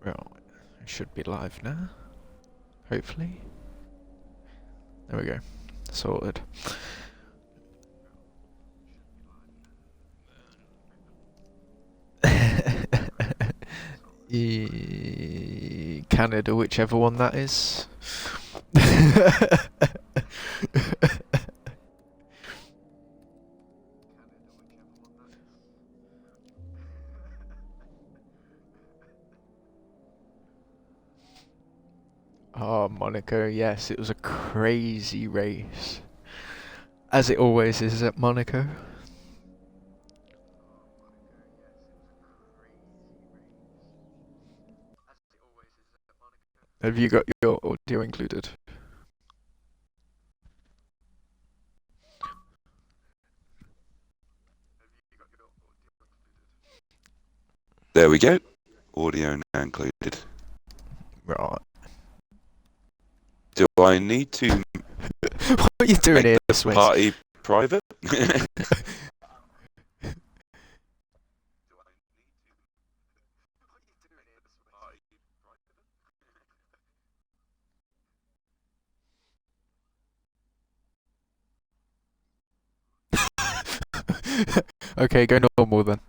Right, it should be live now. Hopefully. There we go. Sorted. Canada, whichever one that is. Oh, Monaco, yes, it was a crazy race. As it always is at Monaco. Have you got your audio included? There we go. Audio now included. Right. Do I need to What are you doing make here, the Swiss? party private? Okay, go normal then.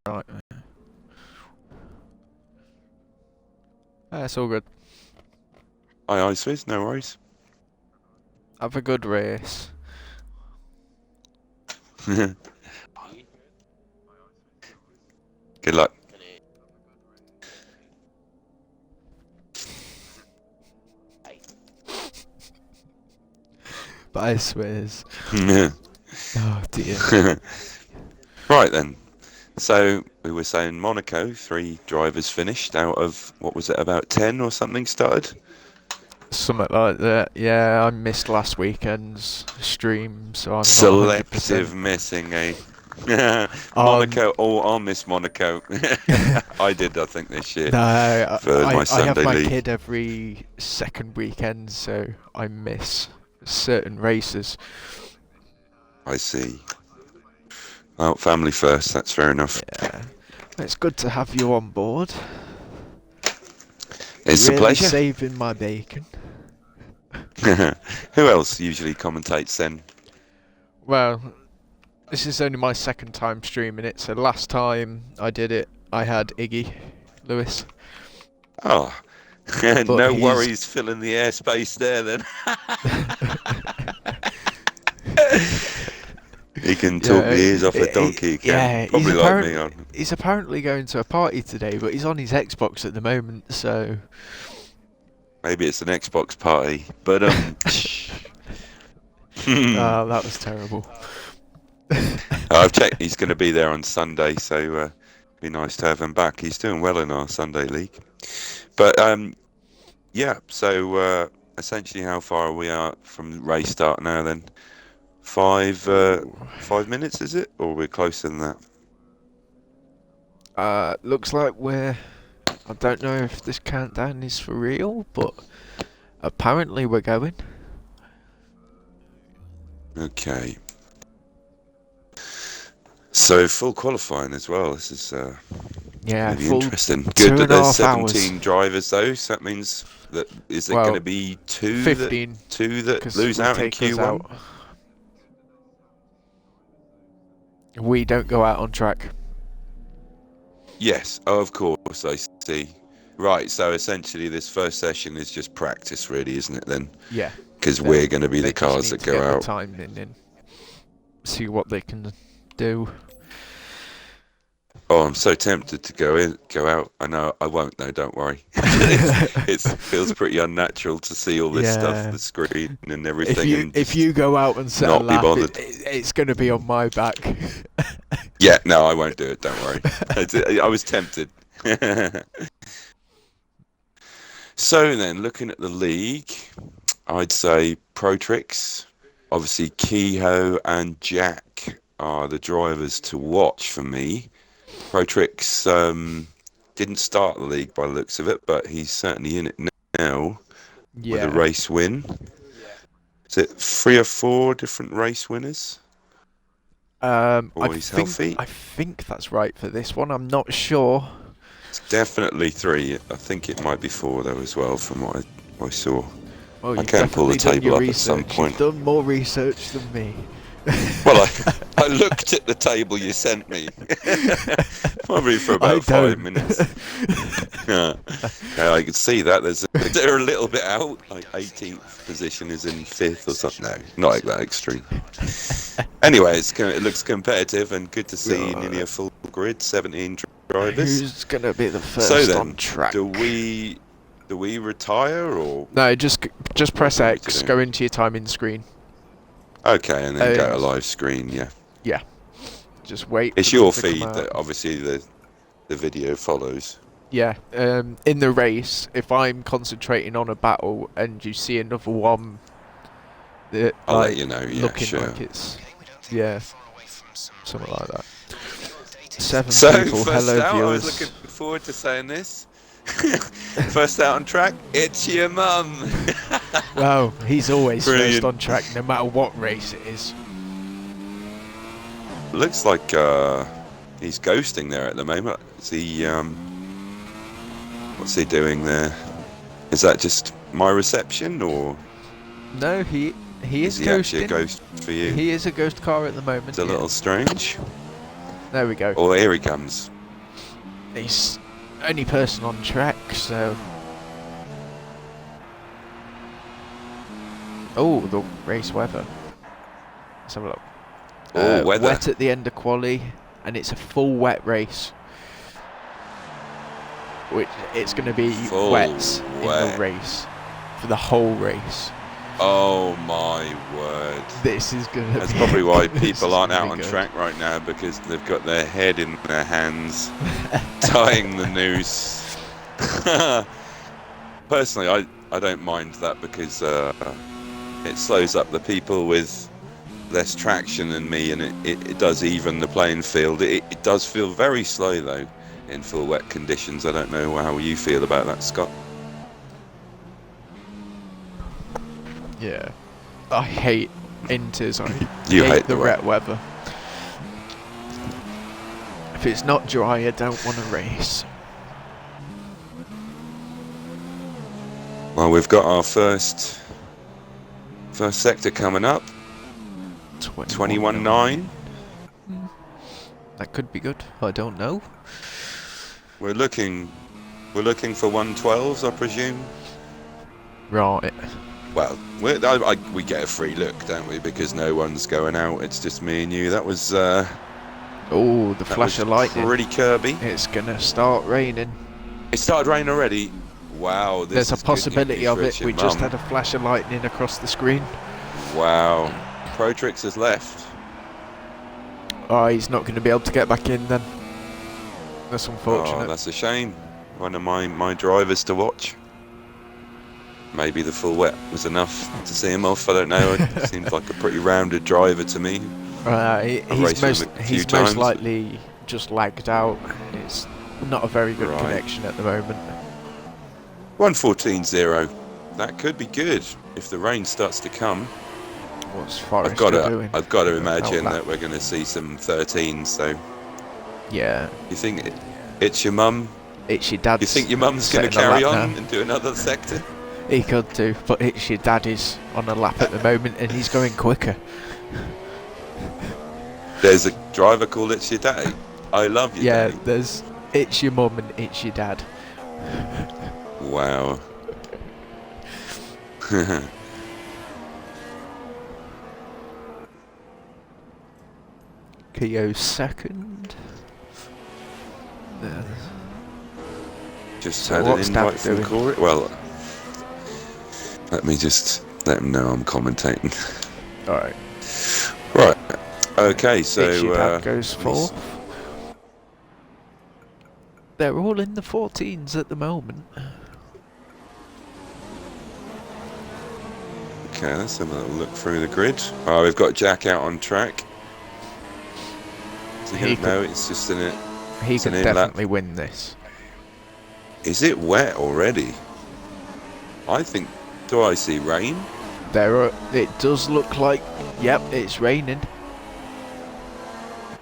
Right. That's all good. Aye, Swizz, no worries. Have a good race. Good luck. Bye, Swiss. Oh dear. Right then. So we were saying Monaco, 3 drivers finished out of, what was it, about 10 or something started? Something like that. Yeah, I missed last weekend's stream, so I'm not Selective 100%. missing, eh? Um, Monaco, I'll miss Monaco. I did, I think, this year no, for my I have Sunday my league. kid every second weekend, so I miss certain races. I see. Well, family first, that's fair enough. Yeah, it's good to have you on board. It's a Really pleasure. saving my bacon. Who else usually commentates then? Well, this is only my second time streaming it, so last time I did it, I had Iggy Lewis. Oh, But no he's worries filling the airspace there then. He can talk the yeah, ears off a donkey, he can. yeah. Probably like me on. He's apparently going to a party today, but he's on his Xbox at the moment, so. Maybe it's an Xbox party, but Oh, that was terrible. I've checked. He's going to be there on Sunday, so be nice to have him back. He's doing well in our Sunday league. But yeah. So essentially, how far are we out from race start now? Then 5 minutes, is it, or we're closer than that? Looks like we're. I don't know if this countdown is for real, but apparently we're going. Okay. So full qualifying as well. This is Yeah, going to be full interesting. Good that there's 2.5 17 hours. drivers though. So that means that is it going Well, to be two 15, that because lose will out in take us Q1? out. We don't go out on track. Yes. Oh, of course. I see. Right. So essentially, this first session is just practice, really, isn't it? Then. Yeah. Because we're going to be They the just cars need that to go get the out. timing in, see what they can do. Oh, I'm so tempted to go out. I know I won't though. Don't worry. It feels pretty unnatural to see all this stuff, the screen and everything, and if you go out and set a not be lap, bothered. it's going to be on my back. Yeah, no, I won't do it. Don't worry. I was tempted. So then, looking at the league, I'd say Protrix, obviously Kehoe and Jack are the drivers to watch for me. Protrix didn't start the league by the looks of it, but he's certainly in it now with a Yeah. race win. Is it 3 or 4 different race winners? Always healthy? I think that's right for this one. I'm not sure. It's definitely 3. I think it might be 4 though as well from what I saw. Well, I you've can pull the definitely done your table up at some research. point. You've done more research than me. Well, I looked at the table you sent me. Probably for I about 5 don't. minutes. Yeah, I can see that. They're a little bit out. Like 18th position is in 5th or something. No, not like that extreme. Anyway, it looks competitive and good to see nearly a full grid, 17 drivers. Who's gonna be the So first then, on track? do we retire or? No, just press What do we X. do? Go into your timing screen. Okay, and then go to live screen. Yeah. Yeah. Just wait. It's for them your to come feed out. that obviously the video follows. Yeah. In the race, if I'm concentrating on a battle and you see another one, that I'll like let you know. Yeah, looking sure. like it's something like that. 7 So people. first Hello, out, I was viewers. looking forward to saying this. First out on track, it's your mum. Wow, he's always Brilliant. first on track, no matter what race it is. Looks like he's ghosting there at the moment. Is he? What's he doing there? Is that just my reception, or No, he is he actually ghosting. a ghost for you? He is a ghost car at the moment. It's a little strange. There we go. Oh, here he comes. He's only person on track, so. Oh, the race weather. Let's have a look. Oh, weather. Wet at the end of quali, and it's a full wet race. Which it's going to be Full wets in wet. the race for the whole race. Oh my word. This is going to. That's be, probably why this people is aren't gonna out be on good. track right now, because they've got their head in their hands, tying the noose. Personally, I don't mind that because it slows up the people with less traction than me, and it does even the playing field. It does feel very slow though in full wet conditions. I don't know how you feel about that, Scott. Yeah. I hate inters. I You hate hate the the wet weather. If it's not dry, I don't want to race. Well, we've got our first sector coming up. 21.9. That could be good. I don't know. We're looking for 112s, I presume. Right. Well, we get a free look, don't we? Because no one's going out. It's just me and you. That was Oh, the that flash was of lightning. pretty Kirby. It's gonna start raining. It started raining already. Wow, this There's a is good possibility news of for it. Richard We just Mum. had a flash of lightning across the screen. Wow, Protrix has left. Oh, he's not going to be able to get back in then. That's unfortunate. Oh, that's a shame. One of my drivers to watch. Maybe the full wet was enough to see him off. I don't know. It seems like a pretty rounded driver to me. He's raced with him a few most times. likely just lagged out. It's not a very good Right. connection at the moment. 1:14.0. That could be good if the rain starts to come. What's I've Forrester got doing? to imagine Outlap. that we're going to see some 13s. So Yeah, you think it's your mum? it's your dad's. You think your mum's going to setting a carry lap on now. and do another sector? He could do, but it's your dad is on a lap at the moment, and he's going quicker. There's a driver called It's Your Daddy. I love you, Yeah, Daddy. there's it's your mum and it's your dad. Wow. Keo's second. There. Just So had what's an Dad invite from doing? Corey. Well, let me just let him know I'm commentating. All right. Right. Okay, so It's your dad goes let me s- fourth. They're all in the 14s at the moment. Okay, let's have a little look through the grid. Oh, we've got Jack out on track. He No, it's just in it. He It's could an in-lap. definitely win this. Is it wet already? I think. Do I see rain? It does look like, yep, it's raining.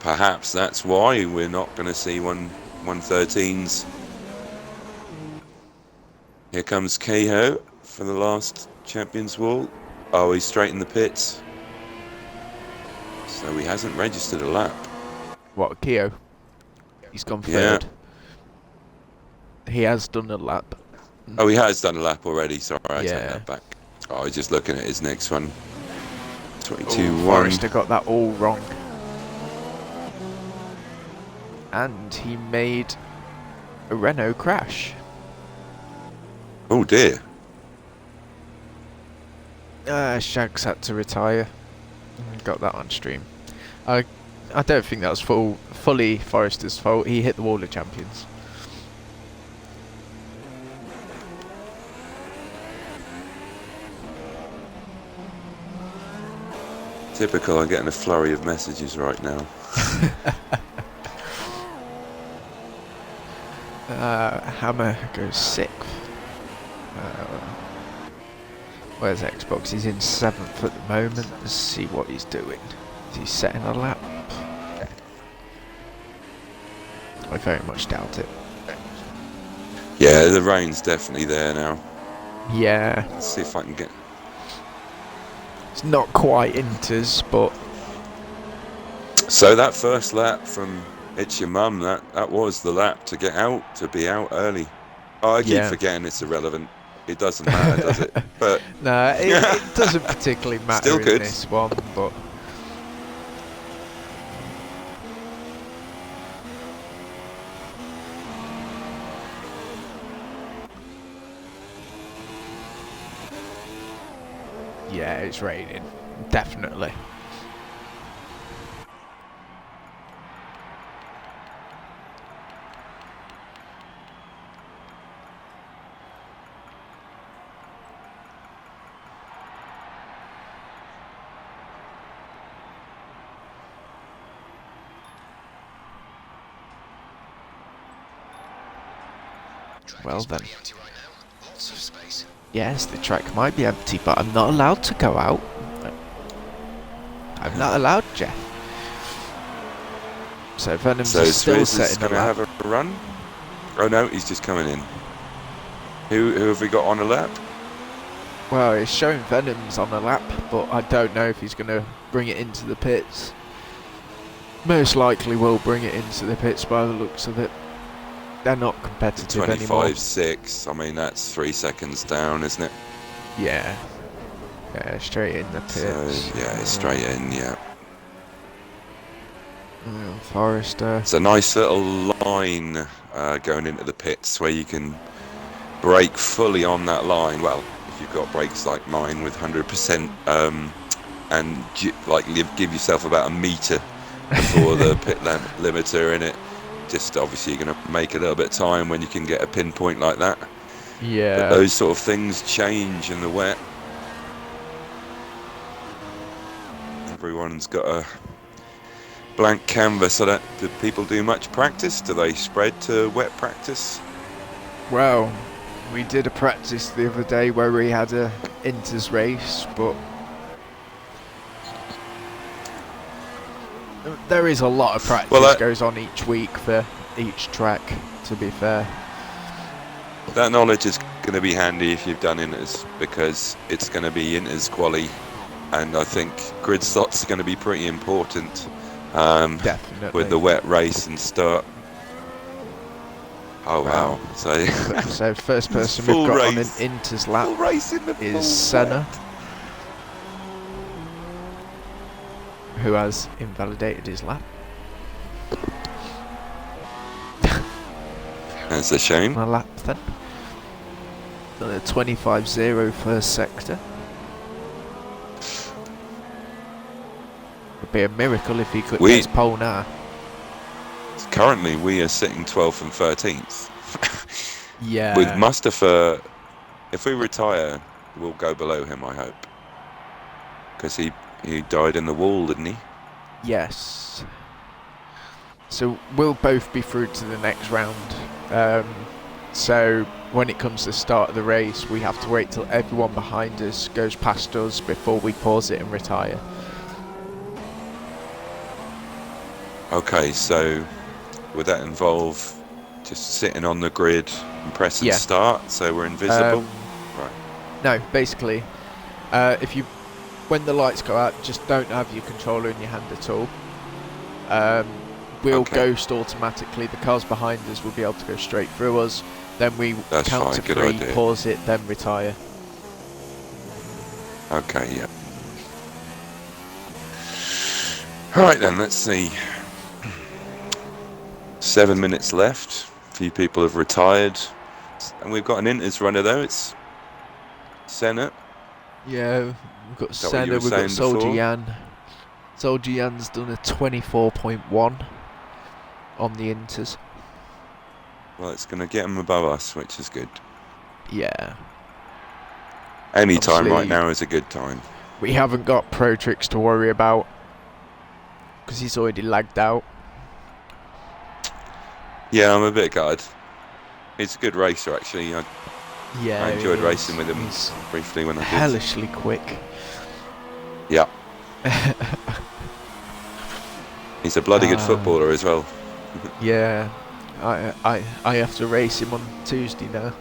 Perhaps that's why we're not going to see 113s. Here comes Kehoe for the last Champions Wall. Oh, he's straight in the pits. So he hasn't registered a lap. What, Keo? He's gone third. Yeah. He has done a lap. Oh, he has done a lap already. Sorry, I take Yeah. that back. Oh, I was just looking at his next one. 22-1. Forrester got that all wrong. And he made a Renault crash. Oh dear. Shags had to retire. Got that on stream. I don't think that was fully Forrester's fault. He hit the wall of champions. Typical, I'm getting a flurry of messages right now. Hammer goes 6th. Where's Xbox? He's in 7th at the moment. Let's see what he's doing. Is he setting a lap? I very much doubt it. Yeah, the rain's definitely there now. Yeah. Let's see if I can get... It's not quite Inters, but... So that first lap from It's Your Mum, that was the lap to get out, to be out early. Oh, I keep forgetting it's irrelevant. It doesn't matter, does it? But no, it doesn't particularly matter Still good. in this one, but... Yeah, it's raining. Definitely. Well then. Yes, the track might be empty, but I'm not allowed to go out. I'm not allowed, Jeff. So Venom's is still setting going to have a run. Oh no, he's just coming in. Who have we got on a lap? Well, it's showing Venom's on a lap, but I don't know if he's going to bring it into the pits. Most likely will bring it into the pits by the looks of it. They're not competitive anymore. 25.6. I mean, that's 3 seconds down, isn't it? Yeah. Yeah, straight in the pits. So, yeah, straight in, yeah. Forrester. It's a nice little line going into the pits where you can brake fully on that line. Well, if you've got brakes like mine with 100%, and give yourself about a metre before the pit limiter in it. Just obviously you're going to make a little bit of time when you can get a pinpoint like that. Yeah. But those sort of things change in the wet. Everyone's got a blank canvas. So do people do much practice? Do they spread to wet practice? Well, we did a practice the other day where we had a Inters race, but there is a lot of practice that goes on each week for each track, to be fair. That knowledge is going to be handy if you've done Inters, because it's going to be Inters quali, and I think grid slots are going to be pretty important. Definitely. With the wet race and start. Oh wow. So first person we've got on an Inters lap is Senna, who has invalidated his lap. That's a shame. On a lap then. Got a 25.0 first sector. Would be a miracle if he could get his pole now. Currently we are sitting 12th and 13th. Yeah. With Mustafa, if we retire, we'll go below him, I hope. Because he died in the wall, didn't he? Yes. So we'll both be through to the next round. So when it comes to the start of the race, we have to wait till everyone behind us goes past us before we pause it and retire. Okay, so would that involve just sitting on the grid and pressing start so we're invisible? Right. No, basically, when the lights go out, just don't have your controller in your hand at all. We'll ghost automatically. The cars behind us will be able to go straight through us. Then we count to 3, pause it, then retire. Okay, yeah. Alright then, let's see. 7 minutes left. A few people have retired. And we've got an Inters runner though, it's Senna. Yeah, we've got Senna, we've got Soldier Jan. Soldier Jan's done a 24.1 on the Inters. Well, it's going to get him above us, which is good. Yeah. Any time right now is a good time. We haven't got Pro Tricks to worry about because he's already lagged out. Yeah, I'm a bit gutted. He's a good racer, actually. I enjoyed racing with him briefly when I did. Hellishly quick. Yeah. He's a bloody good footballer as well. Yeah. I have to race him on Tuesday now.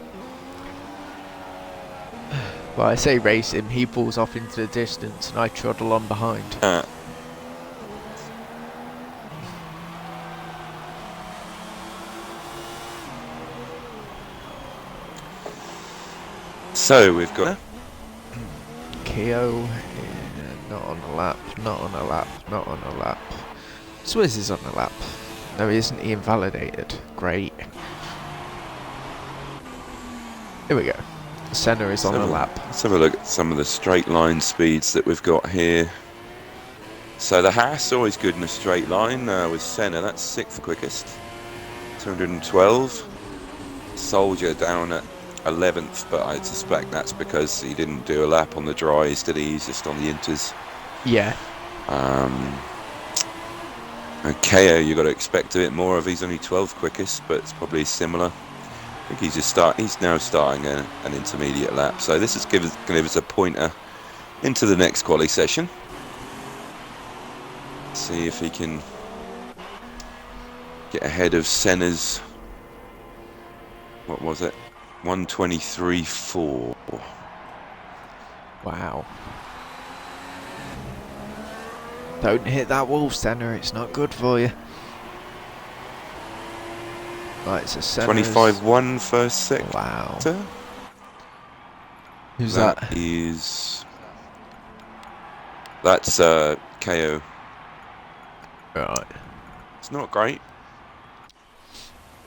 Well, I say race him, he pulls off into the distance and I trundle on behind. So we've got Keo, not on a lap, not on a lap, not on a lap. Swizz is on a lap. No, he isn't. He invalidated. Great. Here we go. Senna is on a lap. Let's have a look at some of the straight line speeds that we've got here. So the Haas, always good in a straight line with Senna. That's 6th quickest. 212. Soldier down at 11th, but I suspect that's because he didn't do a lap on the dries, did he? He's just on the Inters. Yeah. And KO, you've got to expect a bit more of. He's only 12th quickest, but it's probably similar. I think he's now starting an intermediate lap. So this is going to give us a pointer into the next quali session. See if he can get ahead of Senna's, what was it? 123.4. Wow. Don't hit that wall, Senna, it's not good for you. Right, so Senna's 25.1 first sector. Wow. Who's that? That's KO. Right. It's not great.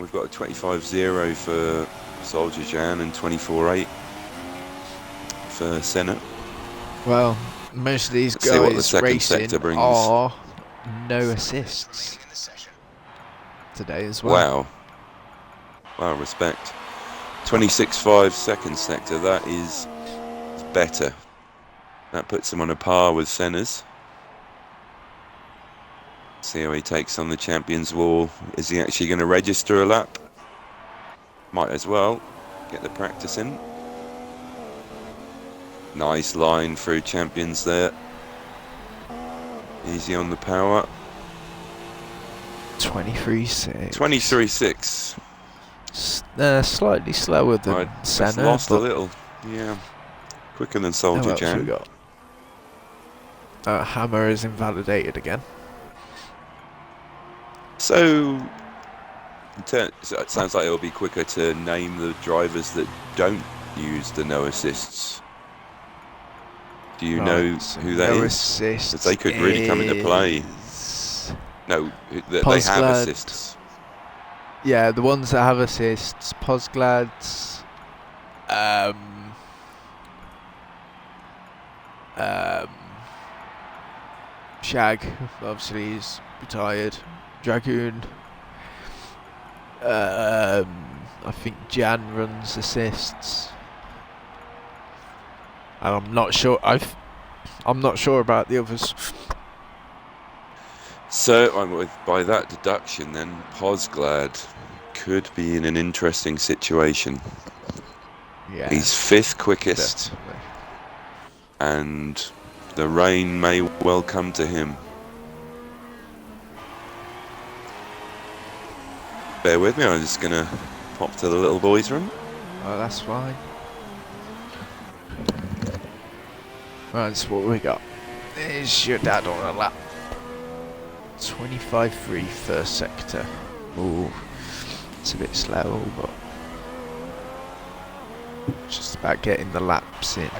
We've got a 25.0 for Soldier Jan and 24.8 for Senna. Well, most of these guys racing are no assists today as well. Wow, respect. 26.5 second sector, that is better. That puts him on a par with Senna's. See how he takes on the Champions Wall. Is he actually going to register a lap? Might as well get the practice in. Nice line through Champions there. Easy on the power. 23.6. 23.6. Slightly slower than Senna. Lost a little. Yeah. Quicker than Soldier Jan. We got? Hammer is invalidated again. So it sounds like it'll be quicker to name the drivers that don't use the no assists. Do you know who that is? Because they could really come into play. No, they have assists. Yeah, the ones that have assists. Posglads. Shag, obviously he's retired. Dragoon. I think Jan runs assists. And I'm not sure. I'm not sure about the others. So by that deduction, then Posglad could be in an interesting situation. Yeah. He's 5th quickest, Definitely. and the rain may well come to him. Bear with me, I'm just going to pop to the little boys' room. Oh, that's fine. Right, so what we got? There's your dad on a lap. 25.3 first sector. Ooh, it's a bit slow, but just about getting the laps in.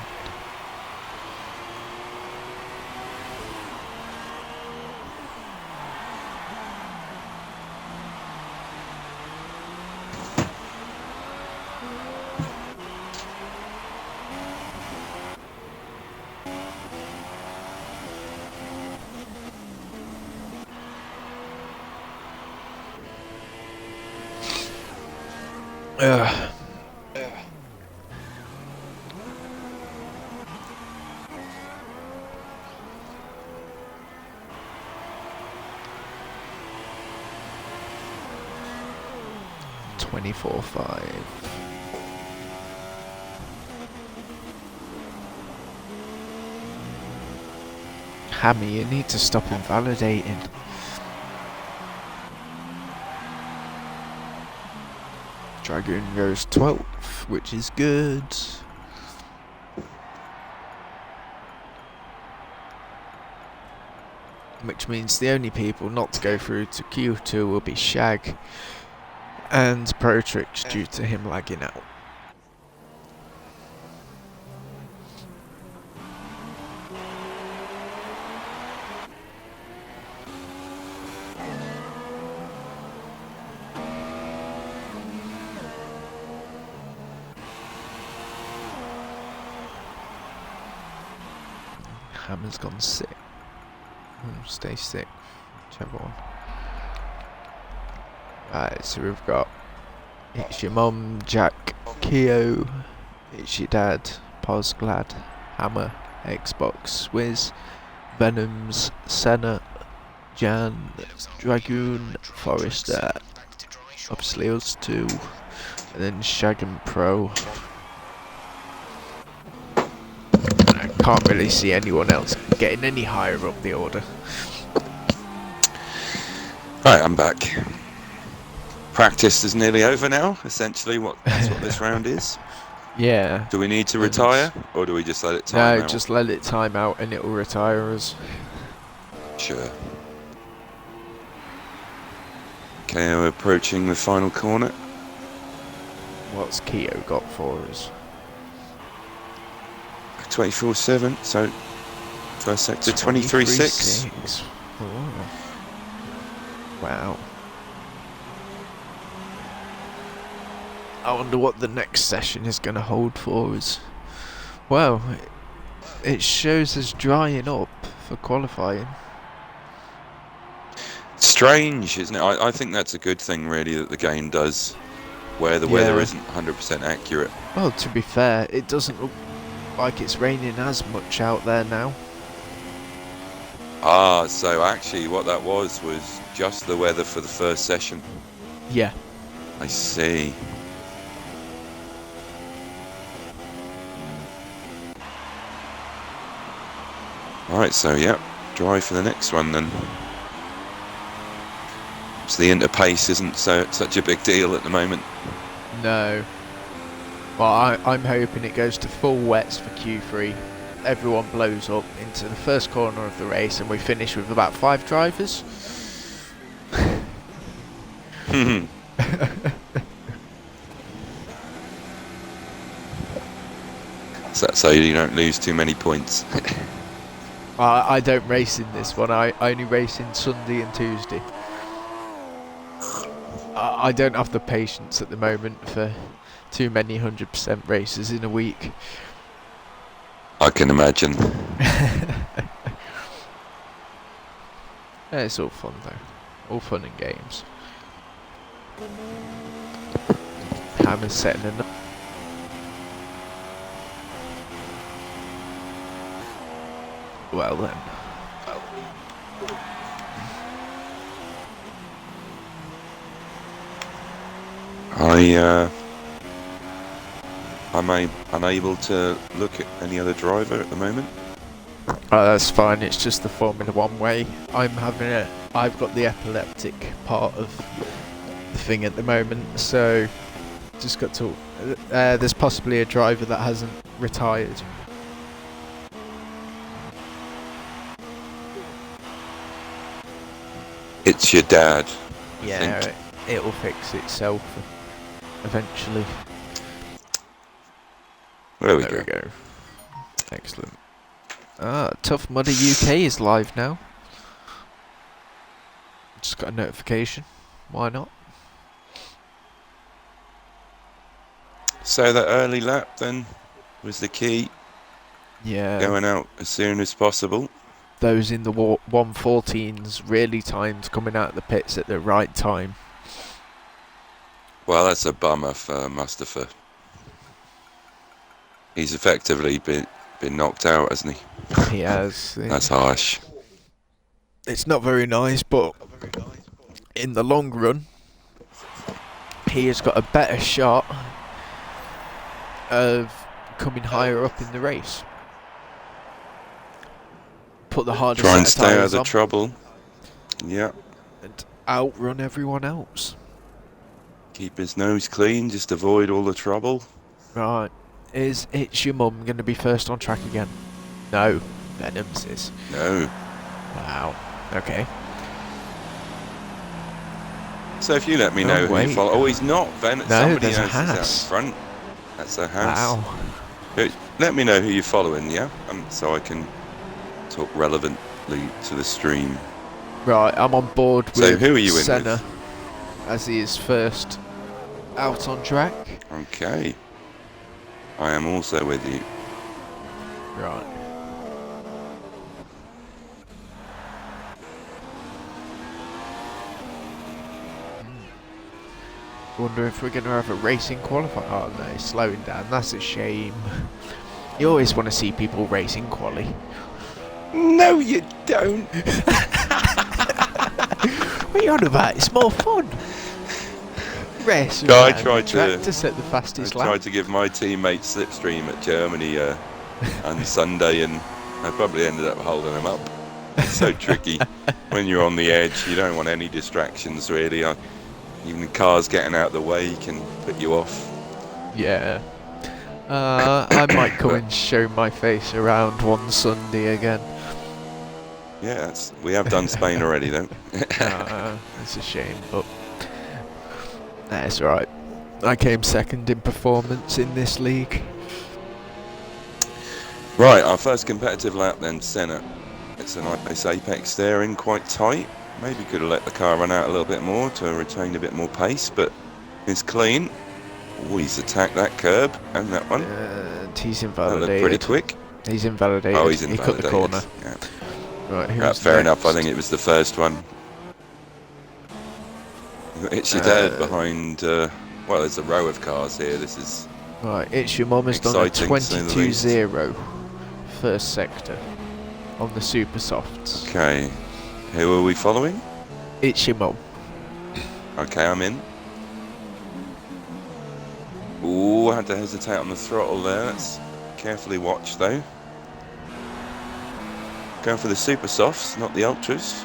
Ugh. 24.5. Hammy, you need to stop invalidating. Dragoon goes 12th, which is good. Which means the only people not to go through to Q2 will be Shag and Protrix due to him lagging out. Hammer's gone sick. Stay sick, whichever one. Right, so we've got it's your mum, Jack, Keo, it's your dad, Posglad, Hammer, Xbox, Wiz, Venoms, Senna, Jan, Dragoon, Forrester, obviously us two, and then Shag and Pro. I can't really see anyone else getting any higher up the order. Right, I'm back. Practice is nearly over now, essentially. That's what this round is. Yeah. Do we need to retire, or do we just let it time out? No, just let it time out and it'll retire us. Sure. Okay, we're approaching the final corner. What's Keo got for us? 24.7, so first sector 23.6. Oh. Wow. I wonder what the next session is going to hold for us. Well, it shows us drying up for qualifying. Strange, isn't it? I think that's a good thing, really, that the game does, where the weather isn't 100% accurate. Well, to be fair, it doesn't look like it's raining as much out there now. Ah, so actually what that was just the weather for the first session. Yeah. I see. Right, so yeah, dry for the next one then. So the interpace isn't such a big deal at the moment. No. Well, I'm hoping it goes to full wets for Q3. Everyone blows up into the first corner of the race and we finish with about 5 drivers. So you don't lose too many points. I don't race in this one. I only race in Sunday and Tuesday. I don't have the patience at the moment for too many 100% races in a week. I can imagine. Yeah, it's all fun though. All fun and games. Hammer's setting enough. Well then. I'm unable to look at any other driver at the moment. Oh, that's fine. It's just the Formula One way. I've got the epileptic part of the thing at the moment, so just got to. There's possibly a driver that hasn't retired. It's your dad. Yeah, it'll fix itself eventually. There we There go. we go. Excellent. Tough Mudder UK is live now. Just got a notification. Why not? So that early lap then was the key. Yeah. Going out as soon as possible. Those in the 114s really timed coming out of the pits at the right time. Well, that's a bummer for Mustafa. He's effectively been knocked out, hasn't he? He has. That's harsh. It's not very nice, but in the long run, he has got a better shot of coming higher up in the race. Put the hardest Try and set of stay out of tyres the on trouble. Yeah. and outrun everyone else. Keep his nose clean, just avoid all the trouble. Right. Is It's Your Mum going to be first on track again? No. Venom's is. No. Wow. Okay. So if you let me know who you follow. Oh, he's not. Somebody there's a else is out Haas. front. That's a Haas. Wow. Let me know who you're following, yeah? So I can talk relevantly to the stream. Right, I'm on board with So who are you in Senna with? as he is first out on track. Okay. I am also with you. Right. Wonder if we're going to have a racing qualifier. Oh no, he's slowing down. That's a shame. You always want to see people racing quali. No, you don't. What are you on about? It's more fun. Race No, I around tried the track to- to set the fastest lap. Tried to give my teammate slipstream at Germany on Sunday, and I probably ended up holding him up. It's so tricky when you're on the edge. You don't want any distractions, really. Even cars getting out of the way can put you off. Yeah. I might come and show my face around one Sunday again. Yeah, we have done Spain already, though. It's a shame, but that's right. I came second in performance in this league. Right, our first competitive lap then, Senna. It's a nice apex there, in quite tight. Maybe could have let the car run out a little bit more to retain a bit more pace, but it's clean. Oh, he's attacked that curb and that one. And he's That invalidated. looked pretty quick. He's invalidated. Oh, he's He invalidated. cut the corner. Yeah. Right, Yeah, who's fair enough. I next? think it was the first one. It's your dad behind. Well, there's a row of cars here. This is Right, It's Your Mum has done a exciting, to say the least. 22-0 first sector on the super softs. okay. Who are we following? It's Your Mum. Okay, I'm in. Ooh, I had to hesitate on the throttle there. That's carefully watched though. Going for the super softs, not the ultras.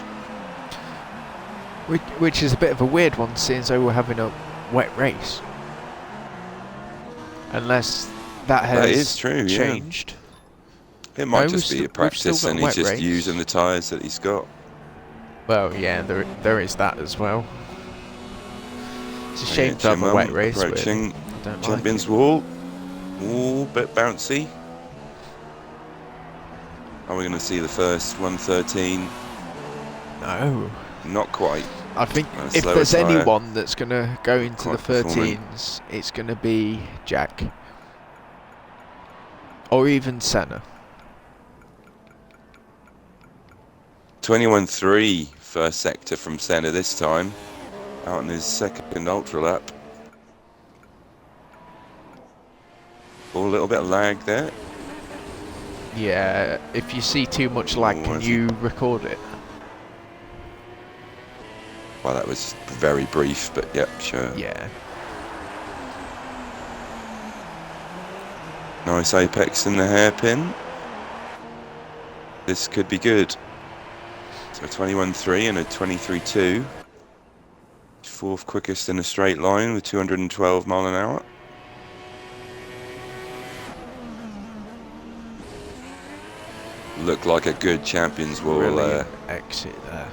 Which is a bit of a weird one, seeing as though we're having a wet race. Unless that has is true, yeah. changed. It might No, just we've be a still practice, got and a he's wet just race. using the tyres that he's got. Well, yeah, there is that as well. It's a Yeah, shame to have a wet Chimum race. Really. approaching I don't Champions like Wall. Ooh, bit bouncy. Are we going to see the first 113? it. No. Not quite. I think That's if slower there's tyre. anyone that's going to go into the Quite performing. 13s, it's going to be Jack. Or even Senna. 21.3 first sector from Senna this time. Out in his second ultra lap. Oh, a little bit of lag there. Yeah, if you see too much lag, Oh, can is you record it? Well, that was very brief, but yep, sure. Yeah. Nice apex in the hairpin. This could be good. So a 21.3 and a 23.2. Fourth quickest in a straight line with 212 mile an hour. Looked like a good Champions Wall there. Exit there.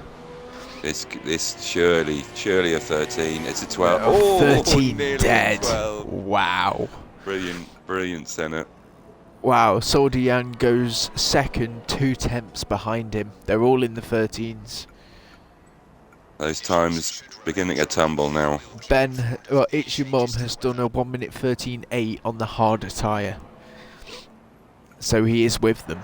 This surely a 13. It's a 12. Oh, 13 nearly dead. 12. Wow. Brilliant Senna. Wow, Soldian goes second, 2 tenths behind him. They're all in the 13s. Those times beginning to tumble now. It's Your Mum has done a 1 minute 13.8 on the harder tyre. So he is with them.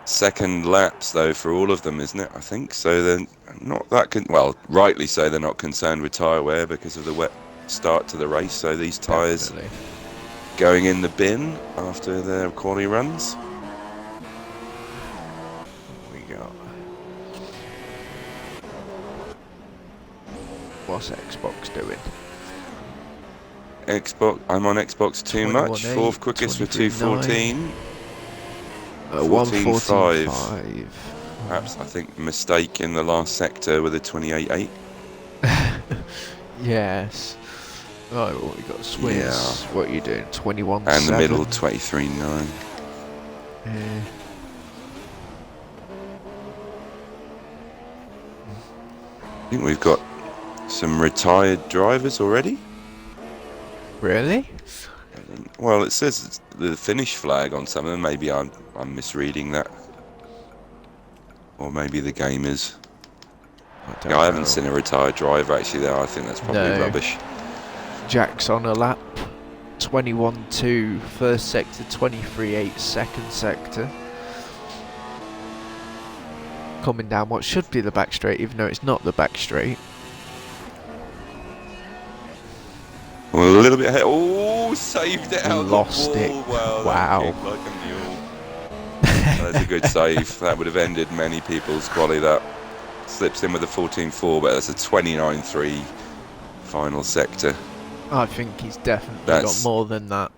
Second laps though for all of them, isn't it? I think so. They're not that rightly so. They're not concerned with tyre wear because of the wet start to the race. So these tyres going in the bin after their quali runs. We got. What's Xbox doing? I'm on Xbox too much. Fourth quickest with 2:14. 14.5. Perhaps I think mistake in the last sector with a 28.8. Yes. Right, well, we got Swiss. Yeah. What are you doing? 21.7. And the middle 23.9. Yeah. I think we've got some retired drivers already. Really? Well, it says the finish flag on some of them. Maybe I'm misreading that, or maybe the game is. I haven't seen a retired driver actually there. I think that's probably rubbish. Jack's on a lap. 21.2 first sector, 23.8 second sector. Coming down what should be the back straight, even though it's not the back straight. Well, a little bit ahead. Oh, saved it out. Lost it. Well, wow. Like a mule. That's a good save. That would have ended many people's quali. That slips in with a 14.4, but that's a 29.3 final sector. I think he's definitely got more than that.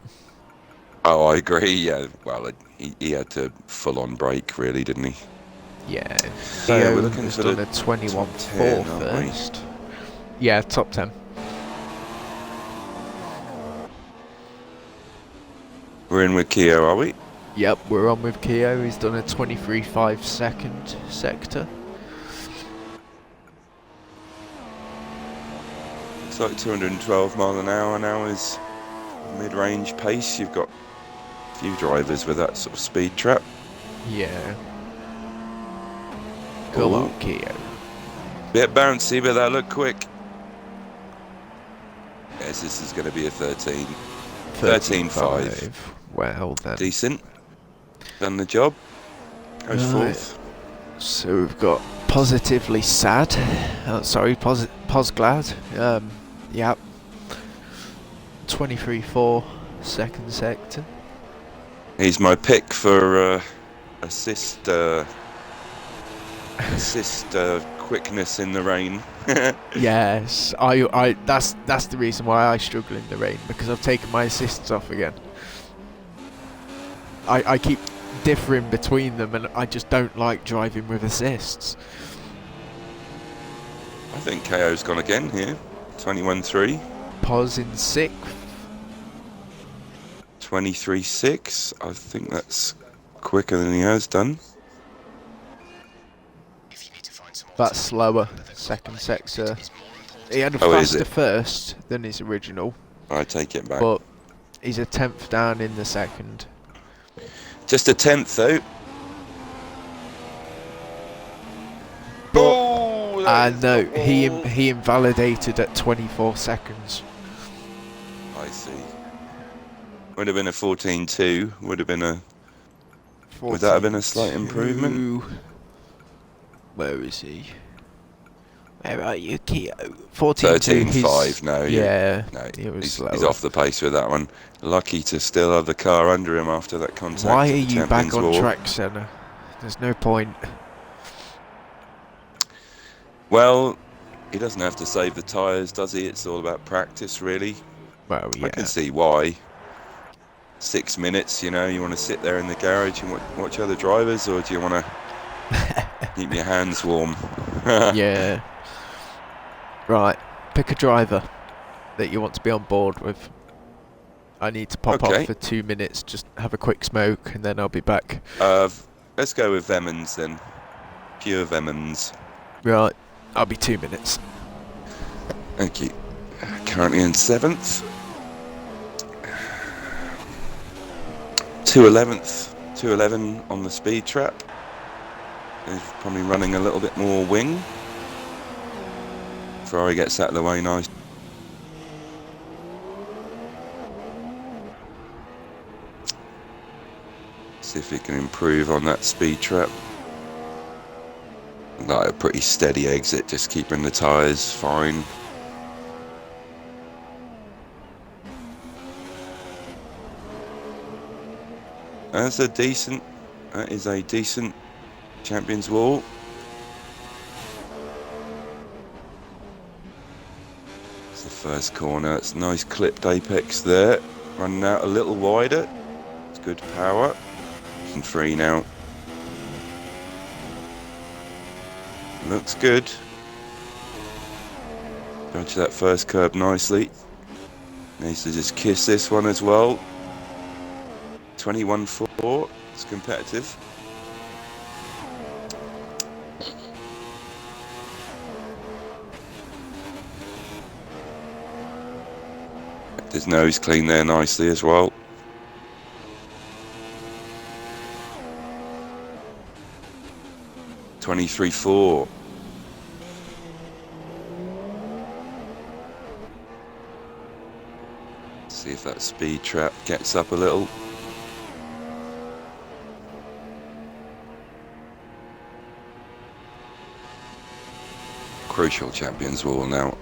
Oh, I agree. Yeah. Well, he had to full on brake, really, didn't he? Yeah. So we're looking for done a 21.4 first. Yeah, top 10. We're in with Keogh, are we? Yep, we're on with Keogh. He's done a 23.5 second sector. It's like 212 mile an hour now is mid-range pace. You've got a few drivers with that sort of speed trap. Yeah. Come on, Keogh. Bit bouncy, but that looked quick. Yes, this is going to be a 13. 13.5. Well then. Decent. Done the job. Goes fourth. So we've got positively sad. Pos glad. Yep. 23.4 second sector. He's my pick for assist quickness in the rain. Yes, I that's the reason why I struggle in the rain, because I've taken my assists off again. I keep differing between them, and I just don't like driving with assists. I think KO's gone again here. 21.3. Pos in 6th. 23.6. I think that's quicker than he has done. That's slower. Second sector. He had a faster first than his original. I take it back. But he's a 10th down in the second. Just a 10th though. No, he invalidated at 24 seconds. I see. Would have been a 14.2. Would that have been a slight improvement? Where is he? Where are you, Keogh? 13.5. No, yeah. No, he's off the pace with that one. Lucky to still have the car under him after that contact. Why are you back on track, Senna? There's no point. Well, he doesn't have to save the tyres, does he? It's all about practice, really. Well, I can yeah. see why. 6 minutes, you want to sit there in the garage and watch other drivers, or do you want to keep your hands warm? Yeah. Right. Pick a driver that you want to be on board with. I need to pop off Okay. for 2 minutes, just have a quick smoke, and then I'll be back. Let's go with Vemmans then. Pure Vemmans. Right. I'll be 2 minutes. Thank you. Currently in 7th. 211 on the speed trap. He's probably running a little bit more wing. Ferrari gets out of the way nice. See if he can improve on that speed trap. Like a pretty steady exit, just keeping the tyres fine. That is a decent Champions wall. It's the first corner. It's a nice clipped apex there. Running out a little wider. It's good power. And free now. Looks good. Dodge that first curb nicely. Needs to just kiss this one as well. 21.4. It's competitive. His nose clean there nicely as well. .23.4. See if that speed trap gets up a little. Crucial Champions wall now.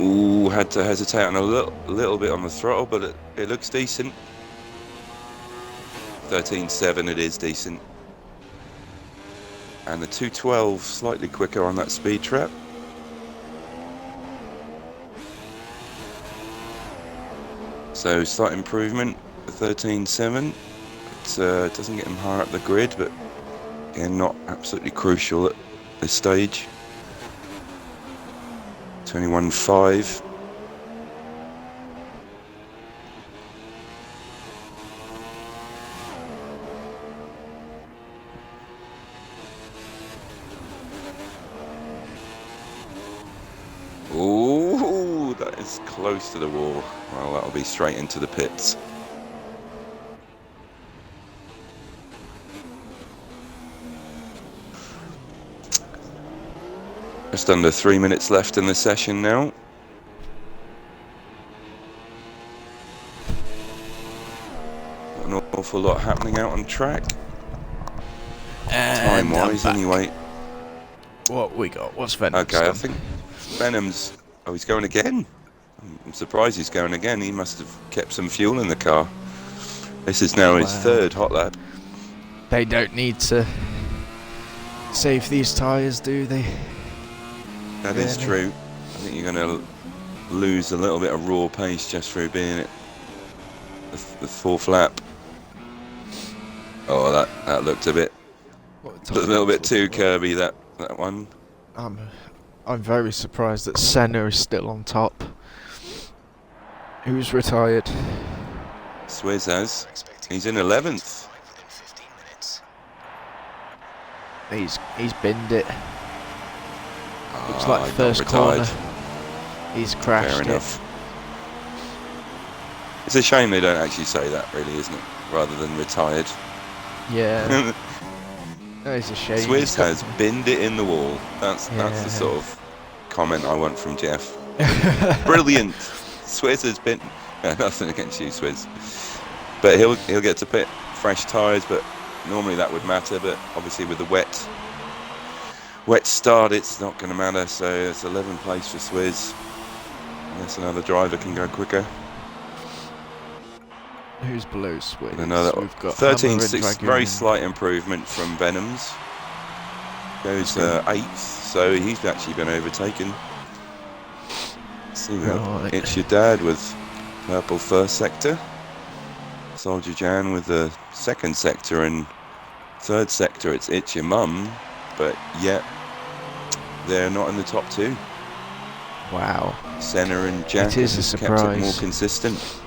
Ooh, had to hesitate on a little bit on the throttle, but it looks decent. 13.7, it is decent. And the 212 slightly quicker on that speed trap. So slight improvement, 13.7. It doesn't get him higher up the grid, but again, not absolutely crucial at this stage. 21.5. Ooh, that is close to the wall. Well, that'll be straight into the pits. Just under 3 minutes left in the session now. An awful lot happening out on track. Time-wise, anyway. What we got? What's Venom's Okay, done? I think Venom's... Oh, he's going again. I'm surprised he's going again. He must have kept some fuel in the car. This is now his third hot lap. They don't need to save these tyres, do they? That is true. I think you're going to lose a little bit of raw pace just through being at the fourth lap. Oh, that looked a little bit too curvy, that one. I'm very surprised that Senna is still on top. Who's retired? Swizz has. He's in 11th. He's binned it. Looks Ah, like he got first retired. corner. He's crashed Fair it. enough. It's a shame they don't actually say that, really, isn't it? Rather than retired. Yeah. That is a shame. Swizz has binned it in the wall. That's the sort of comment I want from Jeff. Brilliant. Swizz has been... No, nothing against you, Swizz. But he'll get to pit fresh tyres, but normally that would matter. But obviously with the wet start, it's not going to matter. So it's 11th place for Swizz. Unless another driver can go quicker. Who's below Swizz? Another We've got 13.6, very slight improvement from Venoms. Goes 8th, so he's actually been overtaken. See, we got Right. It's Your Dad with purple first sector. Soldier Jan with the second sector, and third sector it's It's Your Mum, but yet they're not in the top two. Wow. Senna and Jack It have is a just kept it more surprise. consistent.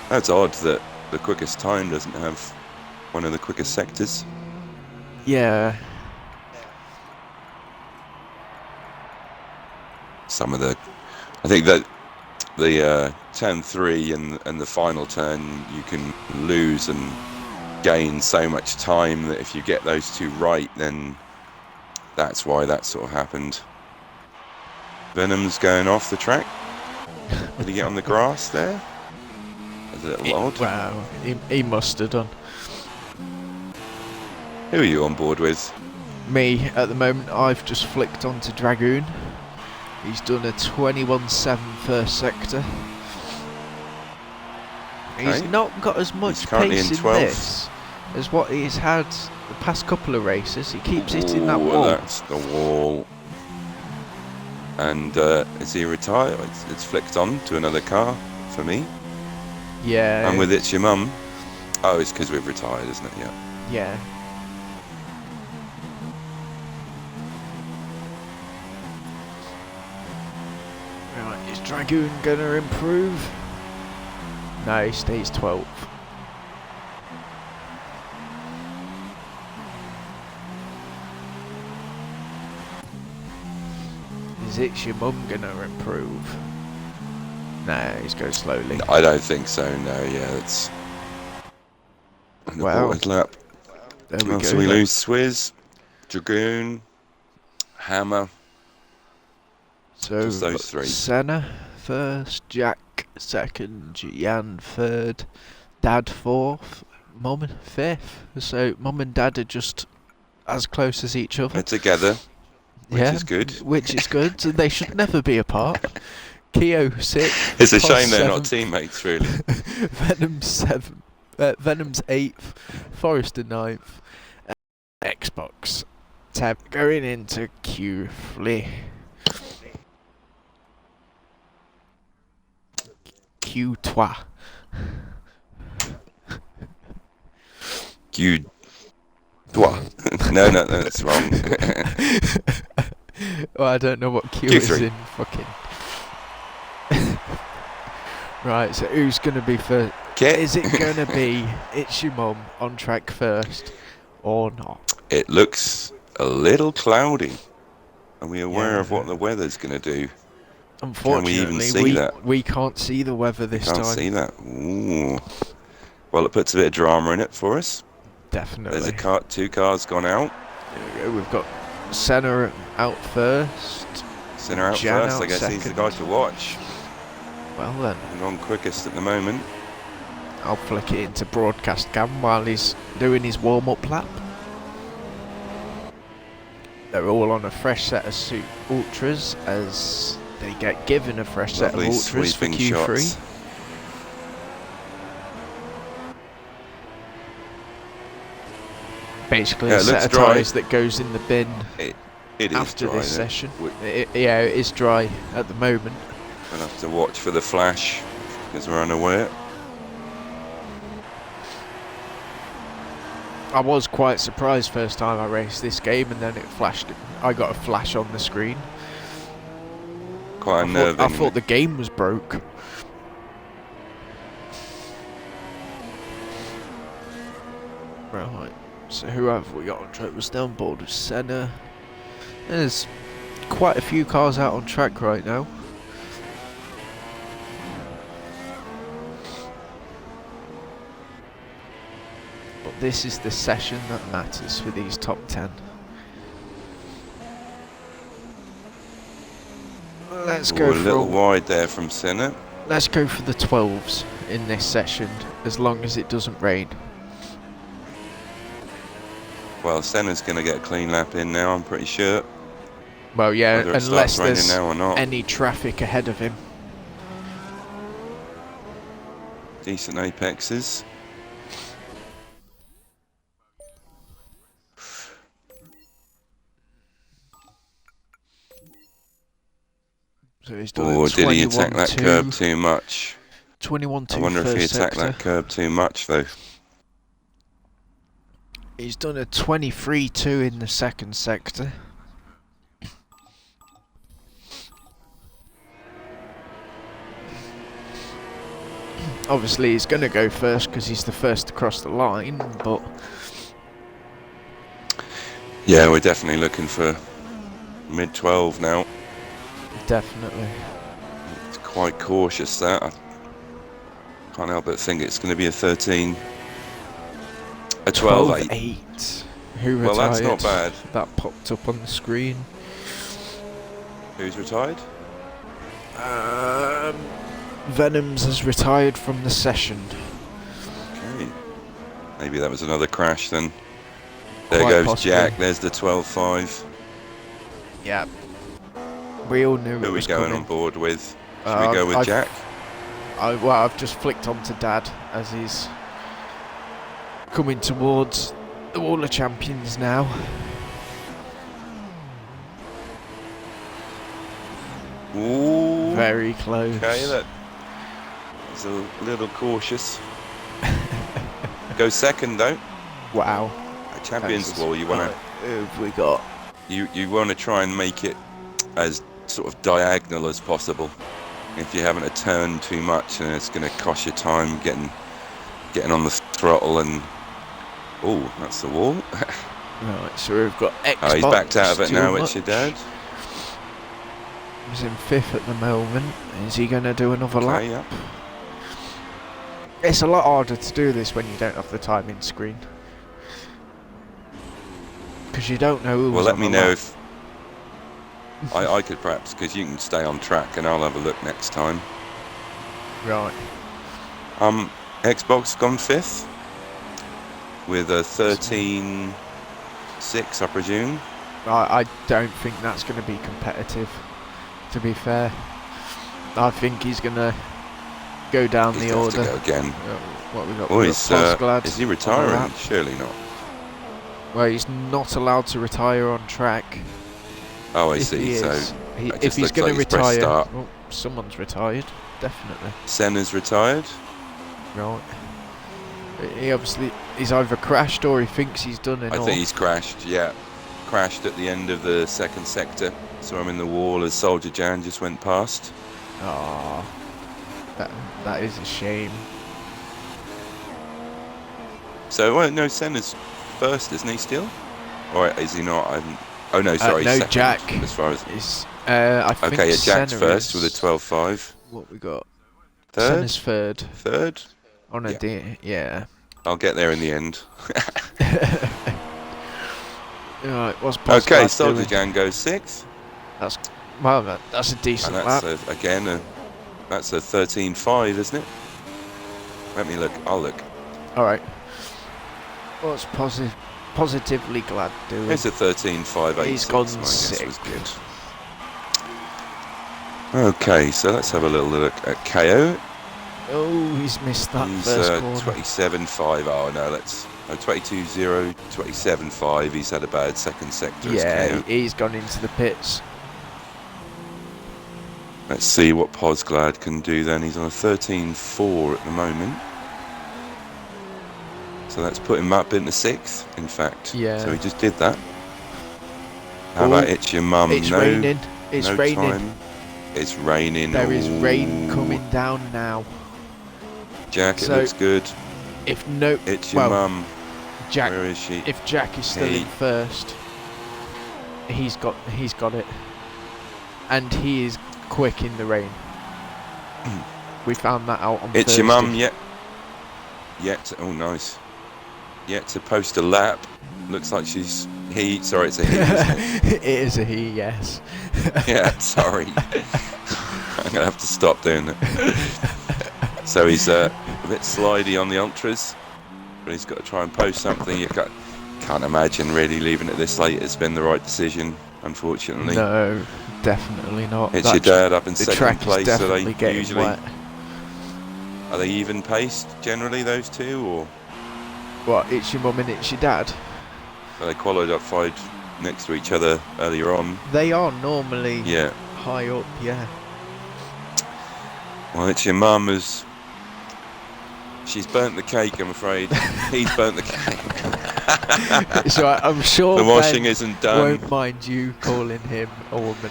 That's odd that the quickest time doesn't have one of the quickest sectors. Yeah. I think that the turn 3 and the final turn, you can lose and gain so much time that if you get those two right, then that's why that sort of happened. Venom's going off the track. Did he get on the grass there? That's a little odd. Wow. He must have done. Who are you on board with? Me, at the moment, I've just flicked onto Dragoon. He's done a 21.7 first sector. He's Okay. not got as much He's currently pace in in 12th. this as what he's had the past couple of races. He keeps hitting that Ooh, wall. That's the wall. And is he retired? It's flicked on to another car for me. Yeah. And with It's Your Mum. Oh, it's because we've retired, isn't it? Yeah. Yeah. Right, is Dragoon gonna improve? No, he stays 12th. Is It's Your Mum gonna improve? No, he's going slowly. I don't think so. No. Yeah. It's an Wow. aborted lap. There we go. So we then. lose Swizz, Dragoon, Hammer. So Just those three. Senna first, Jack second, Jan third, Dad fourth, Mum fifth. So Mum and Dad are just as close as each other. They're together, which Yeah, is good. Which is good. So they should never be apart. Keo sixth. It's a Pos shame they're not seventh, teammates, really. Venom seventh. Venom's eighth. Forrester ninth. Xbox 10th. Going into Q3. Q3. You. What? No, that's wrong. Well, I don't know what Q Q3. is in fucking. Right, so who's going to be first? Kit. Is it going to be It's Your Mum on track first or not? It looks a little cloudy. Are we aware of Yeah. what the weather's going to do? Unfortunately, even see that? we can't see the weather this Can't time. see that. Ooh. Well, it puts a bit of drama in it for us. Definitely. There's two cars gone out. There we go. We've got Senna out first. Senna out Jan first. I out guess he's the second. guy to watch. Well then, And gone quickest at the moment. I'll flick it into broadcast cam while he's doing his warm-up lap. They're all on a fresh set of suit ultras as they get given a fresh set of Lovely ultras for sweeping Q3. shots. Basically, Yeah, a it set looks of dry. tyres that goes in the bin It is after dry, this isn't it? session. We'll Yeah, it is dry at the moment. have to watch for the flash because we're unaware. I was quite surprised first time I raced this game, and then it flashed. I got a flash on the screen. Quite unnerving. I thought the game was broke. Right, so who have we got on track? We're still on board with Senna. There's quite a few cars out on track right now. But this is the session that matters for these top 10. Let's go a little for wide there from Senna. let's go for the 12s in this session, as long as it doesn't rain. Well, Senna's going to get a clean lap in now, I'm pretty sure. Well, yeah, Whether it unless starts raining there's now or not. any traffic ahead of him. Decent apexes. So he's done Or a did he attack that 21-2. curb too much? 21-2 I wonder if he first attacked sector. that curb too much, though. He's done a 23-2 in the second sector. Obviously he's going to go first because he's the first to cross the line, but... Yeah, we're definitely looking for mid-12 now. Definitely. It's quite cautious, that. I can't help but think it's going to be a 13... a 12-8. 12-8. Who retired? Well, that's not bad. That popped up on the screen. Who's retired? Venoms has retired from the session. Okay. Maybe that was another crash then. There Quite goes possibly. Jack. There's the 12-5. Yeah. We all knew Who it are we was going coming. on board with? Should we go with Jack? I've just flicked on to Dad as he's coming towards the Wall of Champions now. Ooh. Very close. Okay, that is a little cautious. Go second though. Wow. A Champions Wall, you want to Who have we got? you want to try and make it as sort of diagonal as possible. If you're having to turn too much, and it's going to cost you time getting on the throttle and oh, that's the wall. Right, so we've got Xbox. Oh, he's backed out of it too now. much. It's your dad. He's in 5th at the moment. Is he going to do another lap? Okay, yeah. It's a lot harder to do this when you don't have the timing screen. Because you don't know who's Well, let on me the know lap. if I could perhaps, because you can stay on track and I'll have a look next time. Right. Xbox gone 5th with a 13-6, I presume. I don't think that's going to be competitive, to be fair. I think he's going to go down He's the gonna have order. to go again. What we got? Oh, We he's, got Posglad is he on the retiring? lap. Surely not. Well, he's not allowed to retire on track. Oh, I If see. he So is, that if just he's looks going like to he's pressed retire, start. oh, someone's retired, definitely. Senna's retired. Right. He obviously he's either crashed or he thinks he's done enough. I think he's crashed. Yeah, crashed at the end of the second sector. So I'm in the wall as Soldier Jan just went past. Ah, that is a shame. So well, no, Senna's first, isn't he still? Or is he not? Oh no, sorry, no, second, Jack as far as is. I think okay, yeah, Jack's Senna first is with a 12.5. What we got? Third, Senna's third third. on a Yeah. yeah. I'll get there in the end. Right, what's Posglad Okay, Soldier doing? Jan goes 6th. That's well, that's a decent And lap. that's that's a 13.5, isn't it? Let me look. I'll look. All right. What's positively glad doing? It's a 13.586. He's gone my guess was sick. good. Okay, so let's have a little look at KO. Oh, he's missed that He's first corner. 27.5. Oh no, let's 22.0, 27.5. He's had a bad second sector. as Yeah, KO. he's gone into the pits. Let's see what Posglad can do then. He's on a 13.4 at the moment. So that's put him up into 6th, in fact. Yeah. So he just did that. How Oh, about It's Your Mum? It's no, raining. It's no raining. time. It's raining. There is rain Ooh. coming down now. Jack, So- it looks good. If no, It's Your well, Mum. Jack. Where is she? If Jack is still Hey. in first, he's got it, and he is quick in the rain. We found that out on It's Thursday. Your Mum, yet. Oh, nice. Yet to post a lap. Looks like she's sorry, it's a he, isn't it? It is a he, yes. Yeah, sorry. I'm going to have to stop doing that. So he's a bit slidey on the ultras, but he's got to try and post something. You can't imagine really leaving it this late. It's been the right decision, unfortunately. No, definitely not. It's your dad up in The second track place. is So they definitely getting usually wet. are they even paced generally, those two, or What? It's your mum and it's your dad. are they qualified next to each other earlier on? They are normally Yeah. high up, yeah. Well, it's your mum who's... She's burnt the cake, I'm afraid. He's burnt the cake. So I'm sure the washing Ben isn't done. won't mind you calling him a woman.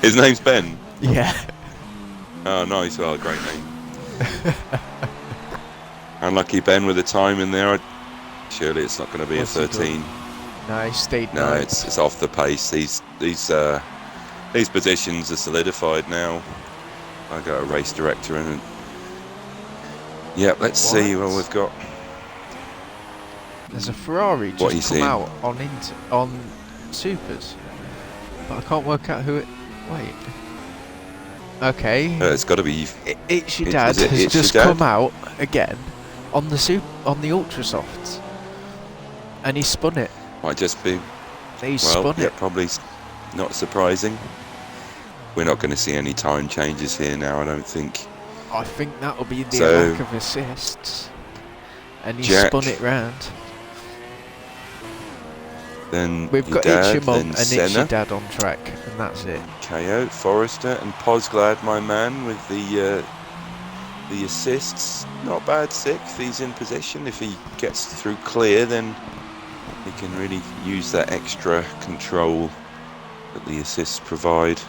His name's Ben. Yeah. Oh, nice. Well, great name. Unlucky Ben with the time in there. Surely it's not going to be What's a he done? 13. No, he stayed No, ninth. it's off the pace. These positions are solidified now. I got a race director in. And yep, let's see what we've got. There's a Ferrari What are you just come seeing? out on Supers, but I can't work out who it. Wait. Okay. It's got to be. It's your dad has It's just your dad? come out again on the Ultra Softs, and he spun it. Might just be. He Well, spun yeah, it. probably not surprising. We're not going to see any time changes here now, I don't think. I think that'll be the So, lack of assists, and he Jack, spun it round. Then We've your got dad, It's Your Mum then and Senna, It's Your Dad on track, and that's it. KO, Forrester, and Posglad, my man, with the assists. Not bad, 6th. He's in position. If he gets through clear, then he can really use that extra control that the assists provide.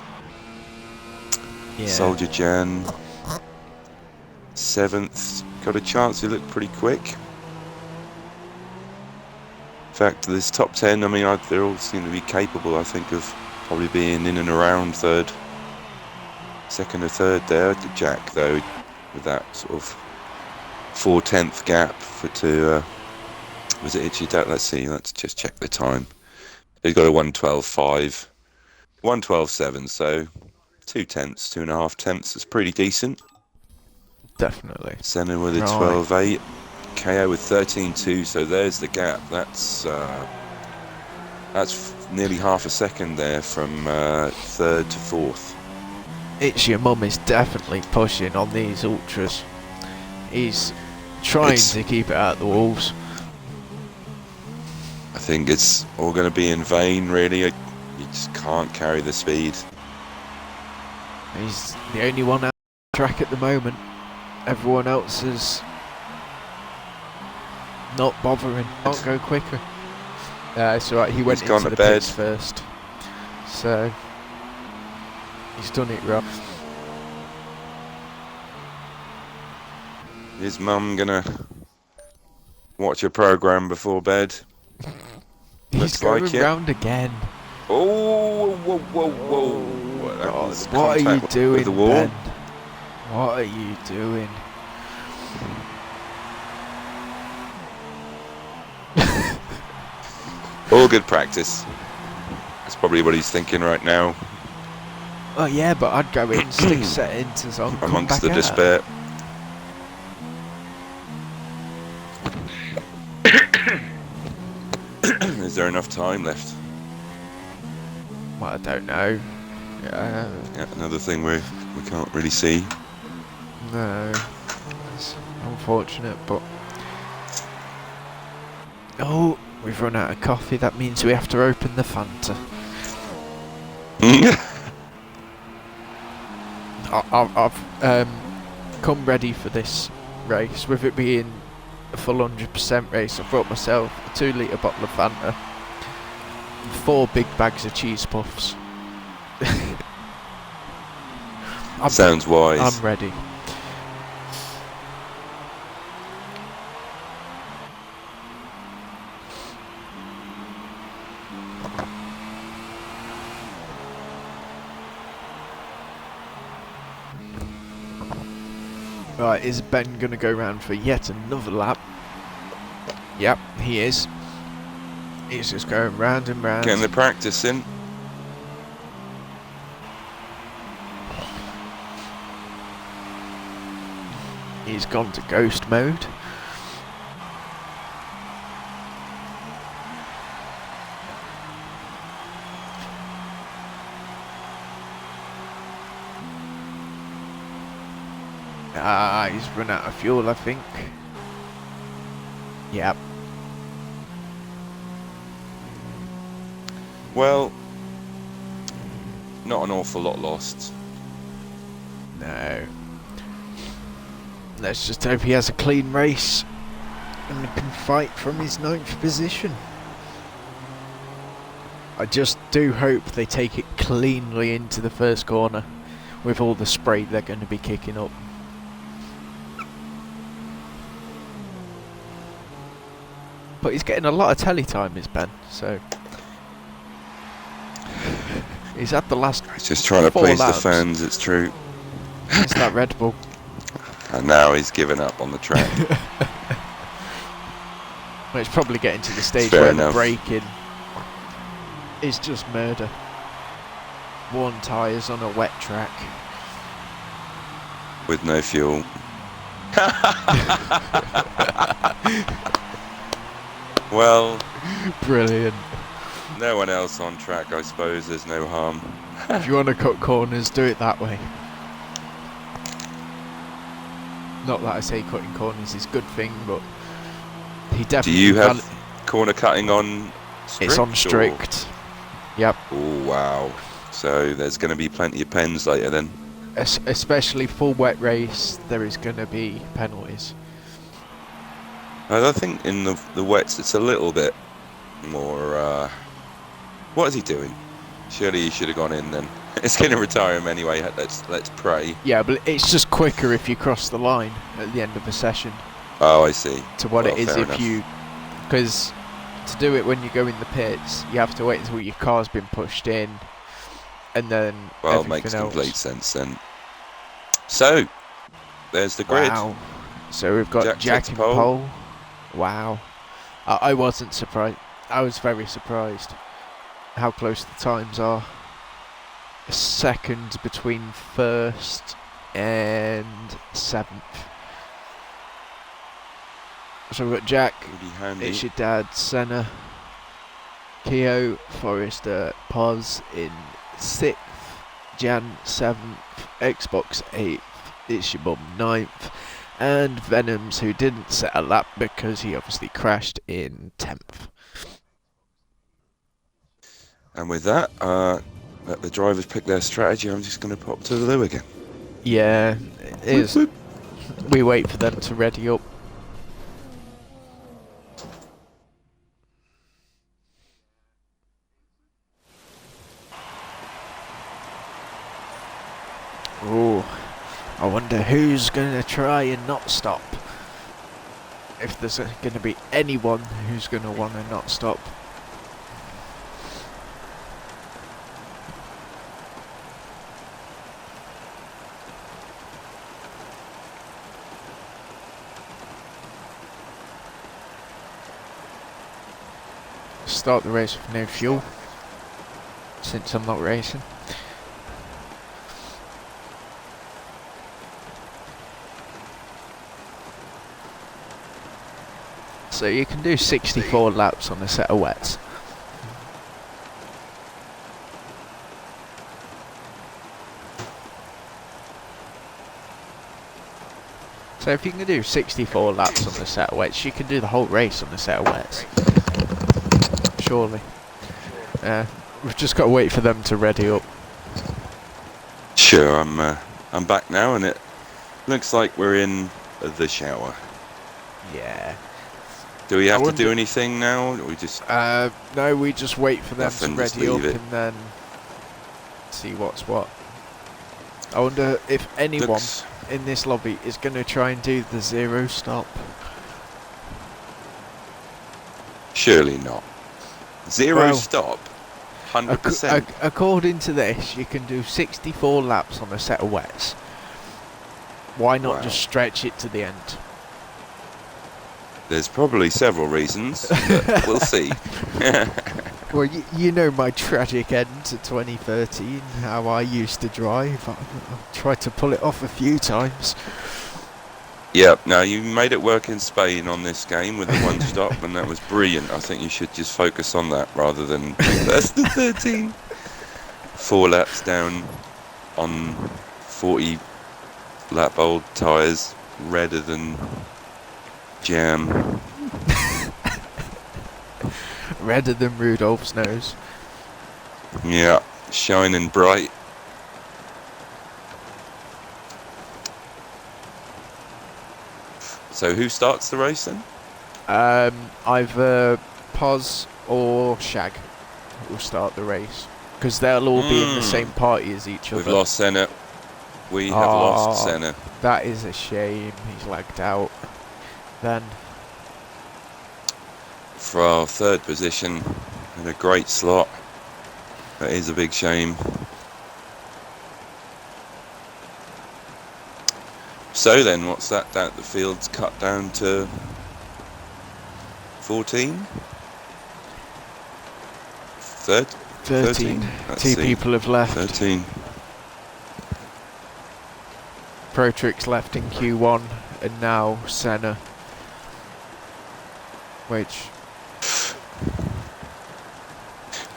Yeah. Soldier Jan, 7th. Got a chance to look pretty quick. In fact, this top 10, I mean, they all seem to be capable, I think, of probably being in and around third, second or third there. Jack, though, with that sort of 4/10 gap was it Itchy Dad? Let's see, let's just check the time. He's got a 1:12.5, 1:12.7, so 2/10, 2.5 tenths. It's pretty decent. Definitely. Senna with a Right. 12.8. KO with 13.2, so there's the gap. That's nearly half a second there from third to fourth. It's Your Mum is definitely pushing on these ultras. He's trying to keep it out the walls. I think it's all going to be in vain, really. You just can't carry the speed. He's the only one out on track at the moment. Everyone else is not bothering. Can't go quicker. It's alright, he went He's gone into to the bed. pits first. So he's done it right. Is Mum going to watch a programme before bed? He's Looks going like it. round again. Oh, whoa. That God, was what are you contact doing, with the wall. Ben? What are you doing? All good practice. That's probably what he's thinking right now, Oh yeah, but I'd go in, stick set into some, come amongst back the out. despair. Is there enough time left? Well, I don't know. Yeah, another thing we can't really see. No, it's unfortunate, but oh, we've run out of coffee. That means we have to open the Fanta. I've come ready for this race, with it being a full 100% race. I've brought myself a 2-litre bottle of Fanta and 4 big bags of cheese puffs. Sounds wise. I'm ready. Right, is Ben going to go round for yet another lap? Yep, he is. He's just going round and round. Getting the practice in. He's gone to ghost mode. He's run out of fuel, I think. Yep. Well, not an awful lot lost. No. Let's just hope he has a clean race and can fight from his 9th position. I just do hope they take it cleanly into the first corner with all the spray they're going to be kicking up. But he's getting a lot of telly time, is Ben, so he's had the last He's just trying to 4 please laps. the fans, it's true. It's that Red Bull. And now he's given up on the track. Well, it's probably getting to the stage Fair where enough. the braking is just murder. Worn tyres on a wet track. With no fuel. Well, Brilliant. no one else on track, I suppose. There's no harm. If you want to cut corners, do it that way. Not that I say cutting corners is a good thing, but he Do definitely... you have corner cutting on strict? It's on or- strict. Yep. Oh, wow. So there's going to be plenty of pens later then. Especially full wet race, there is going to be penalties. I think in the wets it's a little bit more... what is he doing? Surely he should have gone in then. It's going to retire him anyway. Let's pray. Yeah, but it's just quicker if you cross the line at the end of a session Oh, I see. to what Well, it is fair if enough. you... Because to do it when you go in the pits, you have to wait until your car's been pushed in, and then Well, everything makes else. complete sense then. So, there's the grid. Wow. So we've got Jack Jack takes in pole. pole. Wow. I wasn't surprised. I was very surprised how close the times are. A second between 1st and 7th. So we've got Jack, Pretty handy. it's your dad, Senna, Keo, Forrester, Pos in 6th, Jan 7th, Xbox 8th, it's your mum 9th, and Venoms, who didn't set a lap because he obviously crashed, in 10th. And with that, let the drivers pick their strategy. I'm just going to pop to the loo again. Yeah, it is. Whoop, We wait for them to ready up. Oh, I wonder who's going to try and not stop. If there's going to be anyone who's going to want to not stop. Start the race with no fuel, since I'm not racing. So you can do 64 laps on a set of wets. So if you can do 64 laps on a set of wets, you can do the whole race on a set of wets. Surely. We've just got to wait for them to ready up. Sure, I'm back now, and it looks like we're in the shower. Yeah. Do we have I to do wonder- anything now? Or we just No, we just wait for them Nothing, to just ready up leave it. and then see what's what. I wonder if anyone looks. in this lobby is going to try and do the 0 stop. Surely not. Zero Well, stop. 100%. According to this, you can do 64 laps on a set of wets. Why not Wow. just stretch it to the end? There's probably several reasons, but we'll see. Well, you know my tragic end to 2013, how I used to drive. I've tried to pull it off a few times. Yep, now you made it work in Spain on this game with the one stop, and that was brilliant. I think you should just focus on that rather than that's the 13. 4 laps down on 40 lap old tyres, redder than jam. Redder than Rudolph's nose. Yeah, shining bright. So who starts the race then? Either Pos or Shag will start the race, because they'll all be in the same party as each other. We've lost Senna. We have lost Senna. That is a shame. He's lagged out. Then For our third position in a great slot. That is a big shame. So then, what's that? The field's cut down to 14? 13. Two people have left. 13. Protrix left in Q1, and now Senna. Which...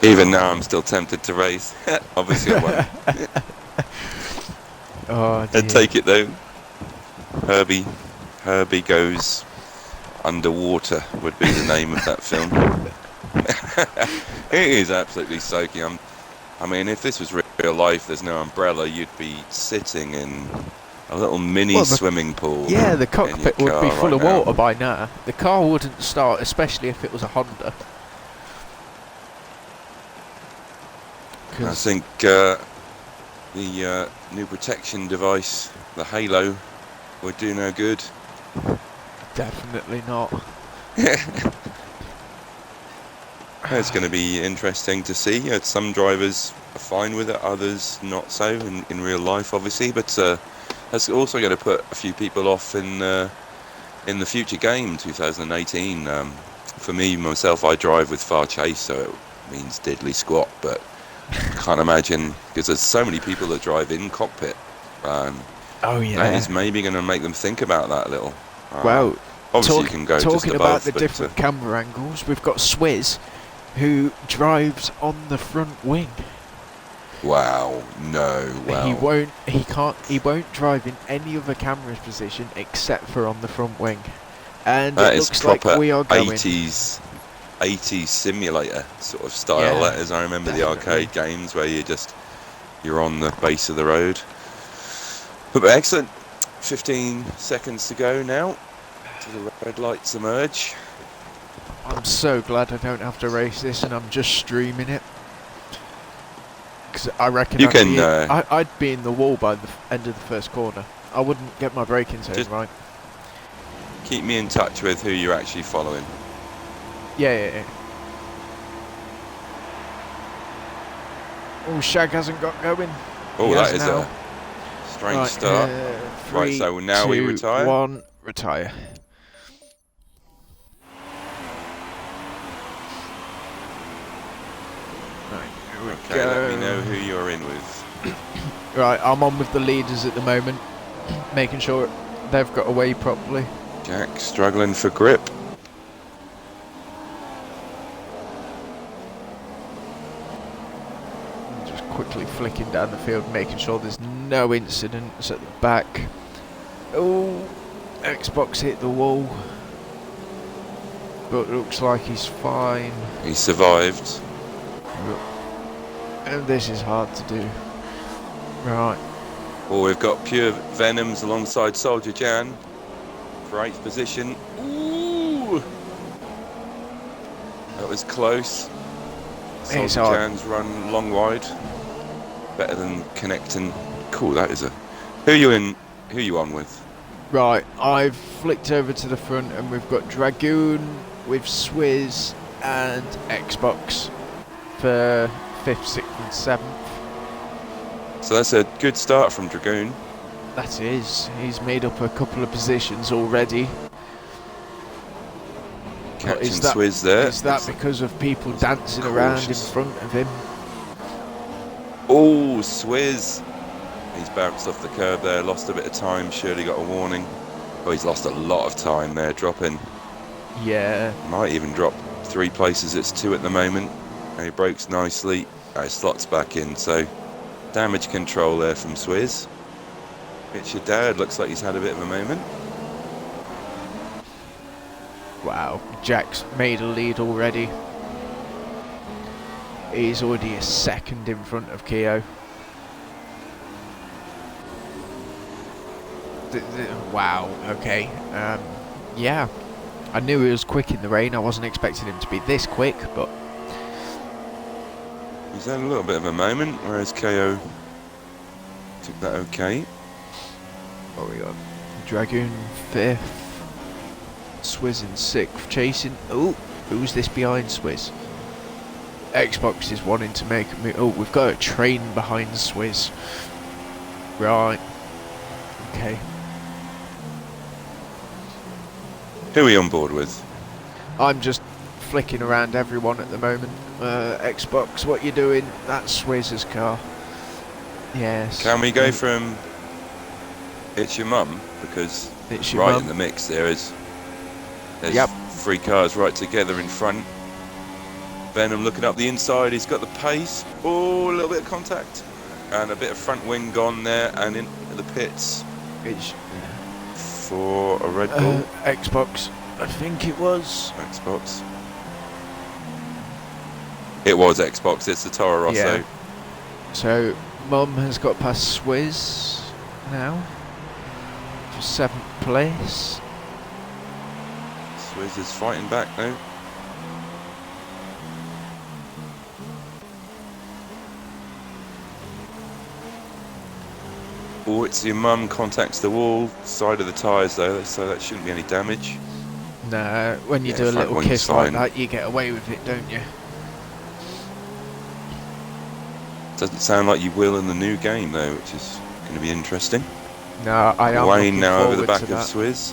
Even now, I'm still tempted to race. Obviously, I won't. Oh, dear. I'd take it though. Herbie goes underwater would be the name of that film. It is absolutely soaking. I mean, if this was real life, there's no umbrella, you'd be sitting in a little mini swimming pool. Yeah, the cockpit would be full of now. water by now. The car wouldn't start, especially if it was a Honda. I think the new protection device, the Halo, would do no good. Definitely not. It's going to be interesting to see. Some drivers are fine with it, others not so in real life, obviously. But that's also going to put a few people off in the future game, 2018. For me, myself, I drive with far chase, so it means diddly squat. But I can't imagine, because there's so many people that drive in cockpit. Oh yeah. That is maybe going to make them think about that a little. Well, obviously you can go talking just above, about the different camera angles, we've got Swizz, who drives on the front wing. Wow, no, wow. He won't drive in any other camera position except for on the front wing. And that it is looks proper like we are going 80s simulator sort of style. Yeah, That is, I remember definitely. the arcade games where you're on the base of the road. But excellent. 15 seconds to go now to the red lights emerge. I'm so glad I don't have to race this and I'm just streaming it. Because I reckon I'd be in the wall by the end of the first corner. I wouldn't get my braking zone right. Keep me in touch with who you're actually following. Yeah. Oh, Shag hasn't got going. Oh, that is a strange start. 3, right, so now 2, we retire. 1, retire. Okay, let me know who you're in with. Right, I'm on with the leaders at the moment, making sure they've got away properly. Jack struggling for grip. Just quickly flicking down the field, making sure there's no incidents at the back. Oh, Xbox hit the wall, but looks like he's fine. He survived. And this is hard to do. Right. Oh, we've got Pure Venoms alongside Soldier Jan for 8th position. Ooh! That was close. Soldier Jan's run long wide. Better than connecting. Cool, that is a... Who are you on with? Right, I've flicked over to the front and we've got Dragoon with Swizz and Xbox for 5th, 6th and 7th. So that's a good start from Dragoon. That is. He's made up a couple of positions already. Catching Swizz there. Is that because of people dancing around in front of him? Oh, Swizz. He's bounced off the curb there, lost a bit of time, surely got a warning. Oh, he's lost a lot of time there, dropping. Yeah. Might even drop 3 places, it's 2 at the moment. And he brakes nicely. Slots back in, so damage control there from Swizz. Richard Dowd looks like he's had a bit of a moment. Wow, Jack's made a lead already. He's already a second in front of Keogh. Wow, okay. Yeah, I knew he was quick in the rain. I wasn't expecting him to be this quick, but He's had a little bit of a moment, whereas KO took that okay. what we got? Dragoon 5th, Swizz in 6th, chasing. Oh, who's this behind Swizz? Xbox is wanting to make a move. Oh, we've got a train behind Swizz. Right. Okay. Who are we on board with? I'm just flicking around everyone at the moment. Xbox, what you doing? That's Swizz's car. Yes. Can we go from It's Your Mum? Because It's Your right Mum. in the mix there's Yep. 3 cars right together in front. Venom looking up the inside, he's got the pace. Oh, a little bit of contact. And a bit of front wing gone there and into the pits It's for a Red Bull. Xbox, I think it was. Xbox. It was Xbox, it's the Toro Rosso. Yeah. So, Mum has got past Swizz now for 7th place. Swizz is fighting back now. Oh, It's Your Mum contacts the wall, side of the tyres though, so that shouldn't be any damage. Nah, when you Yeah, do a front little wing's kiss like fine. that, you get away with it, don't you? Doesn't sound like you will in the new game though, which is going to be interesting. No, I am Wayne looking now over the forward back to of that. Swizz.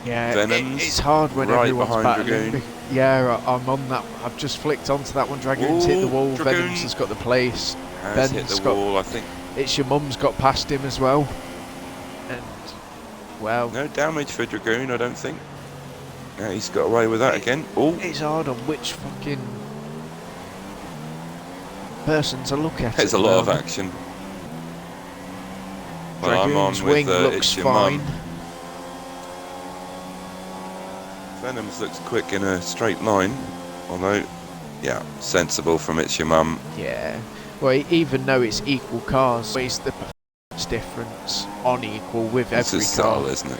Yeah, Venom's it's hard when right everyone's behind battling. Dragoon. Yeah, I'm on that. I've just flicked onto that one. Dragoon's hit the Ooh, wall. Dragoon Venom's has got the place. Has hit Ben's the got. wall, I think. It's Your Mum's got past him as well. And well, No damage for Dragoon, I don't think. Yeah, he's got away with that again. Oh, it's hard on which fucking person to look at. there's at a the lot of moment. action. Well, I'm Dragoon's on wing with looks It's Your fine. Mum. Venom's looks quick in a straight line, although, yeah, sensible from It's Your Mum. Yeah. Well, even though it's equal cars, it's the performance difference on equal with It's every his car. style, isn't it?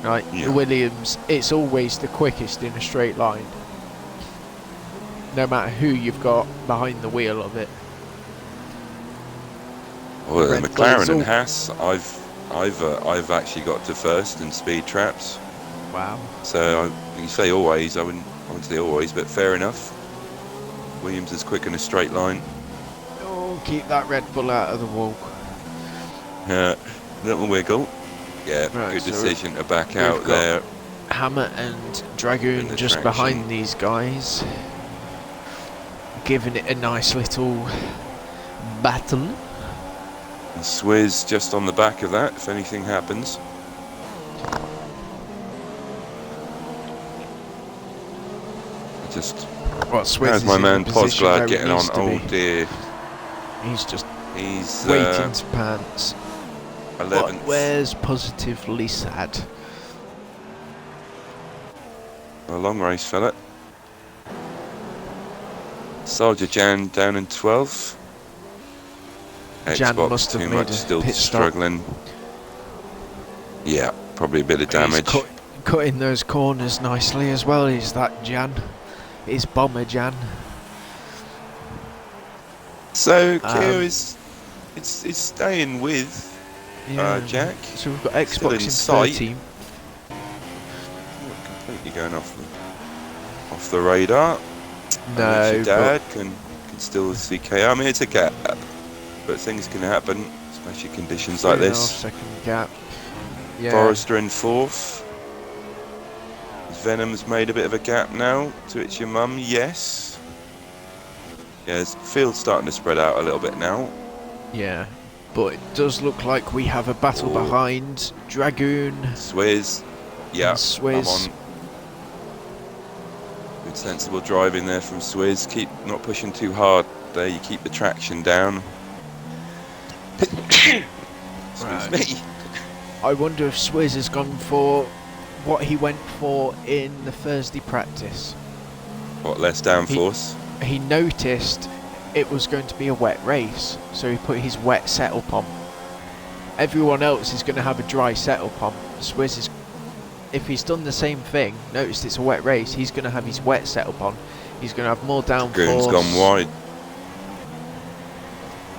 Right, Yeah. the Williams, it's always the quickest in a straight line. No matter who you've got behind the wheel of it. Well, Red the Bull is McLaren and all- Haas, I've actually got to first in speed traps. Wow. So you say always, I wouldn't say always, but fair enough. Williams is quick in a straight line. Oh, keep that Red Bull out of the wall. Little wiggle. Yeah, Right, good so decision to back we've out got- there. Hammer and In Dragoon the just traction. behind these guys. Giving it a nice little battle. And Swizz just on the back of that, if anything happens. Just What, Swizz how's is my in man the position where Posglad he getting on? needs to Oh be. dear, He's just he's waiting to pants. 11th. Where's positively sad? A long race, fella. Soldier Jan down in 12th. Jan Xbox must have too made much, a still pit stop. struggling. Yeah, probably a bit of damage. He's cutting those corners nicely as well. Is that Jan? Is Bomber Jan? So Keo is staying with Jack. So we've got Still Xbox in in sight. 13. Not completely going off the radar. No, Your dad can still see KO. I mean, it's a gap, but things can happen, especially conditions but like 3.5 this. second gap. Yeah. Forrester in 4th. Venom's made a bit of a gap now to It's Your Mum, yes. Yeah, the field's starting to spread out a little bit now. Yeah. But it does look like we have a battle Oh. behind Dragoon. Swizz, yeah, And Swizz. I'm on. Good sensible driving there from Swizz. Keep not pushing too hard there, you keep the traction down. Excuse Right. me. I wonder if Swizz has gone for what he went for in the Thursday practice. What, less downforce? He noticed it was going to be a wet race, so he put his wet setup on. everyone else is going to have a dry setup on. Swizz is, if he's done the same thing, noticed it's a wet race, he's going to have his wet setup on. He's going to have more downforce. Dragoon's gone wide.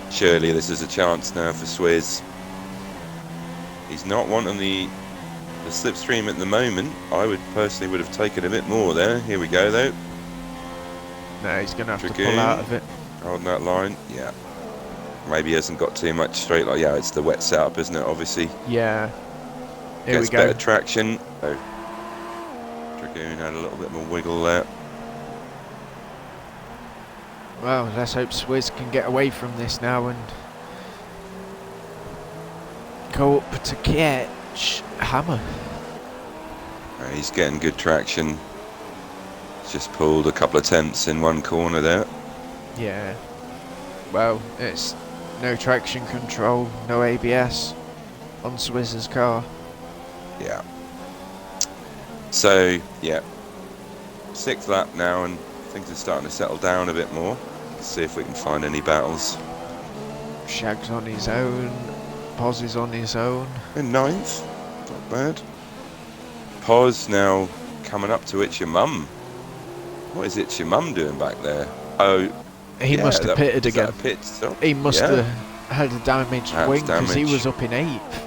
Surely this is a chance now for Swizz. He's not wanting the slipstream at the moment. I would personally would have taken a bit more there. Here we go though. No, he's going to have Dragoon, to pull out of it. Holding that line, yeah. Maybe he hasn't got too much straight line. Yeah, it's the wet setup, isn't it? Obviously. Yeah. Here Gets we go. better traction. Oh. Dragoon had a little bit more wiggle there. Well, let's hope Swizz can get away from this now and go up to catch Hammer. He's getting good traction. He's just pulled a couple of tenths in one corner there. Yeah. Well, it's no traction control, no ABS on Swizz's car. Yeah. So, yeah. 6th lap now and things are starting to settle down a bit more. Let's see if we can find any battles. Shag's on his own. Poz is on his own. In 9th. Not bad. Poz now coming up to It's Your Mum. What is It's Your Mum doing back there? Oh, he must have pitted again. Pit stop? He must have had a damaged wing because he was up in 8th.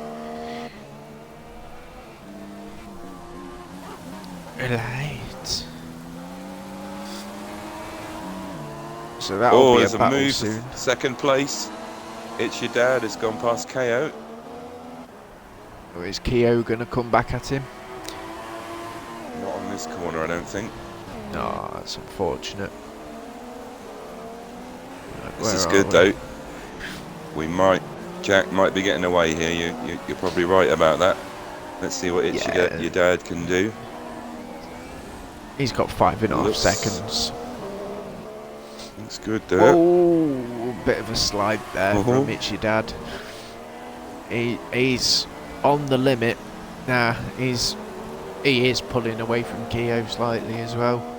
Right. So that'll be a battle move soon. 2nd place. It's Your Dad has gone past KO. Or is Keo going to come back at him? Not on this corner, I don't think. No, that's unfortunate. This is good though. Jack might be getting away here. You're probably right about that. Let's see what your dad can do. He's got 5.5 seconds. Looks good there. Oh, bit of a slide there from It's Your Dad. He's on the limit. Nah, he is pulling away from Keo slightly as well.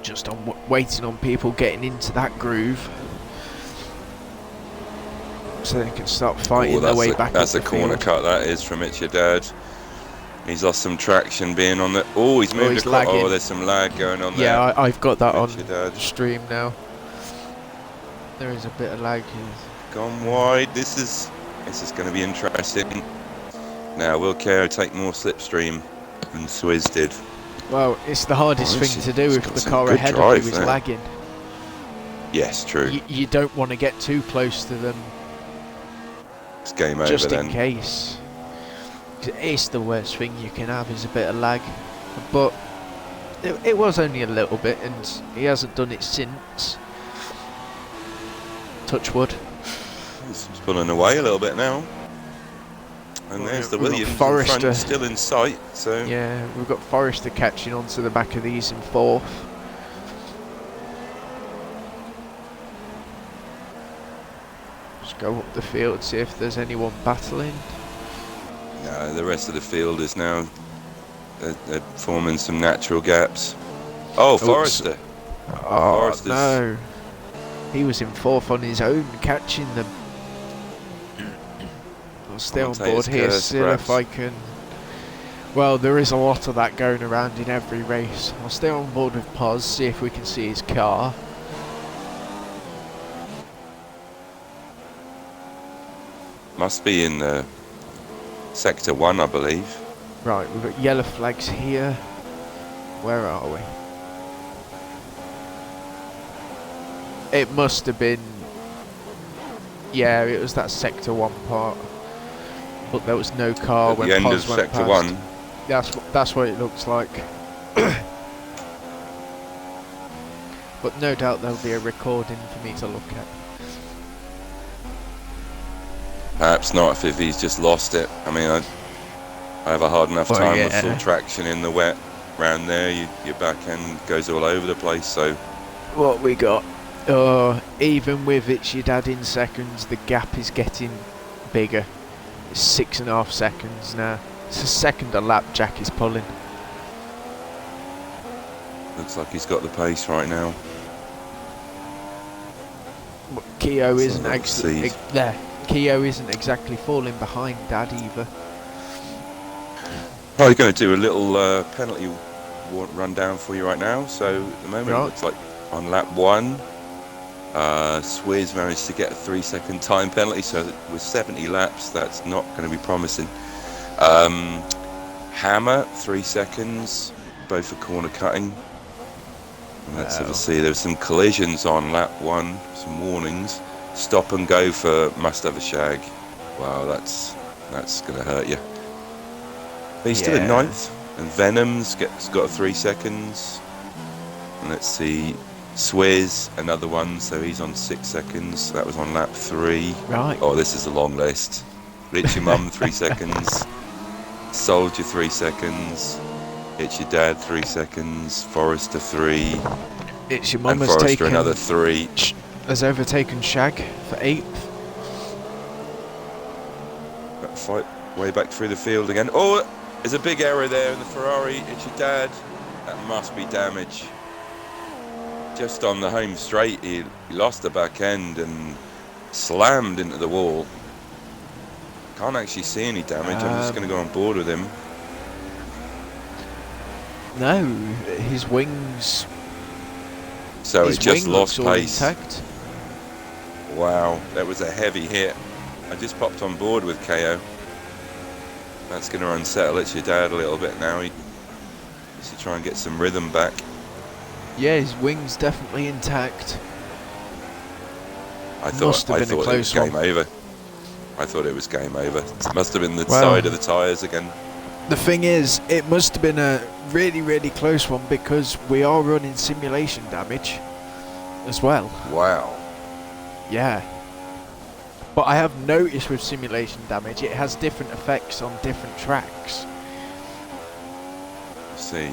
Just on waiting on people getting into that groove, so they can start fighting their way back. That's a corner cut. That is from It's Your Dad. He's lost some traction being on the. Oh, he's moved across. Oh, there's some lag going on there. Yeah, I've got that on stream now. There is a bit of lag here. Gone wide. This is going to be interesting. Now, will KO take more slipstream than Swizz did? Well, it's the hardest thing to do if the car ahead of you is lagging. Yes, true. You don't want to get too close to them. It's game over just then. In case. It's the worst thing you can have is a bit of lag. But it was only a little bit, and he hasn't done it since. Touch wood. He's pulling away a little bit now. And there's the Williams Forrester in front, still in sight. So yeah, we've got Forrester catching onto the back of these in 4th. Just go up the field, see if there's anyone battling. No, the rest of the field is now they're forming some natural gaps. Oh, Forrester. Oh, no. He was in 4th on his own, catching them. I'll stay on board here, see if I can. Well, there is a lot of that going around in every race. I'll stay on board with Poz, see if we can see his car. Must be in the Sector 1, I believe. Right, we've got yellow flags here. Where are we? It must have been. Yeah, it was that Sector 1 part. But there was no car when Poz went past. At the end of Sector 1. That's what it looks like. But no doubt there'll be a recording for me to look at. Perhaps not if he's just lost it. I mean, I have a hard enough time with full traction in the wet round there. Your back end goes all over the place. So what we got? Even with It's Your Dad in seconds, the gap is getting bigger. It's 6.5 seconds now. It's a second a lap Jack is pulling. Looks like he's got the pace right now. Keogh That's isn't a little actually seed. there. Keogh isn't exactly falling behind Dad either. I'm going to do a little penalty rundown for you right now. So at the moment, Right. it looks like on lap 1, Swizz managed to get a 3-second time penalty. So with 70 laps, that's not going to be promising. Hammer, 3 seconds, both for corner cutting. And let's have a see. There were some collisions on lap 1, some warnings. Stop and go for Must Have a Shag. Wow, that's going to hurt you. But he's still in 9th. And Venom's got 3 seconds. And let's see, Swizz, another one, so he's on 6 seconds. That was on lap 3. Right. Oh, this is a long list. Richie Mum, 3 seconds. Soldier, 3 seconds. It's Your Dad, 3 seconds. Forrester, 3. It's Your Mum And has Forrester, taken another 3. has overtaken Shag for 8th. Fight way back through the field again. Oh, there's a big error there in the Ferrari. It's Your Dad. That must be damage. Just on the home straight, he lost the back end and slammed into the wall. Can't actually see any damage. I'm just going to go on board with him. No, his wings. So his he just wing lost looks all pace. intact. Wow, that was a heavy hit. I just popped on board with KO. That's going to unsettle It's Your Dad a little bit now. He needs to try and get some rhythm back. Yeah, his wings definitely intact. I thought it was game over. I thought it was game over. It must have been the side of the tyres again. The thing is, it must have been a really, really close one because we are running simulation damage as well. Wow. Yeah. But I have noticed with simulation damage, it has different effects on different tracks. Let's see.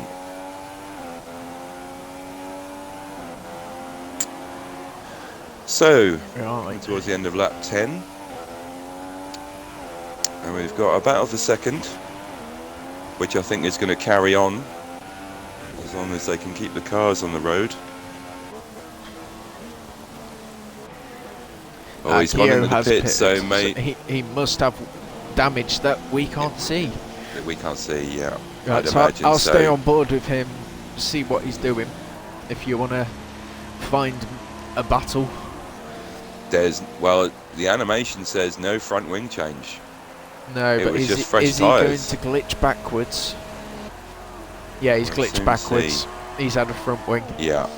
So, towards the end of lap 10. And we've got a battle for second, which I think is going to carry on as long as they can keep the cars on the road. Oh, he's gone into the pit, so he must have damage that we can't see. That we can't see, yeah. Right, so I'll stay on board with him, see what he's doing. If you want to find a battle. Well, the animation says no front wing change. No, but is he going to glitch backwards? Yeah, he's glitched backwards. He's had a front wing. Yeah.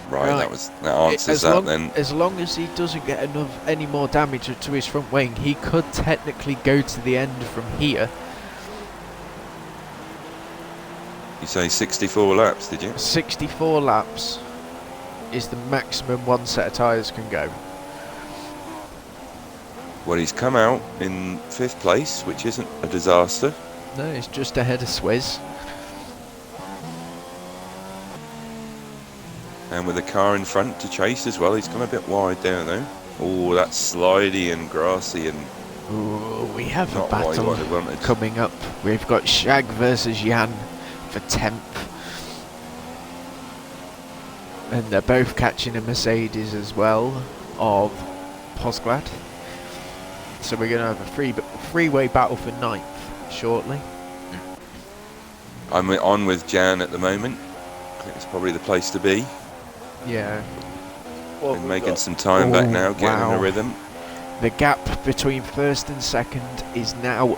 Right, that answers that then. As long as he doesn't get any more damage to his front wing, he could technically go to the end from here. You say 64 laps, did you? 64 laps is the maximum one set of tyres can go. Well, he's come out in 5th place, which isn't a disaster. No, he's just ahead of Swizz. And with a car in front to chase as well, he's gone a bit wide there though. Oh, that's slidey and grassy and... Ooh, we have a battle coming up. We've got Shag versus Jan for 10th. And they're both catching a Mercedes as well of Posglad. So we're going to have a freeway battle for 9th shortly. I'm on with Jan at the moment. I think it's probably the place to be. Yeah. Been making some time back now, getting in a rhythm. The gap between 1st and 2nd is now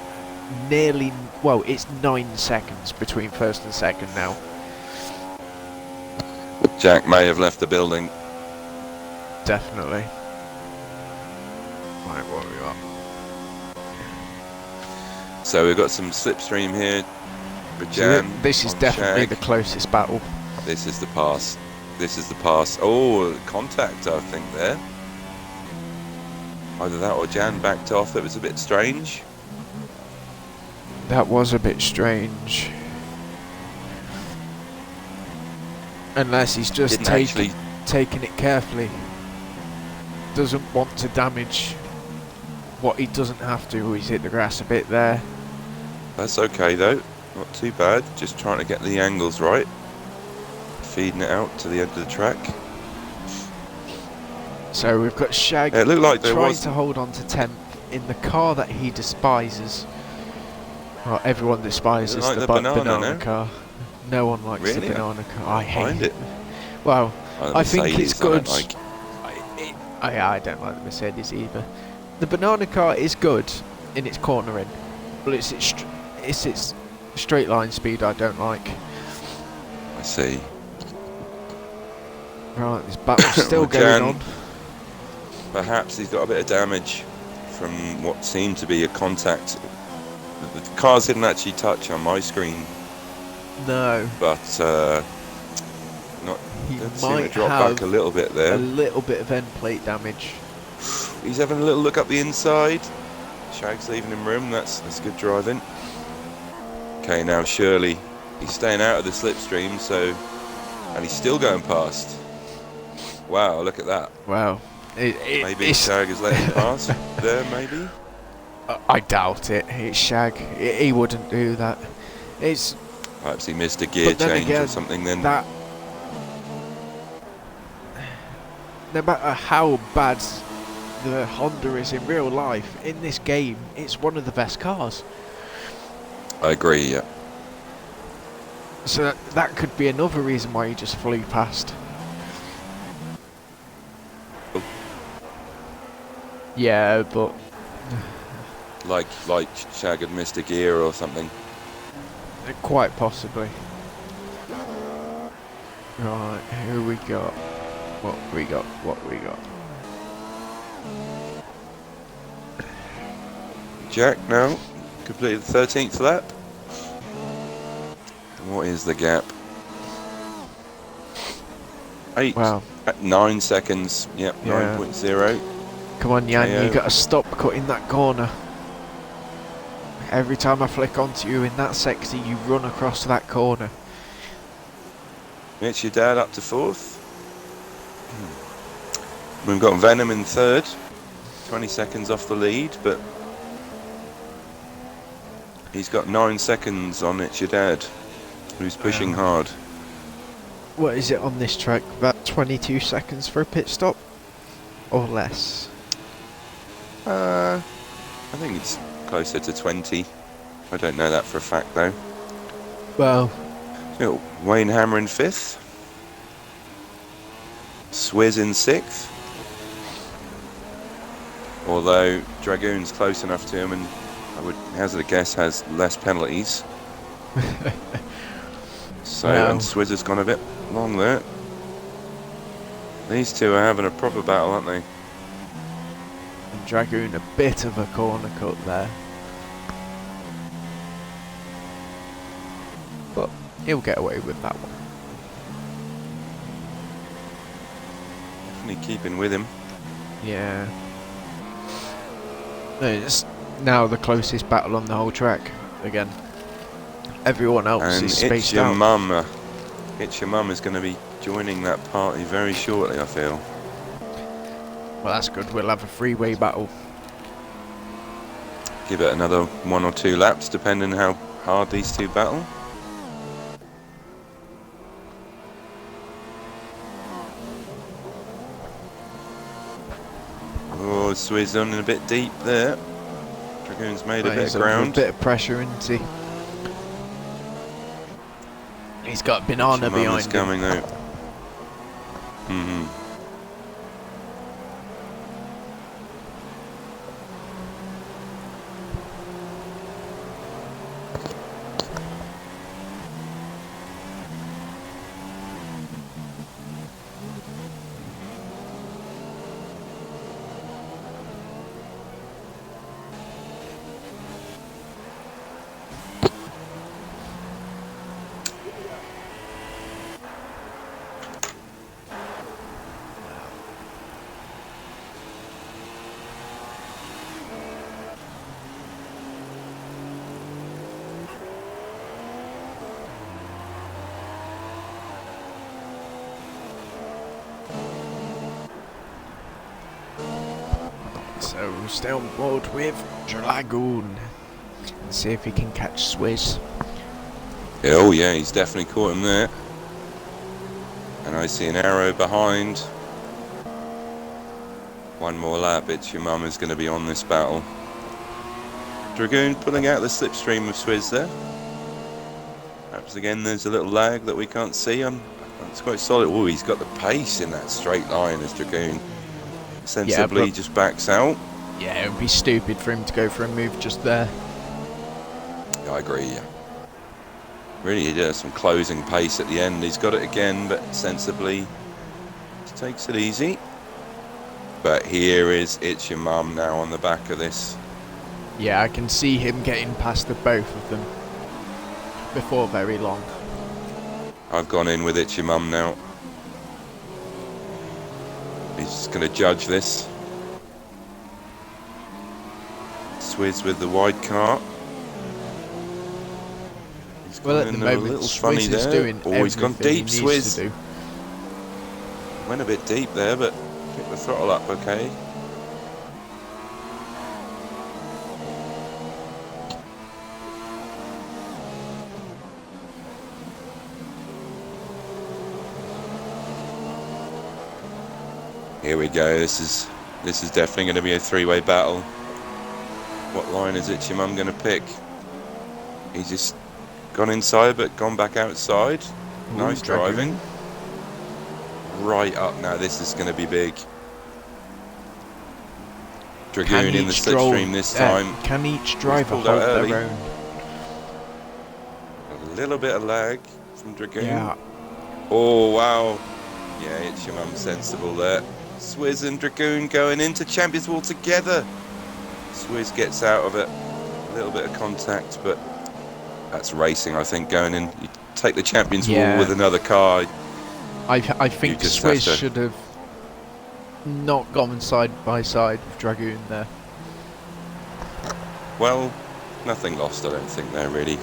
nearly, well, it's 9 seconds between 1st and 2nd now. Jack may have left the building. Definitely. Right, what have we got? So we've got some slipstream here for Jan. So this is definitely the closest battle. This is the pass. This is the pass. Oh, contact, I think, there. Either that or Jan backed off. It was a bit strange. That was a bit strange. Unless he's just taking it carefully. Doesn't want to damage what he doesn't have to. He's hit the grass a bit there. That's okay though. Not too bad. Just trying to get the angles right. Feeding it out to the end of the track. So we've got Shag It looked like there trying was. to hold on to 10th in the car that he despises. Well, everyone despises like the the banana, banana no? car. No one likes Really? the banana car. I hate Mind it. it. Well, Oh, the I think it's Mercedes, I good. don't like. I don't like the Mercedes either. The banana car is good in its cornering, but it's its straight line speed I don't like. I see. Right, this battle's still Well, going Jan, on. perhaps he's got a bit of damage from what seemed to be a contact. The cars didn't actually touch on my screen, No, but not. he Did seem to might drop have back a little bit a there. little bit of end plate damage. He's having a little look up the inside. Shag's leaving him room. That's good driving. Okay, now Shirley, he's staying out of the slipstream, and he's still going past. Wow, look at that. Wow. Maybe Shag has let him pass there, maybe? I doubt it. It's Shag. He wouldn't do that. It's Perhaps he missed a gear But then change again, or something then. that. No matter how bad the Honda is in real life, in this game, it's one of the best cars. I agree, yeah. So that could be another reason why he just flew past. Oh. Yeah, but Like Shag had missed a gear or something. quite possibly. Right, who we got? What we got? Jack now completed the 13th lap. And what is the gap? 8. Wow. 9 seconds. Yep, Yeah. 9.0. Come on, Jan, KO. you gotta stop cutting that corner. Every time I flick onto you in that sector, you run across that corner. Mitch, your dad up to 4th. We've got Venom in 3rd. 20 seconds off the lead, but he's got 9 seconds on It's Your Dad, who's pushing hard. What is it on this track? About 22 seconds for a pit stop? Or less? I think it's closer to 20. I don't know that for a fact though. Well, So, Wayne Hammer in 5th. Swizz in 6th. Although Dragoon's close enough to him and I would hazard a guess has less penalties. So, Wow. and Swizz has gone a bit long there. These two are having a proper battle, aren't they? and Dragoon a bit of a corner cut there. But he'll get away with that one. Definitely keeping with him. Yeah. No, it's now the closest battle on the whole track again. Everyone else And is It's spaced Your out. Mum. It's Your Mum is going to be joining that party very shortly, I feel. Well, that's good. We'll have a three-way battle. Give it another 1 or 2 laps, depending how hard these two battle. Oh, Swizz on a bit deep there. Dragoon's made a bit He's of under ground. a bit of pressure, isn't he? He's got banana Mum is behind him. coming out. So we'll stay on board with Dragoon and see if he can catch Swizz. Oh yeah, he's definitely caught him there. And I see an arrow behind. One more lap, it's your mum is going to be on this battle. Dragoon pulling out the slipstream of Swizz there. Perhaps again there's a little lag that we can't see. It's quite solid. Oh, he's got the pace in that straight line as Dragoon sensibly just backs out. Yeah, it would be stupid for him to go for a move just there. I agree, yeah. Really, he does some closing pace at the end. He's got it again, but sensibly just takes it easy. But here is It's Your Mum now on the back of this. Yeah, I can see him getting past the both of them before very long. I've gone in with It's Your Mum now. He's just going to judge this. Swizz with the wide car. Well, at the moment, Swizz is doing everything he's gone deep, he needs Swizz. to do. Went a bit deep there, but picked the throttle up okay. Here we go. This is definitely going to be a three-way battle. What line is It's Your Mum going to pick? He's just gone inside, but gone back outside. Ooh, nice driving. Right up now. This is going to be big. Dragoon in the slipstream this time. Can each driver hold their own? A little bit of lag from Dragoon. Yeah. Oh, wow. Yeah, It's Your Mum sensible there. Swizz and Dragoon going into Champions Wall together. Swizz gets out of it. A little bit of contact, but that's racing, I think, going in. You take the Champions Wall with another car. I think Swizz should have not gone side by side with Dragoon there. Well, nothing lost, I don't think, there, really.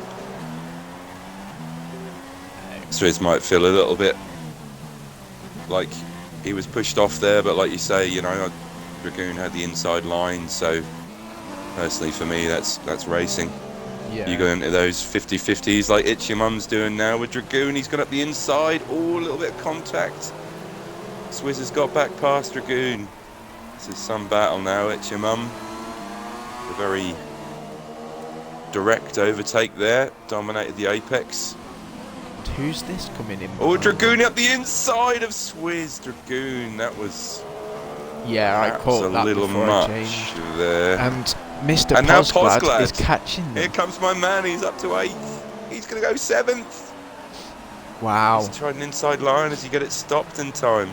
Swizz might feel a little bit like he was pushed off there, but like you say, you know, Dragoon had the inside line, so personally for me, that's racing. Yeah. You go into those 50-50s like It's Your Mum's doing now with Dragoon. He's got up the inside. Oh, a little bit of contact. Swizz has got back past Dragoon. This is some battle now. It's Your Mum. A very direct overtake there. Dominated the apex. And who's this coming in? Oh, Dragoon up the inside of Swizz. Dragoon, that was... Yeah, I caught that a little before much I changed. there. And Mr. And now Posglad is catching them. Here comes my man. He's up to 8th. He's going to go 7th. Wow. He's tried an inside line as you get it stopped in time.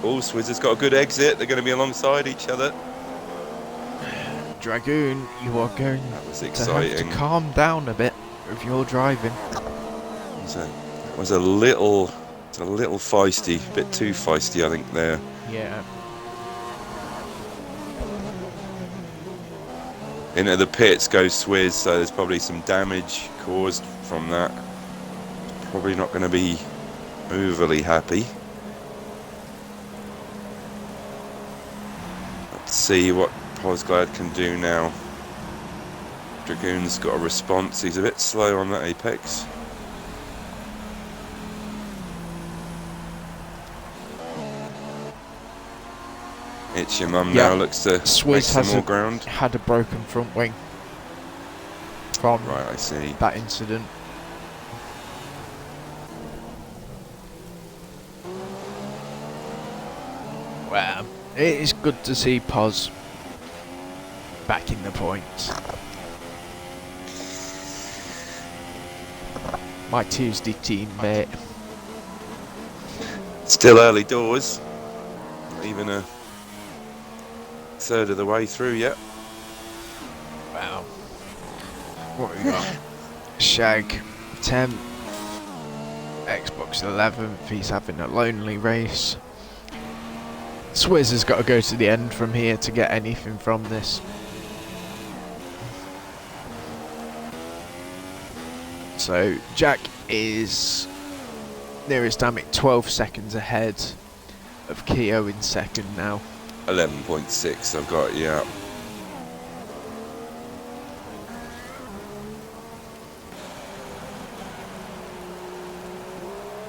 Oh, Swizz has got a good exit. They're going to be alongside each other. Dragoon, you are going That was to have exciting. to calm down a bit with your driving. It was a little feisty. A bit too feisty, I think, there. Yeah. Into the pits goes Swizz, so there's probably some damage caused from that. Probably not going to be overly happy. Let's see what Posglad can do now. Dragoon's got a response. He's a bit slow on that apex. It's Your Mum now looks to make some more ground. Had a broken front wing from I see. that incident. Well, it is good to see Pos back in the points. My Tuesday teammate. Still early doors. Not even a third of the way through yet. Wow. What have we got? Shag 10th. Xbox 11th. He's having a lonely race. Swizz has got to go to the end from here to get anything from this. So Jack is nearest Amic 12 seconds ahead of Keo in second now. 11.6 I've got, yeah.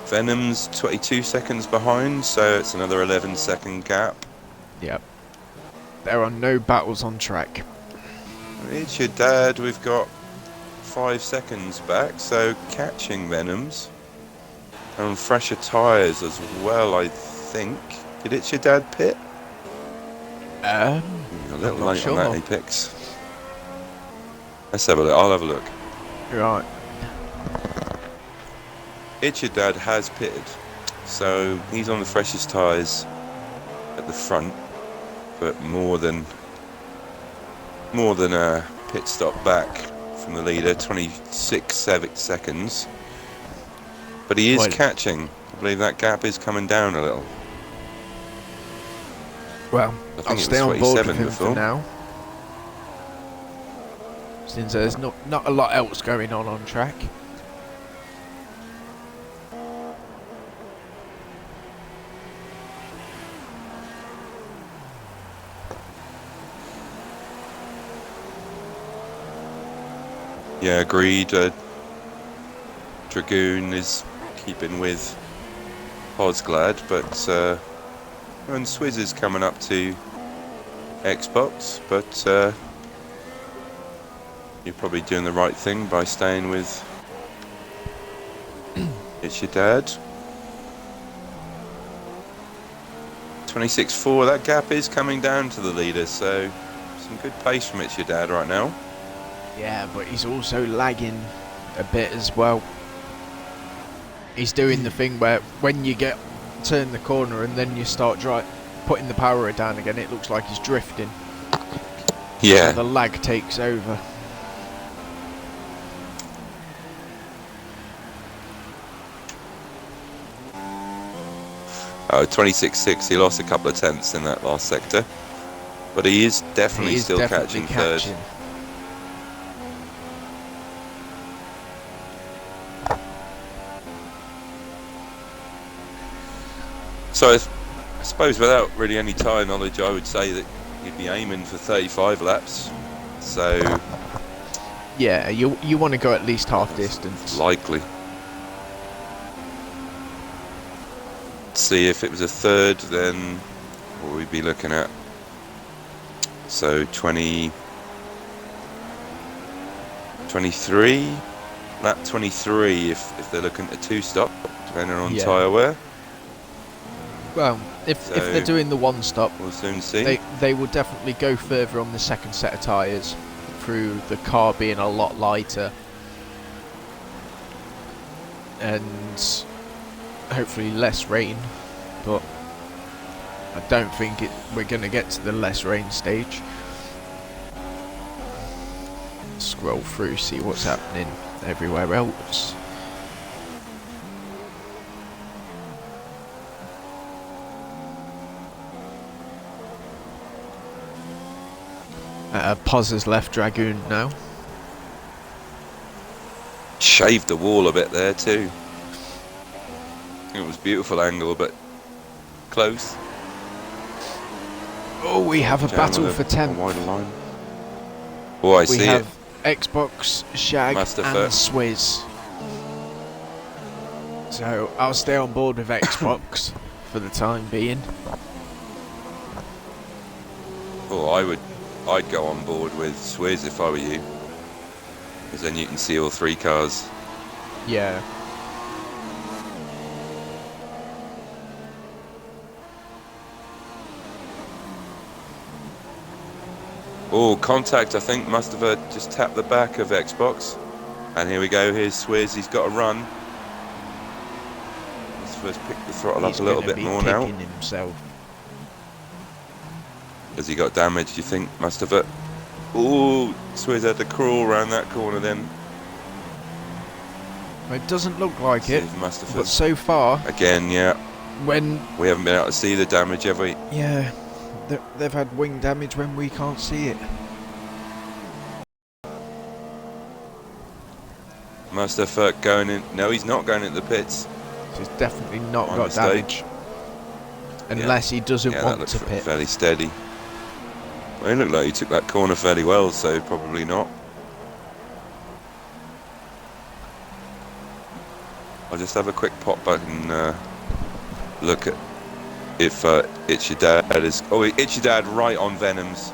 Venom's 22 seconds behind, so it's another 11-second gap. Yep. There are no battles on track. It's your dad. We've got 5 seconds back, so catching Venoms. And fresher tyres as well, I think. Did It's Your Dad pit? You're a little late on that, Apex. Let's have a look. I'll have a look. Right. It's Your Dad has pitted. So he's on the freshest tyres at the front, but more than a pit stop back from the leader, 26 seconds. But he is catching. I believe that gap is coming down a little. Well, I'll stay on board with him before. for now. Since there's not a lot else going on track. Yeah, agreed. Dragoon is keeping with Posglad, but and Swizz is coming up to Xbox, but you're probably doing the right thing by staying with It's Your Dad. 26.4, that gap is coming down to the leader, so some good pace from It's Your Dad right now. Yeah, but he's also lagging a bit as well. He's doing the thing where when you turn the corner and then you start putting the power down again, it looks like he's drifting. Yeah. So the lag takes over. Oh, 26.6, he lost a couple of tenths in that last sector. But he is definitely catching third. So I suppose without really any tyre knowledge, I would say that you'd be aiming for 35 laps. So yeah, you want to go at least half distance. Likely. See, if it was a third, then what would we be looking at? So 23, lap 23 if they're looking at a 2-stop, depending on tyre wear. Well, if they're doing the 1-stop, we'll soon see. They will definitely go further on the second set of tyres, through the car being a lot lighter, and hopefully less rain. But I don't think we're going to get to the less rain stage. Scroll through, see what's happening everywhere else. Poz has left Dragoon now. Shaved the wall a bit there too. It was beautiful angle, but close. Oh, we have a battle for 10th. Oh, I see it. We have Xbox, Shag and Swizz. So I'll stay on board with Xbox for the time being. Oh, I'd go on board with Swizz if I were you, because then you can see all 3 cars. Yeah. Oh, contact, I think, must have just tapped the back of Xbox. And here we go, here's Swizz, he's got a run. Let's first pick the throttle up a little bit more now. Himself. Has he got damage, do you think? Must have it. Oh, Swizz had to crawl around that corner then. It doesn't look like it, but so far... Again, yeah. When... We haven't been able to see the damage, have we? Yeah. They've had wing damage when we can't see it. Mustafa going in. No, he's not going into the pits. He's definitely not got damage. Unless he doesn't want to pit. Fairly steady. Well, it looked like he took that corner fairly well, so probably not. I'll just have a quick pop back and look at if It's Your Dad is... Oh, It's Your Dad right on Venom's.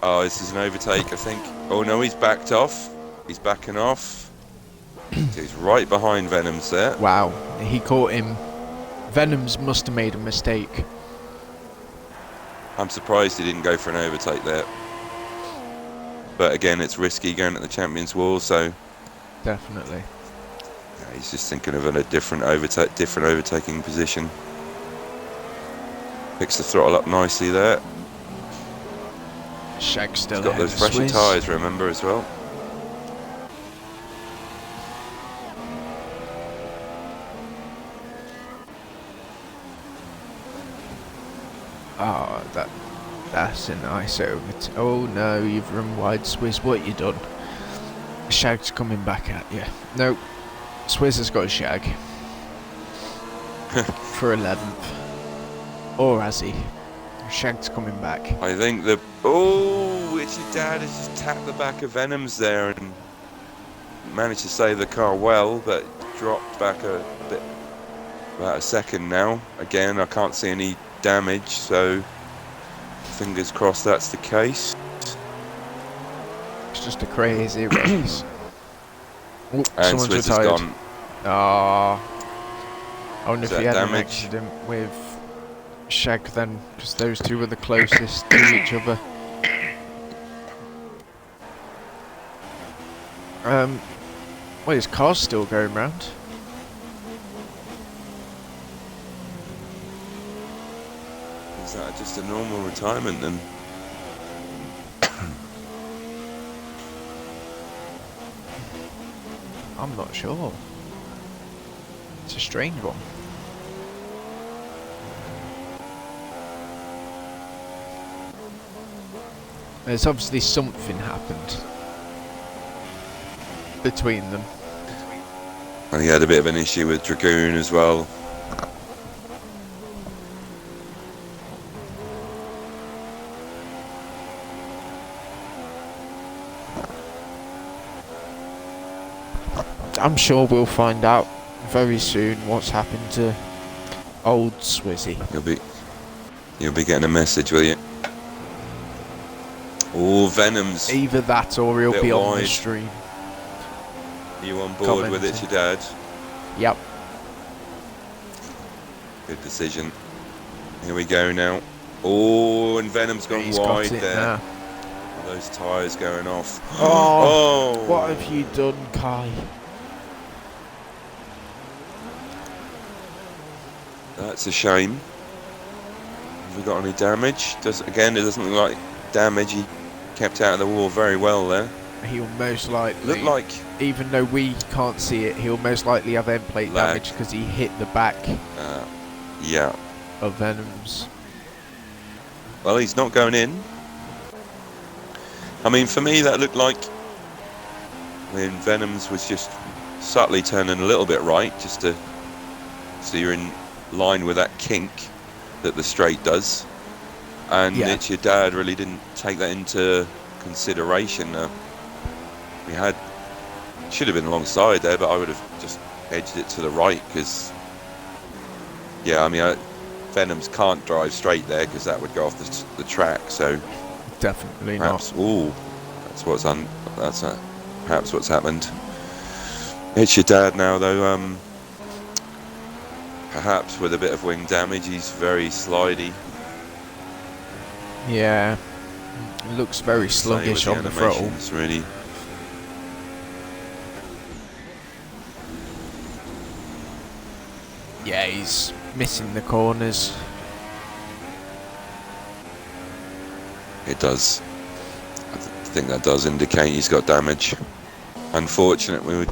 Oh, this is an overtake, I think. Oh, no, he's backed off. He's backing off. So he's right behind Venom's there. Wow, he caught him. Venom's must have made a mistake. I'm surprised he didn't go for an overtake there. But again, it's risky going at the Champions Wall, so... Definitely. Yeah, he's just thinking of a different overtaking position. Picks the throttle up nicely there. Shag's still He's got those fresher tyres, remember, as well. Oh, that's a nice overtake. Oh no, you've run wide, Swizz. What you done? Shag's coming back at you. No, Swizz has got a Shag for 11th, or has he? Shag's coming back. I think the... Oh, It's Your Dad has just tapped the back of Venom's there and managed to save the car well, but dropped back a bit, about a second now. Again, I can't see any damage, so fingers crossed that's the case. It's just a crazy race. Oh, And someone's Swizz has retired. gone. I wonder Is if he that had an damage? accident with Shag then, because those two were the closest to each other. Well, his car's still going round. Is that just a normal retirement then? I'm not sure. It's a strange one. There's obviously something happened between them. And he had a bit of an issue with Dragoon as well. I'm sure we'll find out very soon what's happened to old Swizzy. You'll be getting a message, will you? Oh, Venom's. Either that or he'll Bit be on the wide. stream. You on board with It's Your Dad? Yep. Good decision. Here we go now. Oh, and Venom's gone He's wide got it there. now. Those tyres going off. Oh, what have you done, Kai? That's a shame. Have we got any damage? Again, it doesn't look like damage. He kept out of the wall very well there. He'll most likely, Looked like... even though we can't see it, he'll most likely have end plate Lag. damage because he hit the back Yeah. of Venom's. Well, he's not going in. I mean, for me, that looked like when Venom's was just subtly turning a little bit right, just to so you're in line with that kink that the straight does. And Yeah. It's Your Dad really didn't take that into consideration. We should have been alongside there, but I would have just edged it to the right because, yeah, I mean, Venom's can't drive straight there because that would go off the track. So Definitely perhaps, not. ooh, perhaps what's happened. It's Your Dad now, though. Perhaps with a bit of wing damage, he's very slidey. Yeah. Looks very Same with sluggish on the throttle. animations, really. Yeah, he's missing the corners. It does. I think that does indicate he's got damage. Unfortunate, we were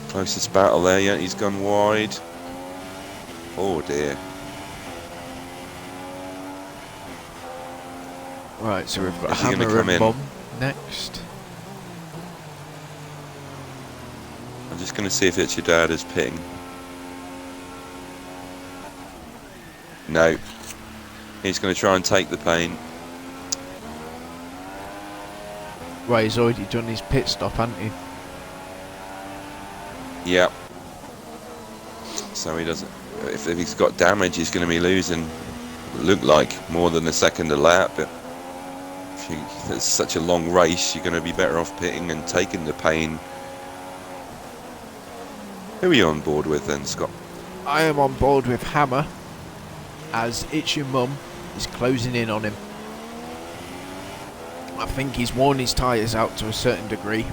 closest battle there, yet he's gone wide. Oh dear. Right, so we've got Is he gonna Hammer come and in? Mum next. I'm just going to see if It's Your Dad is pitting. No. He's going to try and take the pain. Right, he's already done his pit stop, hasn't he? Yep. So he doesn't. if he's got damage, he's going to be losing, look like, more than a second a lap. But it's such a long race, you're going to be better off pitting and taking the pain. Who are you on board with then, Scott? I am on board with Hammer, as It's Your Mum is closing in on him. I think he's worn his tyres out to a certain degree.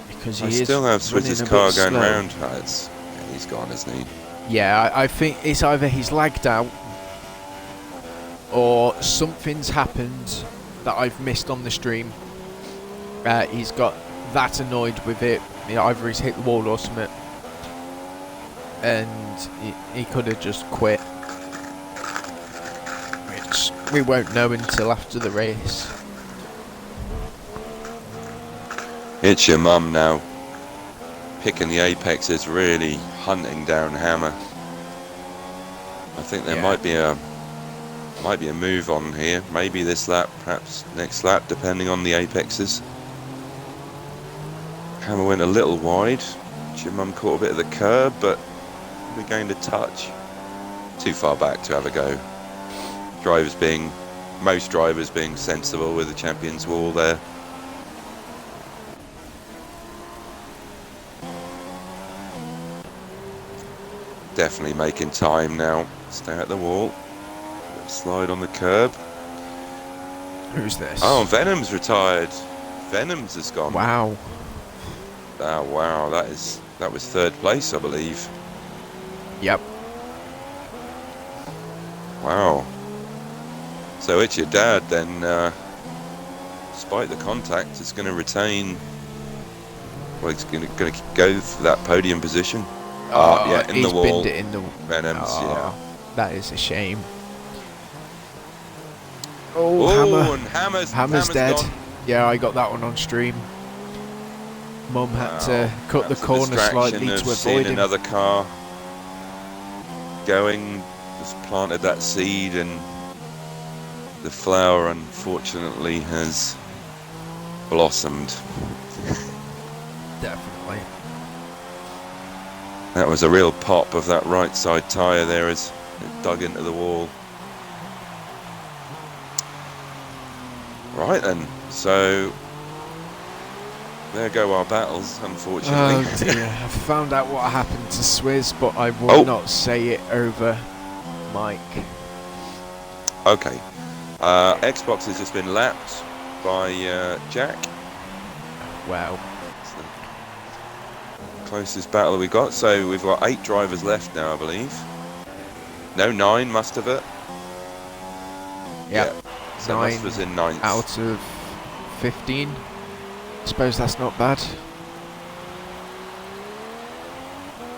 Because he is still have Switzer's car going slow. round. He's gone, isn't he? Yeah, I think it's either he's lagged out or something's happened that I've missed on the stream. He's got that annoyed with it. Either he's hit the wall or something. And he could have just quit. Which we won't know until after the race. It's Your Mum now. Picking the apexes, really hunting down Hammer. I think there might be a move on here. Maybe this lap, perhaps next lap, depending on the apexes. Hammer went a little wide. It's Your Mum caught a bit of the curb, but we gained a touch. Too far back to have a go. Most drivers being sensible with the champions wall there. Definitely making time now. Stay at the wall. Slide on the curb. Who's this? Oh, Venom's retired. Venom's has gone. Wow. Oh, wow. That was third place, I believe. Yep. Wow. So It's Your Dad then, despite the contact, is going to retain. Well, he's going to go for that podium position. Yeah, in the wall. He's binned it in the Venom's, yeah. That is a shame. Oh, Hammer. and Hammer's dead. gone. Yeah, I got that one on stream. Mum had to cut the corner slightly to avoid him. Another car going, just planted that seed, and the flower unfortunately has blossomed. Definitely. That was a real pop of that right side tyre there as it dug into the wall. Right then, so there go our battles, unfortunately. Oh dear, I found out what happened to Swizz, but I will not say it over mic. Okay. Xbox has just been lapped by Jack. Wow. It's the closest battle we got. So we've got 8 drivers left now, I believe. No, 9 must have it. Yep. Yeah. So 9 was in 9th. out of 15. Suppose that's not bad.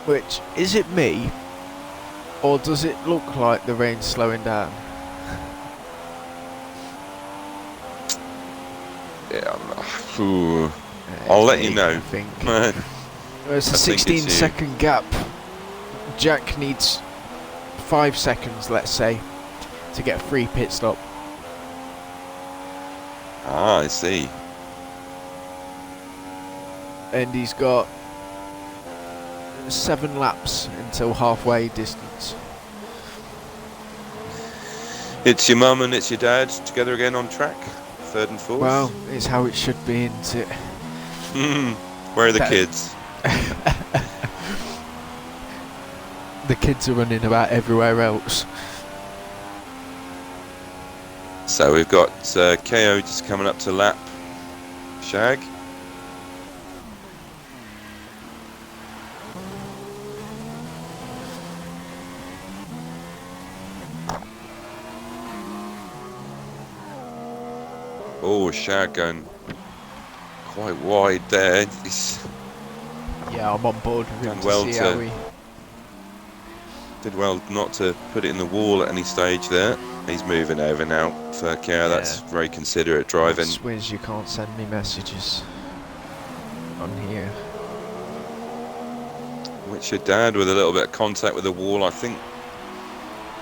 Which, is it me? Or does it look like the rain's slowing down? Yeah, I'll let you know. I think. There's a 16-second gap. Jack needs 5 seconds, let's say, to get a free pit stop. Ah, I see. And he's got 7 laps until halfway distance. It's Your Mum and It's Your Dad together again on track. 3rd and 4th. Well, it's how it should be, isn't it? Where are the kids? The kids are running about everywhere else. So we've got KO just coming up to lap Shag. Oh, Shag going quite wide there. Yeah, I'm on board with him Done well to see to- how we... Did well not to put it in the wall at any stage there. He's moving over now for KO. That's very considerate driving. Swizz, you can't send me messages on here. Which Your Dad with a little bit of contact with the wall, I think.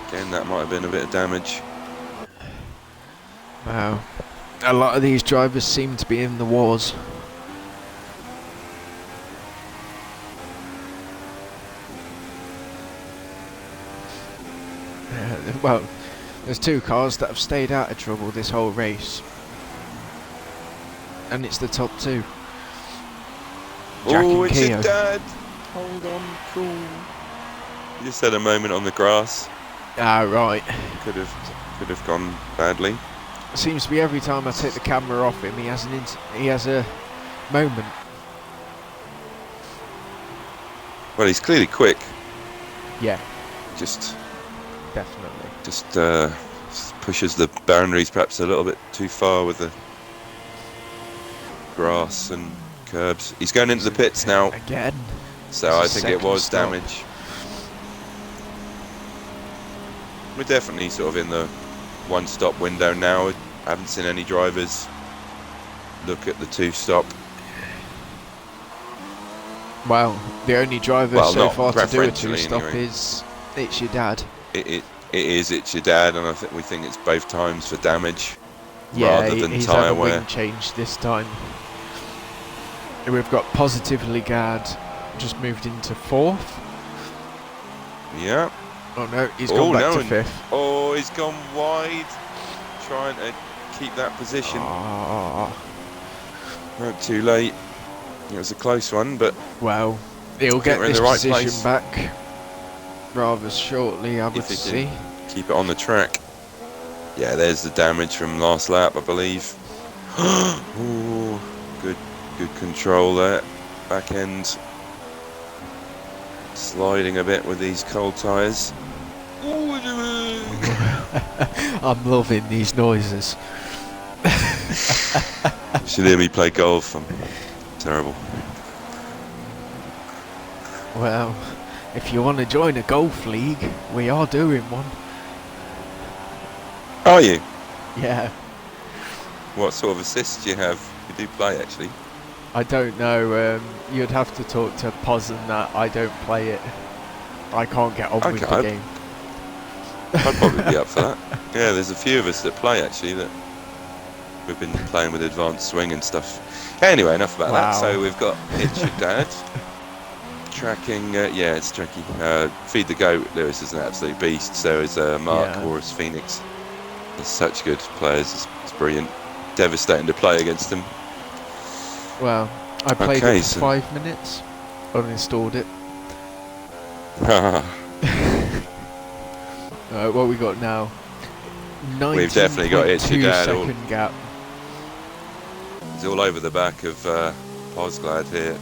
Again, that might have been a bit of damage. Wow. A lot of these drivers seem to be in the wars. Well, there's two cars that have stayed out of trouble this whole race. And it's the top two. Jack Oh, and it's Keogh. your dad. Hold on, cool. You just had a moment on the grass. Ah, right. Could have gone badly. Seems to be every time I take the camera off him, he has a moment. Well, he's clearly quick. Yeah, Just definitely. Pushes the boundaries perhaps a little bit too far with the grass and curbs. He's going into the pits now. Again. So I It's a think it second was stop. damage. We're definitely sort of in the one-stop window now. I haven't seen any drivers look at the two-stop. Well, the only driver Well, so not far to do a preferentially, two-stop anyway. is it's your dad. It is. It's your dad, and we think it's both times for damage Yeah, rather than he's tyre had a wear. wing change this time. We've got Positively Gad just moved into fourth. Yeah. Oh no, he's gone back to fifth. Oh, he's gone wide, trying to keep that position. Oh, Not too late. It was a close one, but well, he'll Think get we're in this the right position place. back rather shortly, I would if he see. can keep it on the track. Yeah, there's the damage from last lap, I believe. Ooh, good control there. Back end sliding a bit with these cold tyres. I'm loving these noises. You should hear me play golf. I'm terrible. Well, if you want to join a golf league, we are doing one. Are you? Yeah, What sort of assists do you have? You do play, actually. I don't know. You'd have to talk to Poz and that. I don't play it. I can't get on with Okay, the game. I'd probably be up for that. Yeah, there's a few of us that play, actually, that we've been playing with advanced swing and stuff. Anyway, enough about that. Wow. So we've got It's Your Dad. Tracking, yeah, it's tricky. Feed the Goat, Lewis is an absolute beast. So is Mark, Yeah. Horus Phoenix. They're such good players. It's brilliant. Devastating to play against them. Well, I played Okay, it for so- 5 minutes, uninstalled it. What we got now? We've definitely got It's Your 19.2 Dad all- second gap. He's all over the back of Posglad here.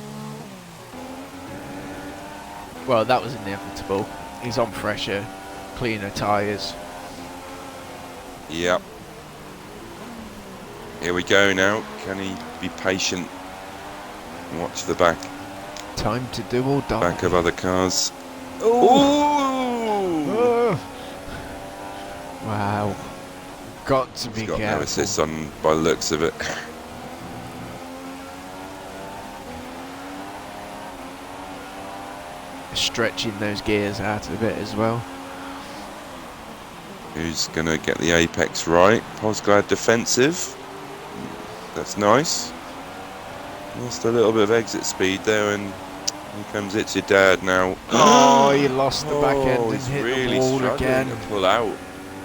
Well, that was inevitable. He's on fresher, cleaner tyres. Yep. Here we go now. Can he be patient? Watch the back Time to do or die. of other cars. Ooh. Ooh! Wow. Got to be He's got no careful. assists on by the looks of it. Stretching those gears out a bit as well. Who's gonna get the apex right? Posglad defensive. That's nice. Lost a little bit of exit speed there, and here comes It's Your Dad now. Oh, he lost the back end and he's hit really the wall struggling again. to pull out.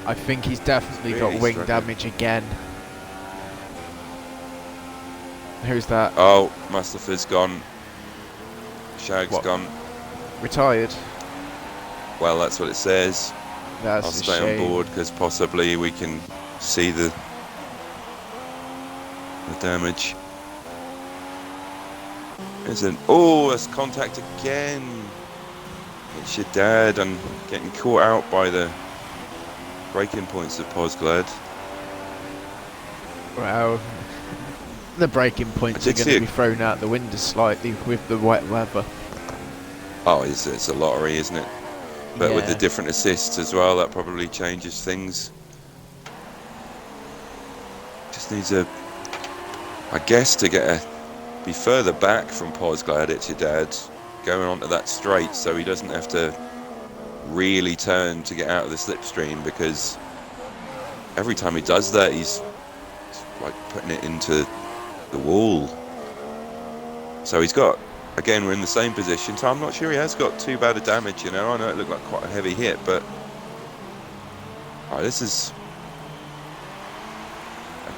I think he's definitely Really got wing struggling. damage again. Who's that? Oh, Mustafa's gone. Shag's What? gone. Retired? Well, that's what it says. That's I'll a stay shame. on board because possibly we can see the damage. Isn't? Oh, that's contact again. It's Your Dad and getting caught out by the braking points of Posglad. Well, the braking points I are did going see to it. be thrown out the window slightly with the wet weather. Oh, it's a lottery, isn't it? But with the Yeah. different assists as well, that probably changes things. Just needs I guess, to be further back from Posglad, It's Your Dad, going onto that straight, so he doesn't have to really turn to get out of the slipstream, because every time he does that, he's like putting it into the wall. So he's got, again, we're in the same position, so I'm not sure he has got too bad a damage, you know. I know it looked like quite a heavy hit, but Right, this is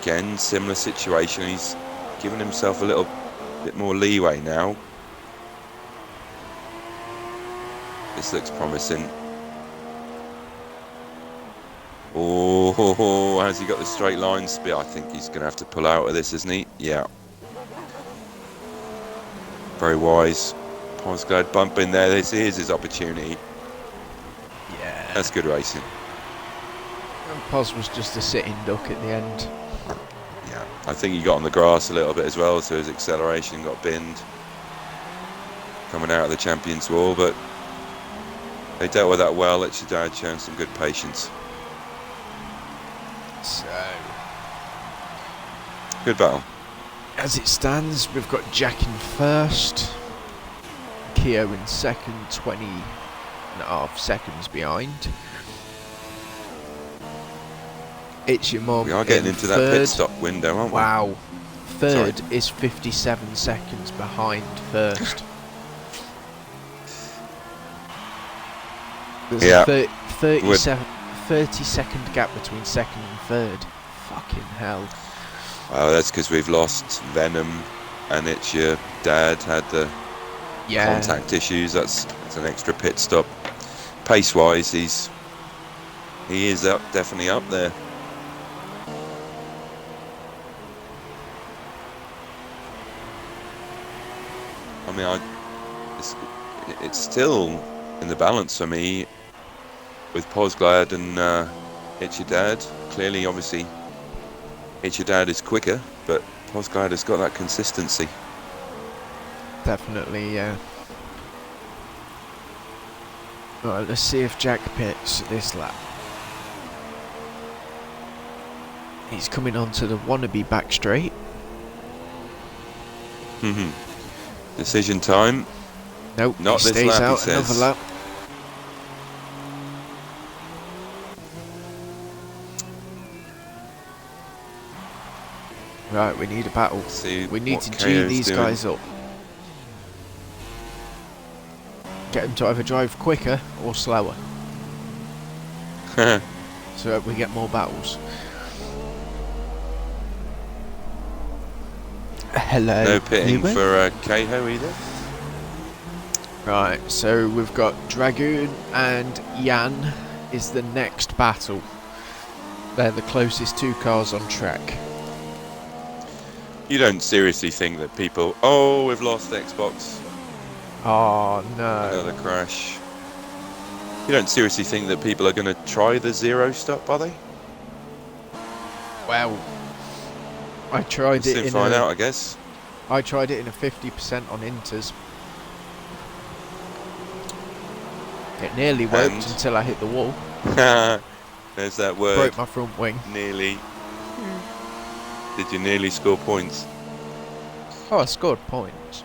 again similar situation. He's given himself a little bit more leeway now. This looks promising. Oh, has he got the straight line speed? I think he's going to have to pull out of this, isn't he? Yeah. Very wise. Posglad bump in there. This is his opportunity. Yeah. That's good racing. And Pos was just a sitting duck at the end. Yeah. I think he got on the grass a little bit as well, so his acceleration got binned coming out of the Champions Wall, but they dealt with that well. Etchedad shown some good patience. So, Good battle. as it stands, we've got Jack in first, Keo in second, 20.5 seconds behind. It's your mum. We are getting into that pit stop window, aren't we? Wow. Third is 57 seconds behind first. There's Yeah. a 30-second gap between second and third. Fucking hell. Well, that's because we've lost Venom, and it's your dad had the contact issues. That's an extra pit stop. Pace-wise, he is definitely up there. I mean, it's still in the balance for me with Posglad and Etchedad. Clearly, obviously, Etchedad is quicker, but Posglad has got that consistency. Definitely, yeah. Right, let's see if Jack pits this lap. He's coming onto the wannabe back straight. Decision time. Nope, Not he this stays lap, out he another says. lap. Right, we need a battle. See We need what to G KO's these doing. guys up. Get them to either drive quicker or slower, so that we get more battles. Hello. No pitting Newman. for Keho either. Right, so we've got Dragoon and Jan is the next battle. They're the closest two cars on track. You don't seriously think that people... Oh, we've lost Xbox. Oh no. Another crash. You don't seriously think that people are going to try the zero stop, are they? Well, I tried We'll it soon in find out, I guess. I tried it in a 50% on Inters. It nearly worked And? until I hit the wall. There's that word. Broke my front wing. Nearly. Did you nearly score points? Oh, I scored points.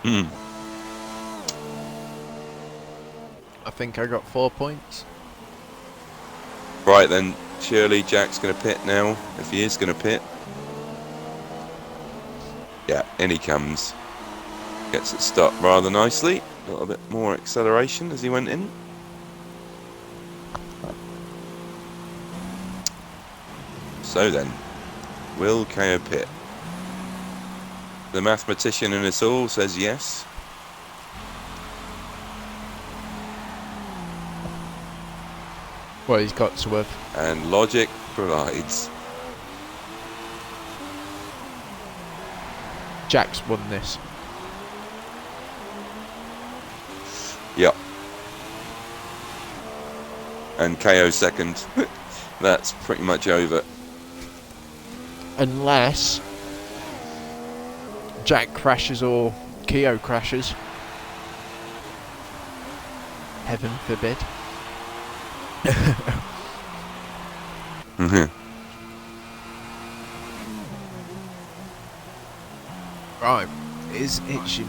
I think I got 4 points. Right then, surely Jack's going to pit now, if he is going to pit. Yeah, in he comes. Gets it stopped rather nicely. A little bit more acceleration as he went in. So then, will KO pit? The mathematician in us all says yes. Well, he's got to have. And logic provides. Jack's won this. Yep. And KO second. That's pretty much over. Unless Jack crashes or Keo crashes. Heaven forbid. Right, is Itchy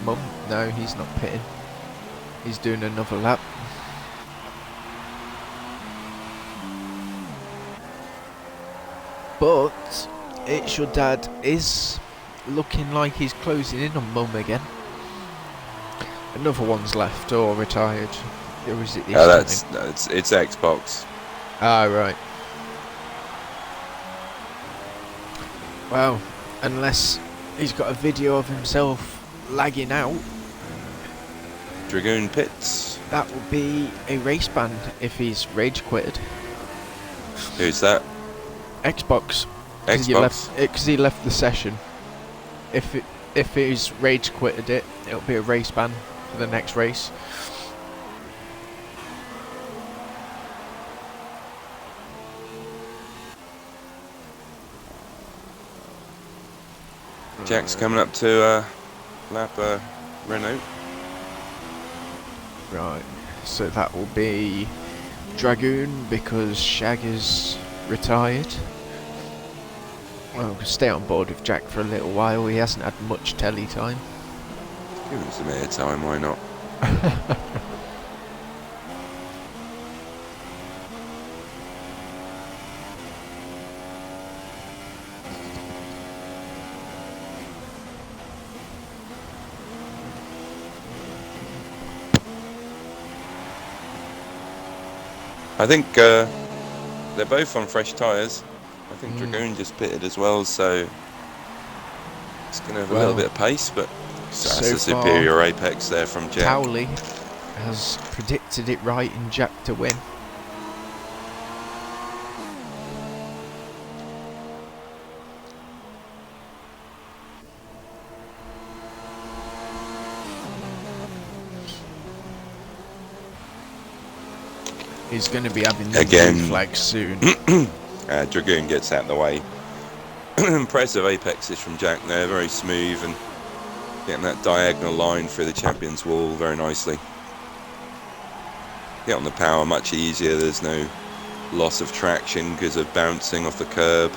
Mum? No, he's not pitting. He's doing another lap. But It's Your Dad is looking like he's closing in on Mum again. Another one's left or retired. Or is it this Yeah, time? it's Xbox. Ah, right. Well, unless he's got a video of himself lagging out, Dragoon pits. that would be a race ban if he's rage quitted. Who's that? Xbox. Xbox. Because he left the session. If he's rage quitted it, it'll be a race ban for the next race. Jack's coming up to lap Renault. Right, so that will be Dragoon because Shag is retired. Well, we'll stay on board with Jack for a little while. He hasn't had much telly time. Give him some air time, why not? I think they're both on fresh tyres. I think Dragoon just pitted as well, so it's going to have a little bit of pace, but that's a superior apex there from Jack. Cowley has predicted it right in Jack to win. He's going to be having the blue flag soon. Dragoon gets out of the way. Impressive apexes from Jack there, very smooth and getting that diagonal line through the champion's wall very nicely. Get on the power much easier, there's no loss of traction because of bouncing off the curb.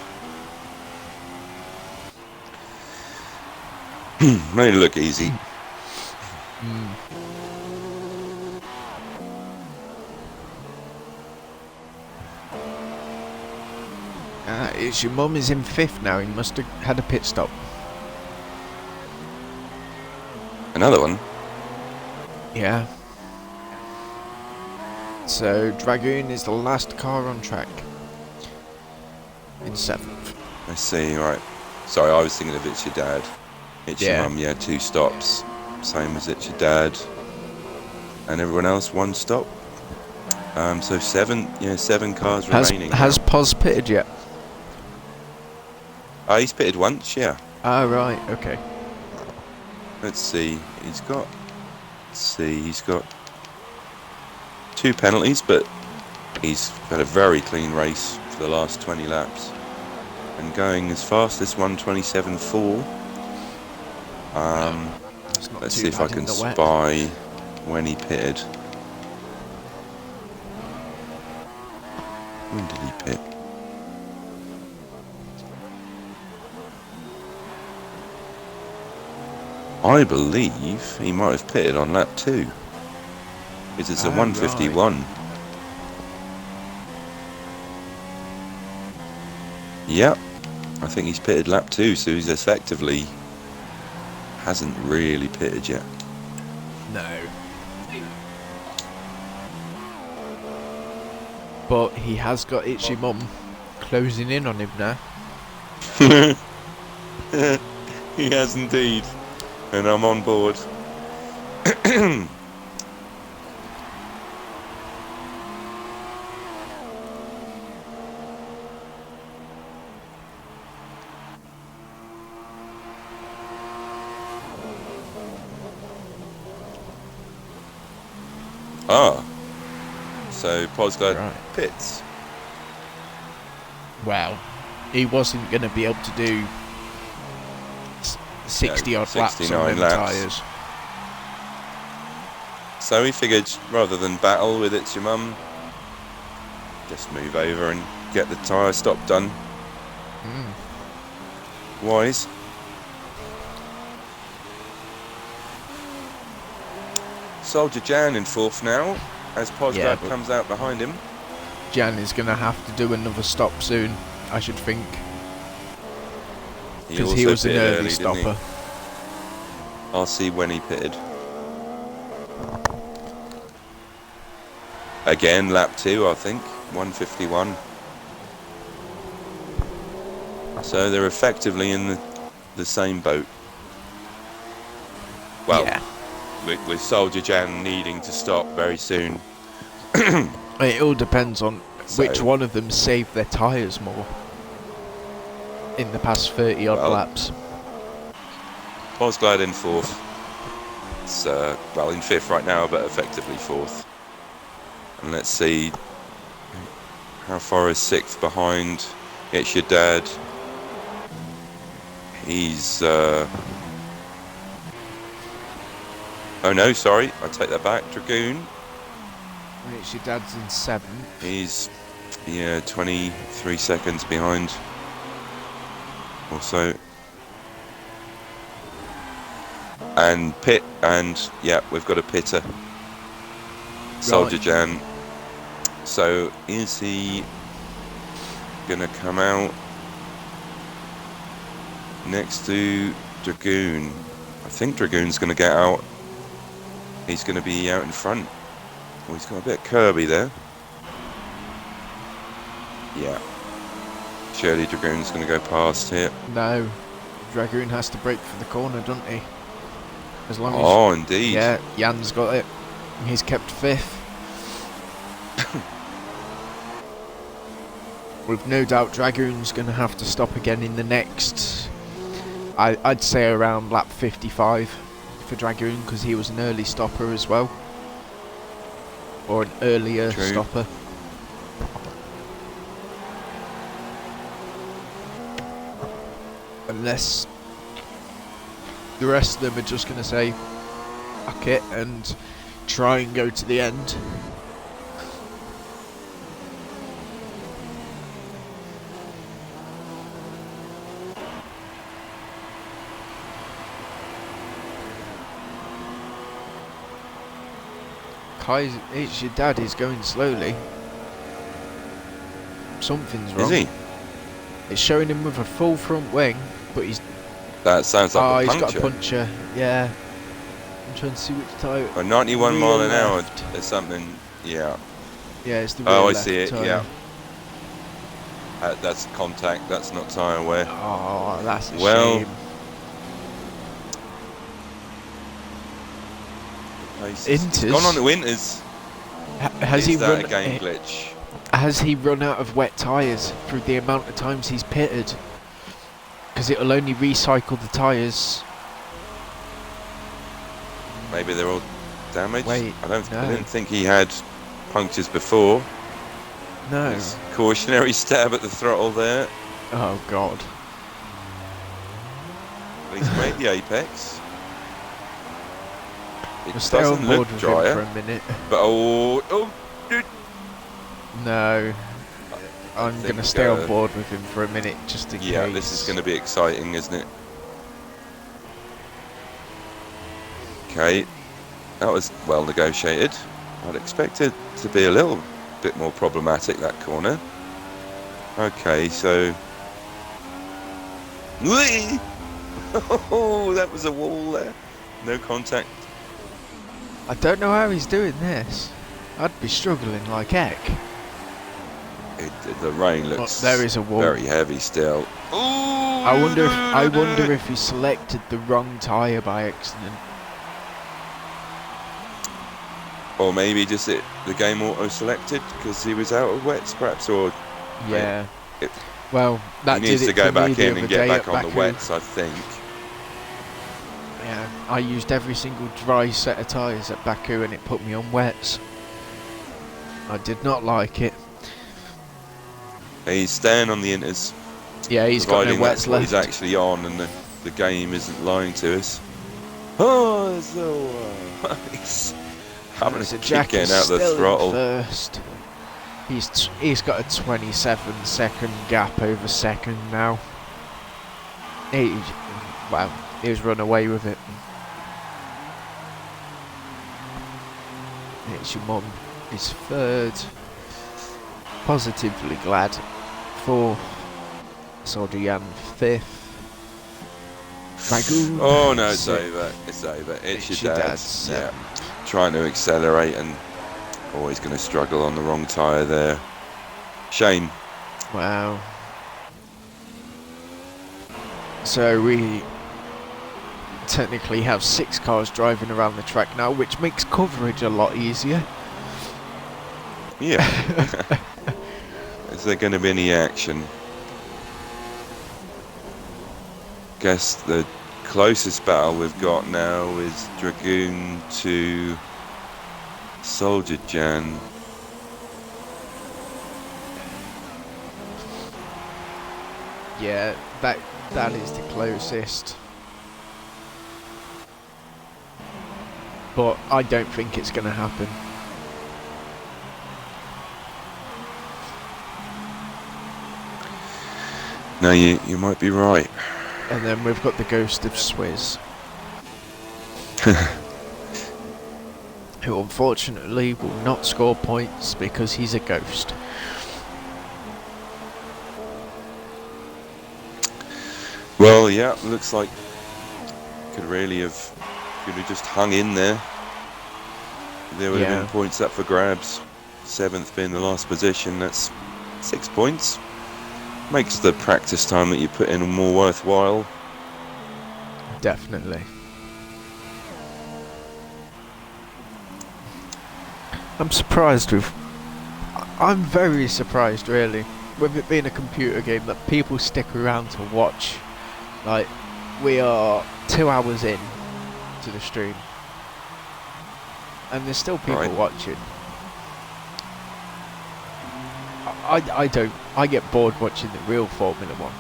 Made it look easy. It's your mum is in 5th now. He must have had a pit stop. Another one? Yeah. So Dragoon is the last car on track. In 7th. I see, right. Sorry, I was thinking of It's Your Dad. It's Your Mum, yeah, 2 stops. Same as It's Your Dad. And everyone else 1 stop. So 7 cars remaining. Has Poz pitted yet? He's pitted once, yeah. Ah, right, okay. Let's see. He's got 2 penalties, but he's had a very clean race for the last 20 laps. And going as fast as 1:27.4. Let's see if I can spy when he pitted. When did he pit? I believe he might have pitted on lap 2. Because it's a 1:51. Right. Yep. I think he's pitted lap 2, so he's effectively hasn't really pitted yet. No. But he has got Itchy Mum closing in on him now. He has indeed. And I'm on board. So Posgard pits. Wow. He wasn't going to be able to do 60 odd laps on them tyres. So he figured rather than battle with It's Your Mum, just move over and get the tyre stop done. Wise. Soldier Jan in 4th now, as Posgard comes out behind him. Jan is going to have to do another stop soon, I should think. Because he was an early stopper. I'll see when he pitted. Again, lap 2, I think. 151. So they're effectively in the same boat. Well, Yeah. with Soldier Jan needing to stop very soon. It all depends on which So- one of them saved their tyres more in the past 30 odd Well- laps. Posglad in 4th. It's, well, in 5th right now, but effectively 4th. And let's see how far is 6th behind. It's your dad. He's oh no, sorry, I take that back. Dragoon. It's your dad's in 7th. He's 23 seconds behind or so. And Pit, and yeah, we've got a pitter. Soldier Jan. So is he gonna come out next to Dragoon? I think Dragoon's gonna get out. He's gonna be out in front. Oh, he's got a bit curvy there. Yeah. Surely Dragoon's gonna go past here. No, Dragoon has to brake for the corner, doesn't he? As long as... Oh, indeed. Yeah, Jan's got it. He's kept 5th. With no doubt Dragoon's going to have to stop again in the next... I'd say around lap 55 for Dragoon, because he was an early stopper as well. Or an earlier True. stopper. Unless the rest of them are just going to say fuck it and try and go to the end. It's your dad, he's going slowly. Something's wrong. Is he? It's showing him with a full front wing, but he's... That sounds like a he's puncture. got a puncture, yeah. I'm trying to see which tyre. Oh, 91 mile an Rear hour. left. There's something, yeah. Yeah, it's the rear Oh, I left see it, tyre. yeah. That's contact, that's not tyre wear. Oh, that's a Well, shame. It's gone on the winters. Has he that run? a game glitch? Has he run out of wet tyres through the amount of times he's pitted? Because it'll only recycle the tyres. Maybe they're all damaged. Wait, I no. didn't think he had punctures before. No. Nice cautionary stab at the throttle there. Oh God. At least made the apex. It We'll stay on doesn't board look with drier, him for a minute. but No. I'm think, going to stay on board with him for a minute just in yeah, case. this is going to be exciting, isn't it? Okay, that was well negotiated. I'd expect it to be a little bit more problematic, that corner. Okay, so... Whee! Oh, that was a wall there. No contact. I don't know how he's doing this. I'd be struggling like heck. The rain looks there is a wall. very heavy still. Ooh, I wonder if he selected the wrong tyre by accident. Or maybe just the game auto-selected because he was out of wets, perhaps, or... Yeah. Well, that he needs did to it go for me back the in other and get day back at on the Baku. wets, I think. Yeah, I used every single dry set of tyres at Baku and it put me on wets. I did not like it. He's staying on the inters. Yeah, he's got no providing wets that's what left. he's actually on and the game isn't lying to us. Oh, so he's having So a kick Jack getting is out the still in throttle. first. He's got a 27-second gap over second now. He's run away with it. It's your mum is third. Positively glad. Fourth. Soldier Jan fifth. Dragoon. Oh no, it's sixth. over. It's over. It's It's your your dad. dad's, Yeah. Trying to accelerate and always going to struggle on the wrong tyre there. Shame. Wow. So we technically have 6 cars driving around the track now, which makes coverage a lot easier. Yeah. Is there going to be any action? Guess the closest battle we've got now is Dragoon to Soldier Jan. Yeah, that is the closest. But I don't think it's going to happen. No, you might be right. And then we've got the Ghost of Swizz, who unfortunately will not score points because he's a ghost. Well, yeah, looks like could have just hung in there. There would have been points up for grabs. 7th being the last position, that's 6 points. Makes the practice time that you put in more worthwhile. Definitely. I'm very surprised really, with it being a computer game, that people stick around to watch. Like, we are 2 hours in to the stream, and there's still people watching. I don't. I get bored watching the real Formula 1.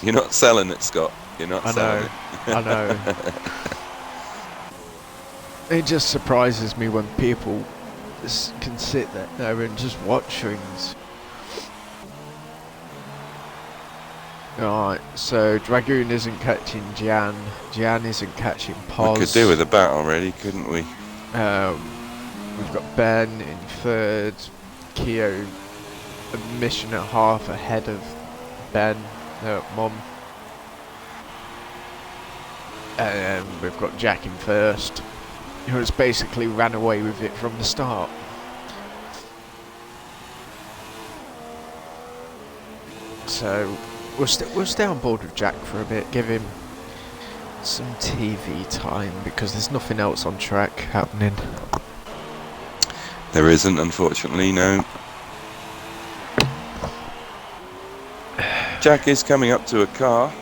You're not selling it, Scott. You're not selling it. I know. It just surprises me when people can sit there and just watch things. Alright, so Dragoon isn't catching Jan. Jan isn't catching Pos. We could do with a battle, really, couldn't we? We've got Ben in 3rd. Keo a mission and a half ahead of Ben. Mom. And we've got Jack in 1st, who has basically ran away with it from the start. So we'll stay on board with Jack for a bit, give him some TV time, because there's nothing else on track happening. There isn't, unfortunately, no. Jack is coming up to a car.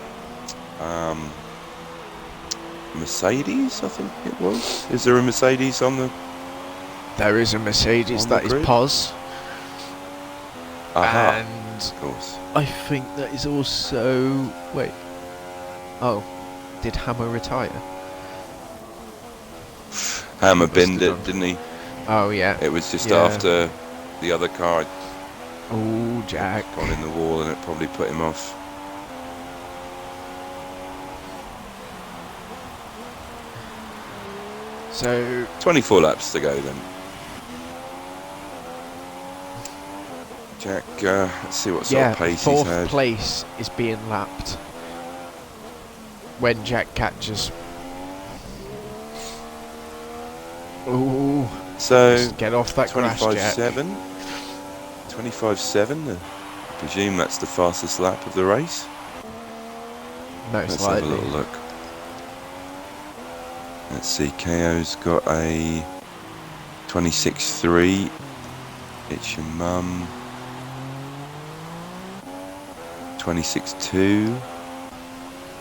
Mercedes, I think it was. Is there a Mercedes on the... There is a Mercedes, that is grid? Pos. Aha, And of course. I think that is also... Wait. Oh. Did Hammer retire? Hammer binned it, didn't he? Oh, yeah. It was just after the other car had Oh, Jack. gone in the wall, and it probably put him off. So 24 laps to go then. Jack, let's see what sort of pace he's had. 4th place is being lapped when Jack catches. Ooh. So Just get off that grass, Jack. 25.7. I presume that's the fastest lap of the race. Most Let's likely. have a little look. Let's see, KO's got a 26.3. It's your mum. 26.2.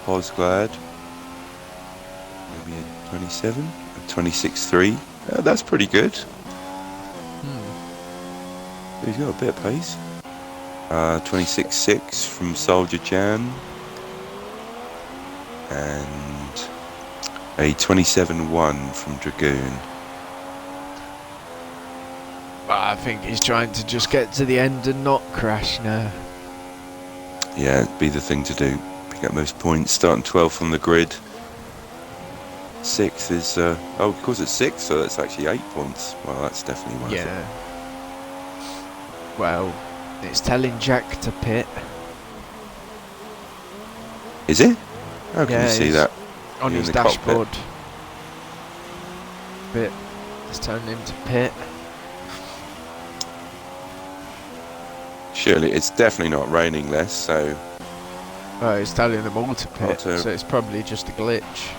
Posglad. Maybe a 27. A 26.3. That's pretty good. He's got a bit of pace. 26.6 from Soldier Jan. And a 27.1 from Dragoon. I think he's trying to just get to the end and not crash now. Yeah, it'd be the thing to do. Pick up most points, starting 12th on the grid. 6th is... oh, of course it's 6th, so that's actually 8 points. Well, that's definitely worth it. Well, it's telling Jack to pit. Is it? How can you see that? On You're his in the cockpit. dashboard. But it's telling him to pit. Surely it's definitely not raining less, so It's telling them all to pit, Not a- so it's probably just a glitch.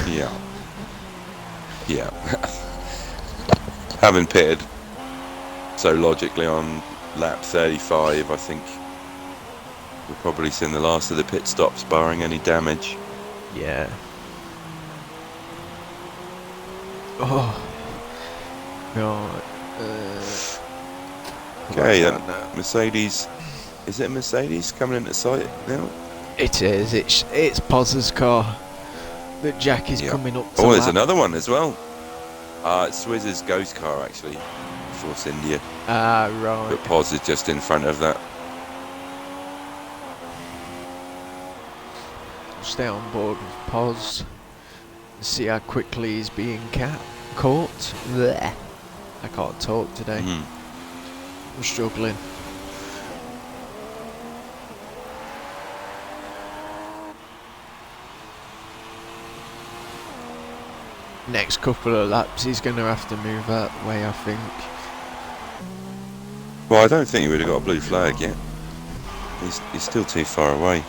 yeah. Yeah. Having pitted so logically on lap 35, I think we've probably seen the last of the pit stops, barring any damage. Yeah. Oh. God. Okay, right then now. Mercedes. Is it Mercedes coming into sight now? It is. It's Poz's car that Jack is Yeah. coming up to. Oh, there's lap. another one as well. It's Swizz's ghost car, actually. Force India. Ah, right. But Poz is just in front of that. Stay on board with Poz. See how quickly he's being caught. Blech. I can't talk today. Mhm. I'm struggling. Next couple of laps, he's going to have to move that way, I think. Well, I don't think he would have got a blue flag yet. He's still too far away.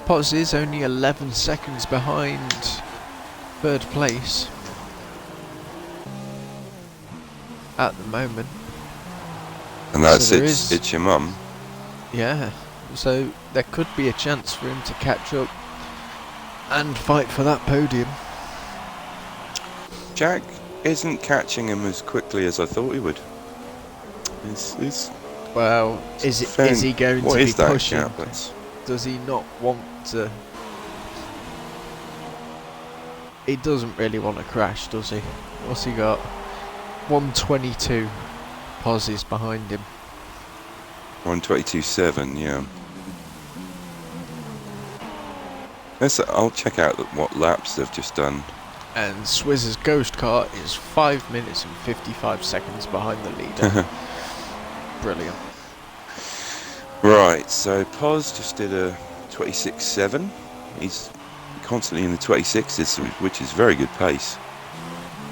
Poz is only 11 seconds behind third place at the moment. And that's So there it's your mum. Yeah, so there could be a chance for him to catch up and fight for that podium. Jack isn't catching him as quickly as I thought he would. He's Well, is he going what to is be that pushing? gap? Does he not want to? He doesn't really want to crash, does he? What's he got? 122. Poz is behind him. 122.7, yeah. I'll check out what laps they've just done. And Swizz's ghost car is 5 minutes and 55 seconds behind the leader. Brilliant. Right, so Poz just did a 26.7. He's constantly in the 26s, which is very good pace.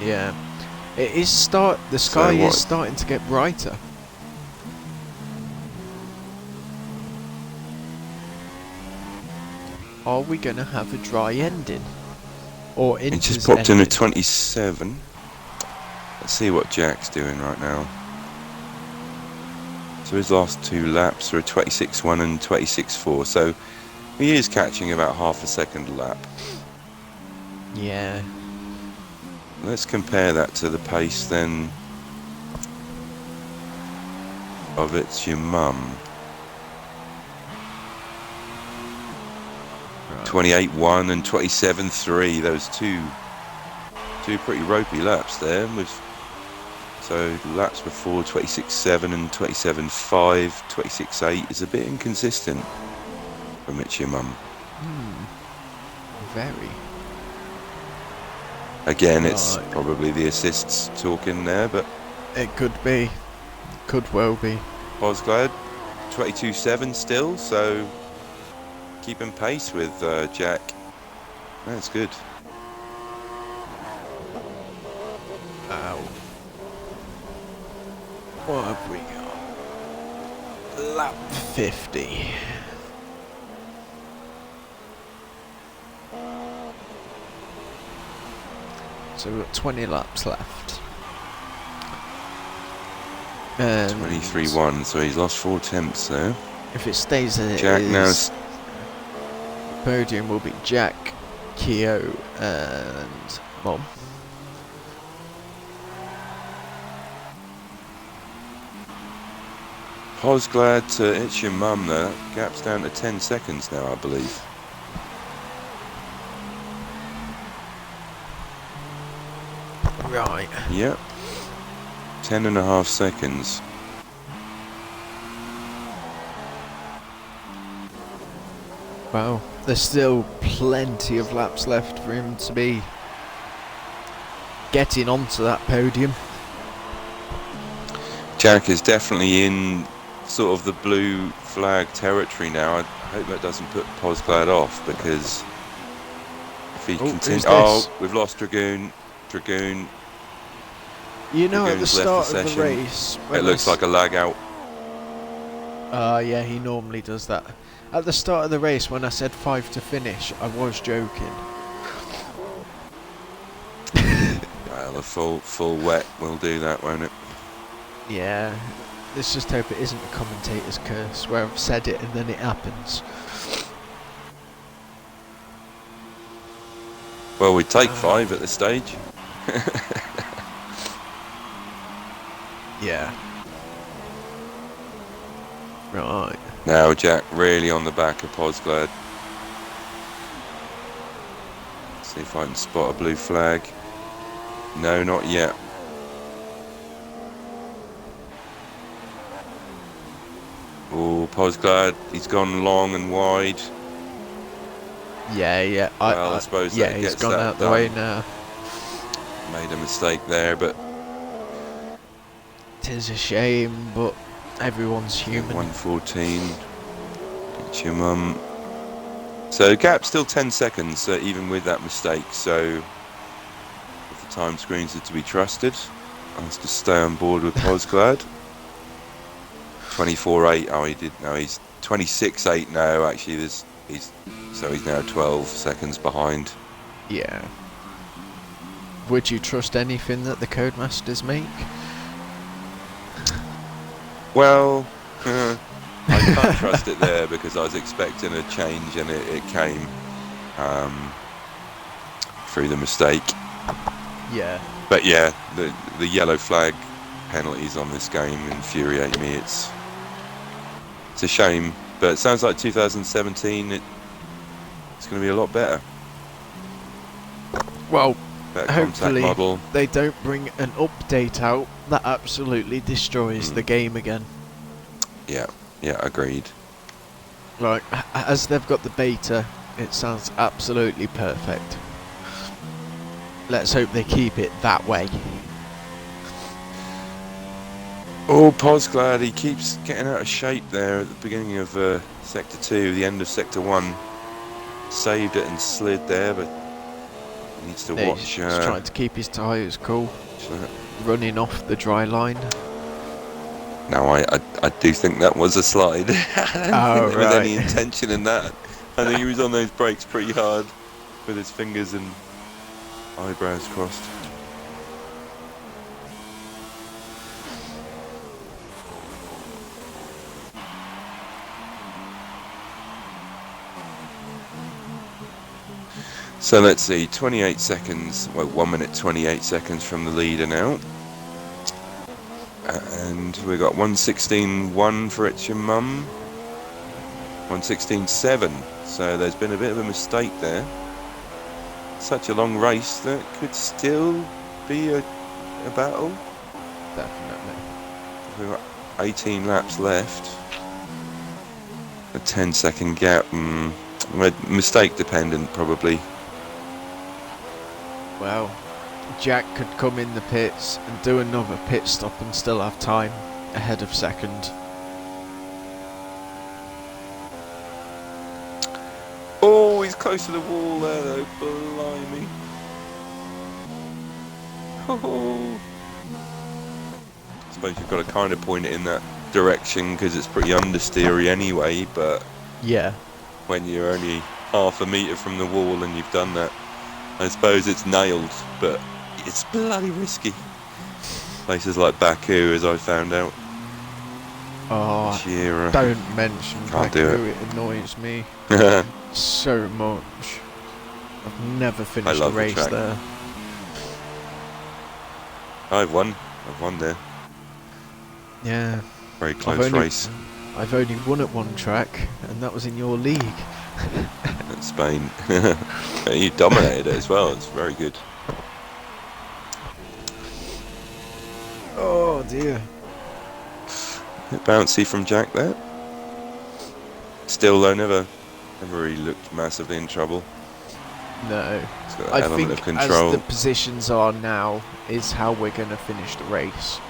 Yeah. It is the sky what? is starting to get brighter. Are we going to have a dry ending? Or He Inter's just popped in a ending? 27. Let's see what Jack's doing right now. So his last two laps are a 26.1 and 26.4. So he is catching about half a second a lap. Yeah. Let's compare that to the pace then of It's Your Mum. 28.1 and 27.3. Those two pretty ropey laps there. So laps before 26.7 and 27.5, 26.8 is a bit inconsistent from It's Your Mum. Very. Again, it's Right. probably the assists talking there, but It could be. Could well be. Osglad 22.7 still, so keeping pace with Jack. That's good. Ow. What have we got? Lap 50. So we've got 20 laps left. And 23.1, so he's lost 4 tenths there. if it stays as it Jack is, now. podium will be Jack, Keo, and Mom. Osglad to It's Your Mum though. That gap's down to 10 seconds now, I believe. Right. Yep. 10.5 seconds. Well, there's still plenty of laps left for him to be getting onto that podium. Jack is definitely in sort of the blue flag territory now. I hope that doesn't put Posglad off, because if he continues... Oh, we've lost Dragoon. You know, at the Dragoon's left start of the session. race... It looks like a lag out. Yeah, he normally does that. At the start of the race, when I said 5 to finish, I was joking. Well, the full wet will do that, won't it? Yeah. Let's just hope it isn't a commentator's curse, where I've said it and then it happens. Well, we'd take 5 at this stage. Yeah. Right. Now Jack really on the back of Posglad. See if I can spot a blue flag. No, not yet. Oh, Posglad, he's gone long and wide. Yeah. Well, I suppose yeah, that he's gets gone that out the done. way now. Made a mistake there, but 'Tis a shame, but everyone's human. 1:14. It's your mum. So gap still 10 seconds, even with that mistake. So if the time screens are to be trusted, I have to stay on board with Posglad. 24.8. Oh, he did. No, he's 26.8 now. Actually, he's now 12 seconds behind. Yeah. Would you trust anything that the Codemasters make? Well, I can't trust it there, because I was expecting a change and it came through the mistake. Yeah. But yeah, the yellow flag penalties on this game infuriate me. It's a shame, but it sounds like 2017 it's going to be a lot better. Well, Better contact hopefully model. they don't bring an update out that absolutely destroys the game again. Yeah, agreed. Like, as they've got the beta, it sounds absolutely perfect. Let's hope they keep it that way. Oh, Posglad, he keeps getting out of shape there at the beginning of Sector 2, the end of Sector 1. Saved it and slid there, but he needs to watch... He's trying to keep his tyres cool. Running off the dry line. No, I do think that was a slide. I don't think there was any intention in that. I think he was on those brakes pretty hard with his fingers and eyebrows crossed. So let's see, 28 seconds, well, 1 minute 28 seconds from the leader now. And we got 1:16.1 for It's Your Mum. 1:16.7. So there's been a bit of a mistake there. Such a long race that could still be a battle. Definitely. We've got 18 laps left. A 10-second gap. Mistake dependent, probably. Well, Jack could come in the pits and do another pit stop and still have time ahead of second. Oh, he's close to the wall there though, blimey. Oh. I suppose you've got to kind of point it in that direction because it's pretty understeery anyway, but yeah, when you're only half a metre from the wall and you've done that, I suppose it's nailed, but it's bloody risky. Places like Baku, as I found out. Oh, Shearer. don't mention Can't Baku, do it annoys me so much. I've never finished a race there. I've won there. Yeah. Very close race. I've only won at one track, and that was in your league. At Spain. You dominated it as well, it's very good. Oh dear. A bit bouncy from Jack there. Still though, never really looked massively in trouble. No. It's got that I element think of control. as the positions are now is how we're going to finish the race.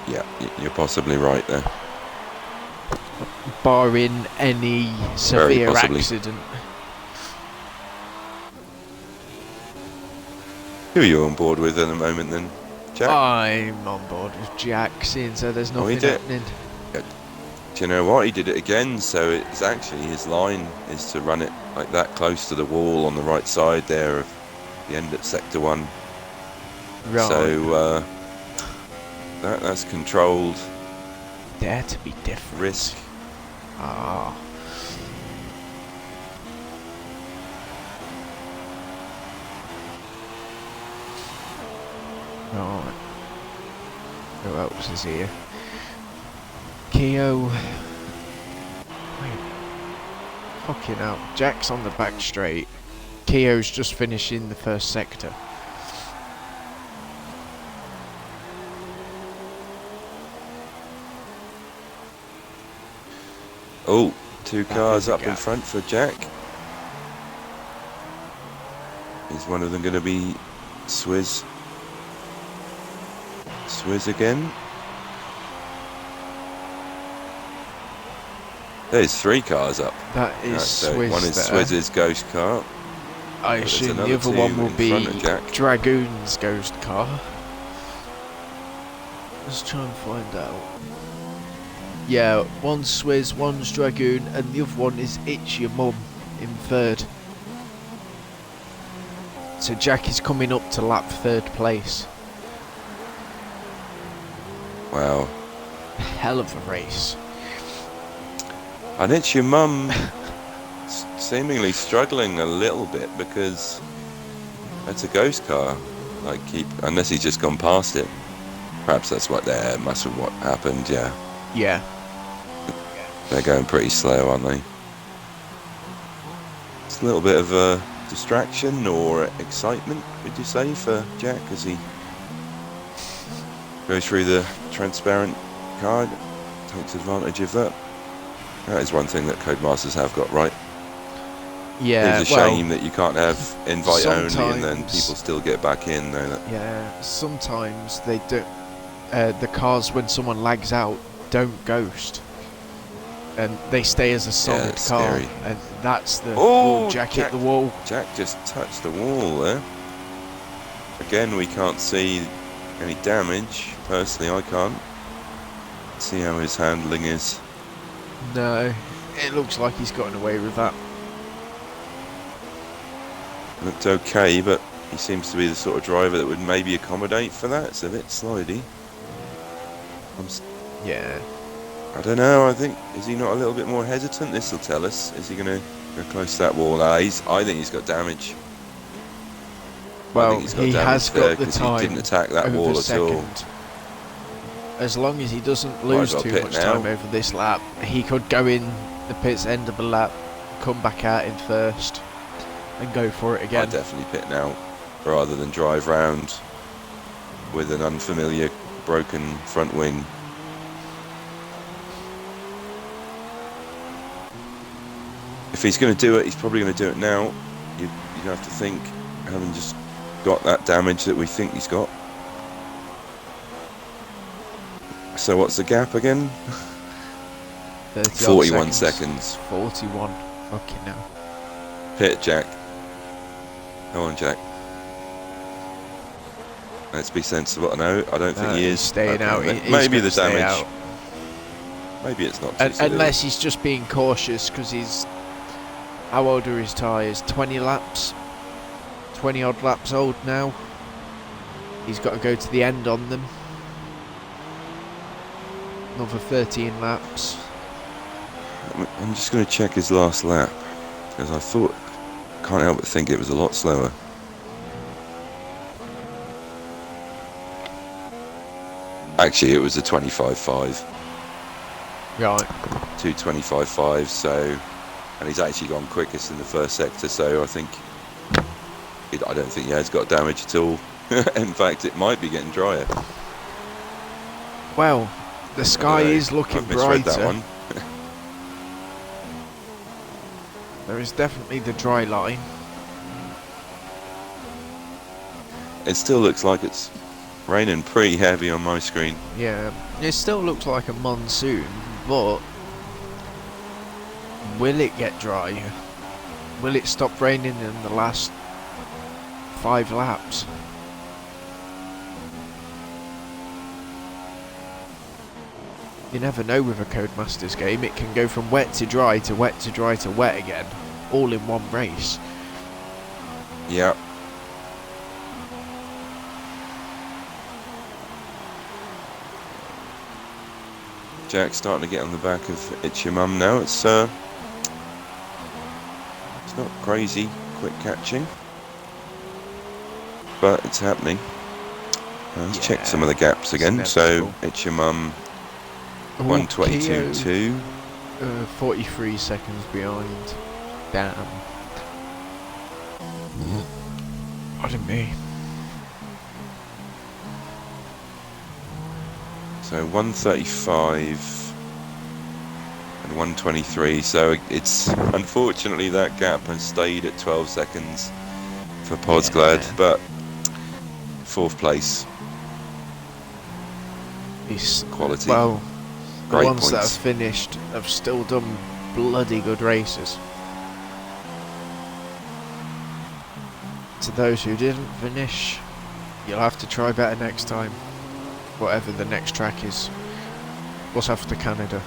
Yeah, you're possibly right there. Barring any Very severe possibly. accident. Who are you on board with at the moment then, Jack? I'm on board with Jack, seeing so there's Oh, he nothing did. happening. Do you know what? He did it again, so it's actually his line is to run it like that close to the wall on the right side there of the end at sector 1. Right. So that's controlled Dare to be different. risk. Ah. Right. Who else is here? Keo. Wait. Fucking hell. Jack's on the back straight. Keo's just finishing the first sector. Oh, 2 That cars is a up in gap. front for Jack. Is one of them going to be Swizz? Swizz again? There's 3 cars up. That is So Swizz one is there. Swizz's ghost car. I there's assume the another other 2 one will in be front of Jack. Dragoon's ghost car. Let's try and find out. Yeah, one's Swizz, one's Dragoon, and the other one is Itch Your Mum in third. So Jack is coming up to lap 3rd place. Wow. Hell of a race. And it's your mum seemingly struggling a little bit because that's a ghost car. Like unless he's just gone past it. Perhaps that's what must have what happened, yeah. Yeah. They're going pretty slow, aren't they? It's a little bit of a distraction or excitement, would you say, for Jack as he goes through the transparent car, takes advantage of that. That is one thing that Codemasters have got right. Yeah, It's a shame that you can't have invite only and then sometimes- people still get back in, though. Yeah, sometimes they don't. The cars, when someone lags out, don't ghost. And they stay as a solid it's car. scary. And that's the. Oh, Jack Jack. hit the wall. Jack just touched the wall there. Again, we can't see any damage. Personally, I can't see how his handling is. No, it looks like he's gotten away with that. Looked okay, but he seems to be the sort of driver that would maybe accommodate for that. It's a bit slidey. Yeah. I don't know. I think, is he not a little bit more hesitant? This will tell us. Is he going to go close to that wall? I think he's got damage. I Well, think he's got he damage has there got the 'cause time. he didn't attack that over wall at all. second. As long as he doesn't Might lose as well too pit much now. time over this lap, he could go in the pits end of the lap, come back out in first, and go for it again. I'd definitely pit now rather than drive round with an unfamiliar broken front wing. If he's going to do it, he's probably going to do it now. You'd have to think, having just got that damage that we think he's got. So what's the gap again? 30 odd 41 seconds. 41. Fucking hell. Pit, Jack. Come on, Jack. Let's be sensible. No, I don't think he he's is. staying out. He's Maybe gonna the stay damage. out. Maybe it's not too severe. Unless he's just being cautious because he's. How old are his tyres? 20 laps? 20 odd laps old now. He's got to go to the end on them. Another 13 laps. I'm just going to check his last lap because I can't help but think it was a lot slower. Actually, it was a 25.5. Right. 2:25.5. So, and he's actually gone quickest in the first sector. So I think I don't think he has got damage at all. In fact, it might be getting drier. Well, the sky is looking I've misread brighter. that one. There is definitely the dry line. It still looks like it's Raining pretty heavy on my screen. Yeah, it still looks like a monsoon, but will it get dry? Will it stop raining in the last 5 laps? You never know with a Codemasters game. It can go from wet to dry to wet to dry to wet again, all in one race. Yeah. Jack's starting to get on the back of It's Your Mum now. It's not crazy quick catching, but it's happening. Let's check some of the gaps again. So It's Your Mum 122.2. 43 seconds behind. Damn. Pardon me. So 135 and 123. So it's unfortunately that gap has stayed at 12 seconds for Podsglad, but 4th place. He's quality. Well, the Great ones points. that have finished have still done bloody good races. To those who didn't finish, you'll have to try better next time. Whatever the next track is. What's after Canada?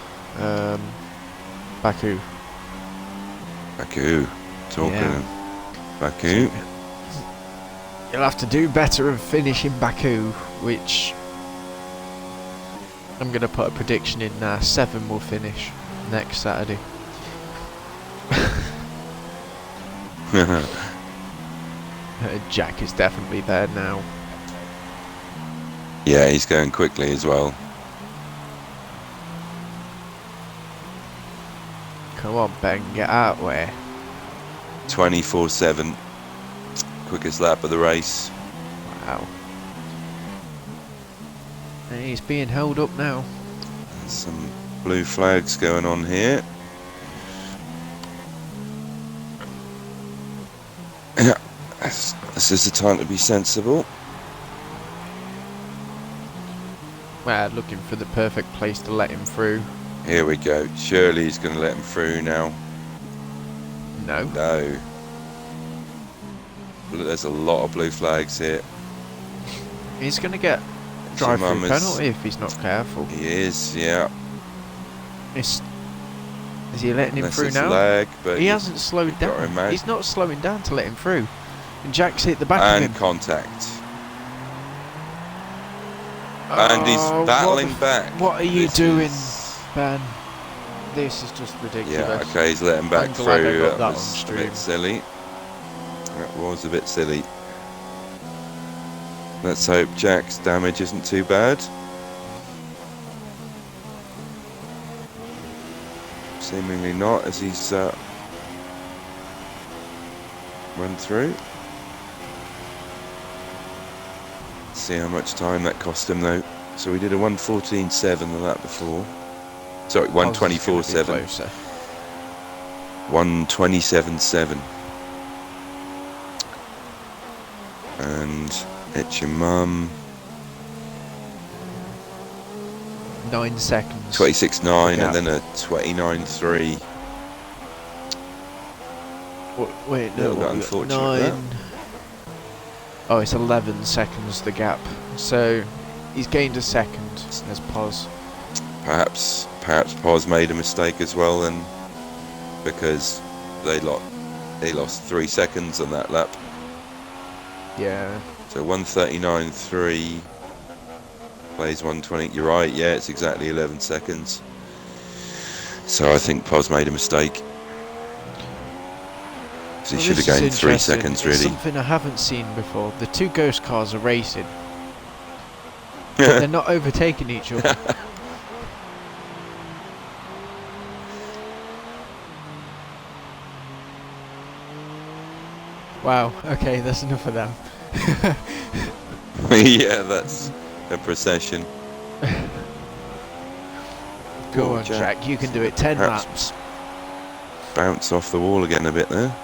Baku. Baku. Yeah. Baku. You'll have to do better and finish in Baku, which I'm going to put a prediction in now. 7 will finish next Saturday. Jack is definitely there now. Yeah, he's going quickly as well. Come on, Ben, get out where? 24/7. Quickest lap of the race. Wow. And he's being held up now. There's some blue flags going on here. This is the time to be sensible. Well, looking for the perfect place to let him through. Here we go. Surely he's going to let him through now. No. No. There's a lot of blue flags here. He's going to get drive-through penalty if he's not careful. He is, yeah. Is he letting him through now? Lag, but he hasn't slowed down. He's not slowing down to let him through. And Jack's hit the back of him. And contact. And he's battling back. What are you doing, Ben? This is just ridiculous. Yeah, okay, he's letting back I'm glad I through. got That that was on a stream. bit silly. That was a bit silly. Let's hope Jack's damage isn't too bad. Seemingly not, as he's run through. See how much time that cost him though. So we did a 1:14.7 the lap before. Sorry, 1:24.7. 1:27.7. And It's Your Mum. 9 seconds. 26.9 and then a 29.3. Wait, Little bit no. unfortunate, 9. that. Oh, it's 11 seconds the gap. So he's gained a second as Pos. Perhaps Pos made a mistake as well, and because they lost 3 seconds on that lap. Yeah. So 1:39.3 plays 1:20. You're right. Yeah, it's exactly 11 seconds. So I think Pos made a mistake. He should have gained 3 seconds, really. It's something I haven't seen before. The 2 ghost cars are racing, but they're not overtaking each other. Wow. Okay, that's enough of them. Yeah, that's a procession. Go on, Jack. You can do it. 10 laps. Bounce off the wall again a bit there.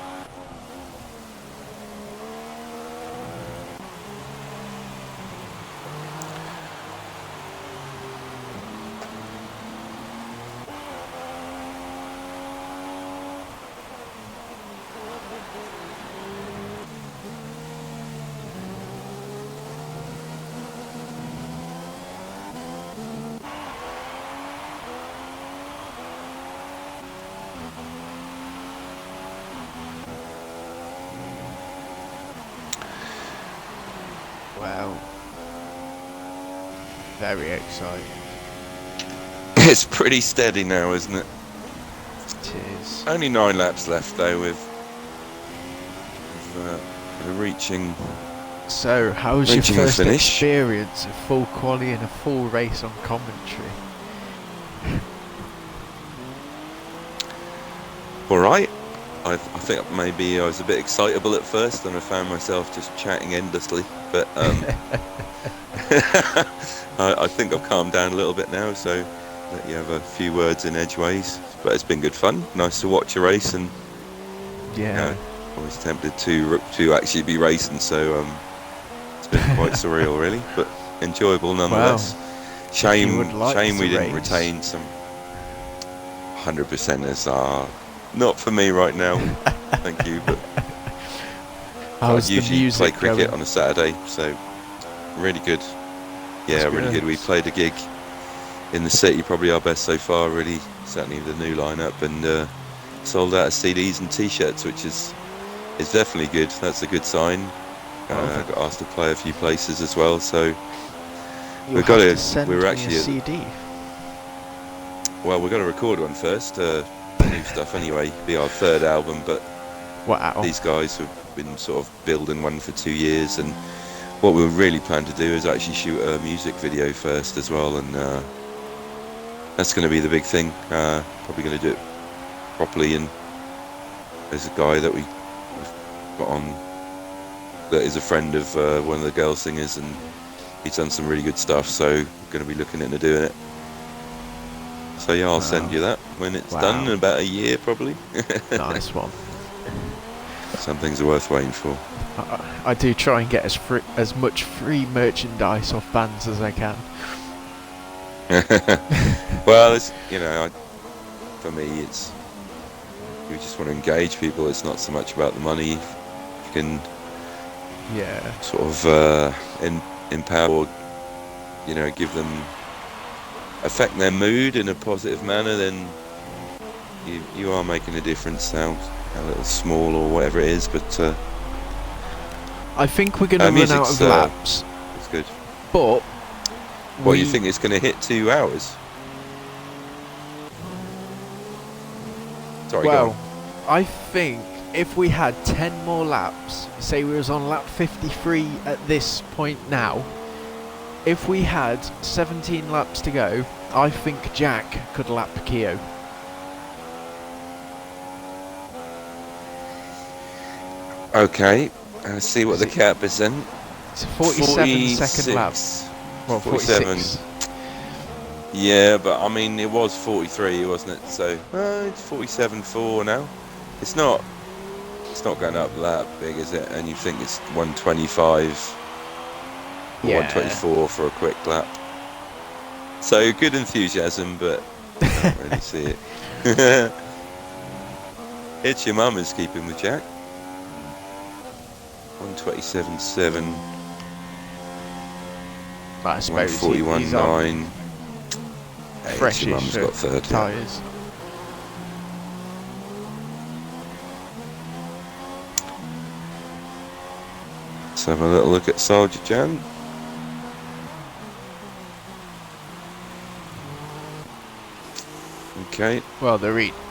Wow. Very exciting. It's pretty steady now, isn't it? It is. Only 9 laps left though, with reaching. So, how was your Reaching a first finish. experience of full quali and a full race on commentary? All right. I think maybe I was a bit excitable at first, and I found myself just chatting endlessly. But I think I've calmed down a little bit now, so let you have a few words in edgeways. But it's been good fun. Nice to watch a race, and Yeah. I was tempted to actually be racing, so it's been quite surreal, really, but enjoyable nonetheless. Shame we didn't retain some 100%ers are not for me right now. Thank you, but I usually play cricket on a Saturday, so really good. Yeah, really good. We played a gig in the city, probably our best so far, really, certainly with the new lineup, and sold out of CDs and T-shirts, which is definitely good. That's a good sign. Got asked to play a few places as well, so we're actually a CD. Well, we've got to record one first. New stuff anyway. Be our 3rd album, but wow. These guys have been sort of building one for 2 years, and what we really plan to do is actually shoot a music video first as well, and that's going to be the big thing. Probably going to do it properly, and there's a guy that we've got on that is a friend of one of the girl singers, and he's done some really good stuff, so we're going to be looking into doing it. So yeah, I'll send you that when it's done in about a year, probably. Nice one. Some things are worth waiting for. I do try and get as much free merchandise off bands as I can. Well, it's, for me, it's, you just want to engage people. It's not so much about the money. You can sort of empower, or, give them, affect their mood in a positive manner, then you are making a difference now, a little small or whatever it is, but I think we're going to run out of laps. That's good. But you think it's going to hit 2 hours? Sorry, go on. I think if we had 10 more laps, say we was on lap 53 at this point now, if we had 17 laps to go, I think Jack could lap Keo. Okay, let's see what the cap is then. It's a 47-second lap. Well, 46. Yeah, but I mean, it was 43, wasn't it? So it's 47.4 now. It's not going up that big, is it? And you think it's 125 or 124 for a quick lap. So good enthusiasm, but I don't really see it. It's your mum is keeping with Jack. 127.7. I suppose 141.9. Fresh. Your mum's got 30 tyres. Let's have a little look at Soldier Jan. Okay. Well,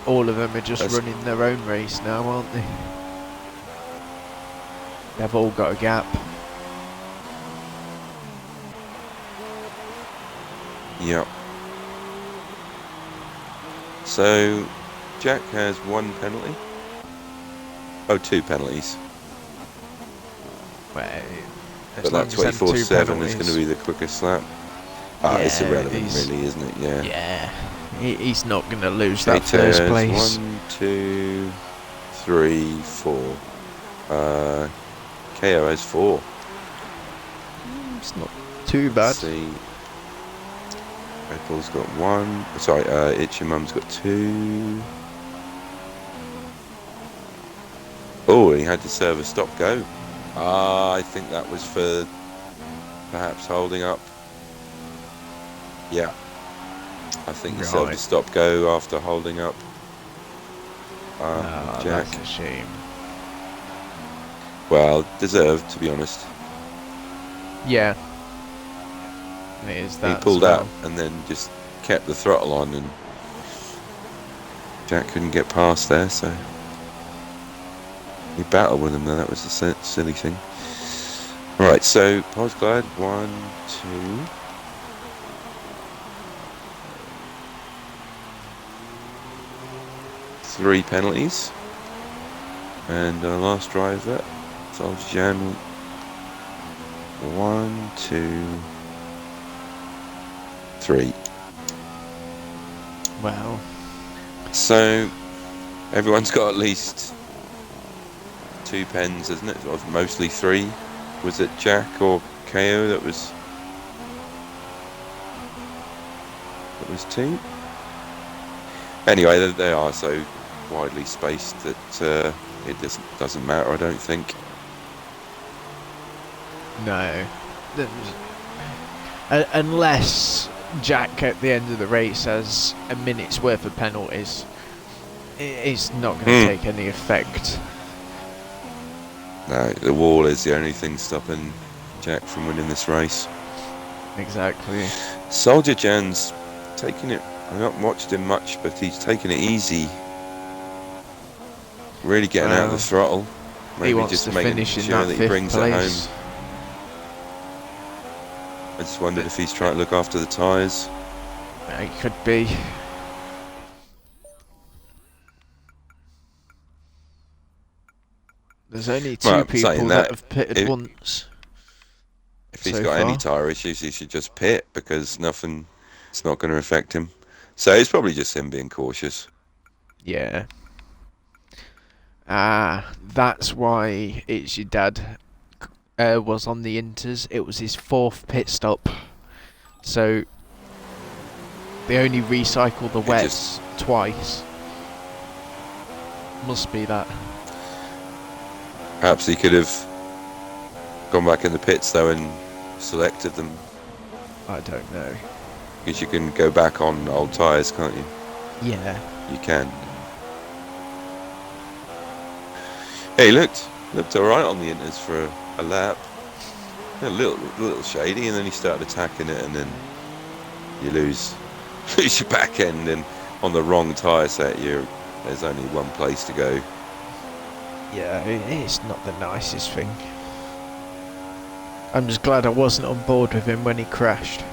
all of them are just running their own race now, aren't they? They've all got a gap. Yep. So, Jack has 1 penalty. Oh, 2 penalties. Well, but that 24/7 is going to be the quickest lap. It's irrelevant, really, isn't it? Yeah. Yeah. He's not going to lose that first place. 1, 2, 3, 4. KO has 4. It's not too bad. Let's see. Red Bull's got 1. Sorry, It's Your Mum's got 2. Oh, he had to serve a stop-go. I think that was for perhaps holding up. Yeah. I think he served a stop-go after holding up. Oh, Jack. that's a shame. Well, deserved, to be honest. Yeah. It is He that pulled as out well. and then just kept the throttle on, and Jack couldn't get past there, so he battled with him. Though that was the silly thing. All right, so Posglad, 1, 2. 3 penalties, and our last driver, Soljan, 1, 2, 3. Well, So everyone's got at least 2 pens, isn't it? Or mostly 3. Was it Jack or KO that was 2? Anyway, they are so widely spaced that it doesn't matter, I don't think. no. Unless Jack at the end of the race has a minute's worth of penalties, it's not going to take any effect. No, the wall is the only thing stopping Jack from winning this race. Exactly. Soldier Jan's taking it. I've not watched him much, but he's taking it easy. Really getting out of the throttle. Maybe He wants just to making finish in sure that that he brings fifth it place. home. I just wondered if he's trying to look after the tyres. It could be. There's only 2 Well, people saying that that, have pitted once. if he's so got far. any tyre issues, he should just pit, because it's not going to affect him. So it's probably just him being cautious. Yeah. That's why it's your dad was on the Inters. It was his 4th pit stop. So they only recycle the wets twice. Must be that. Perhaps he could have gone back in the pits though and selected them, I don't know. because you can go back on old tyres, can't you? Yeah. You can. Hey, looked alright on the Inters for a lap. A little shady, and then he started attacking it, and then you lose your back end, and on the wrong tyre set, there's only one place to go. Yeah, it's not the nicest thing. I'm just glad I wasn't on board with him when he crashed.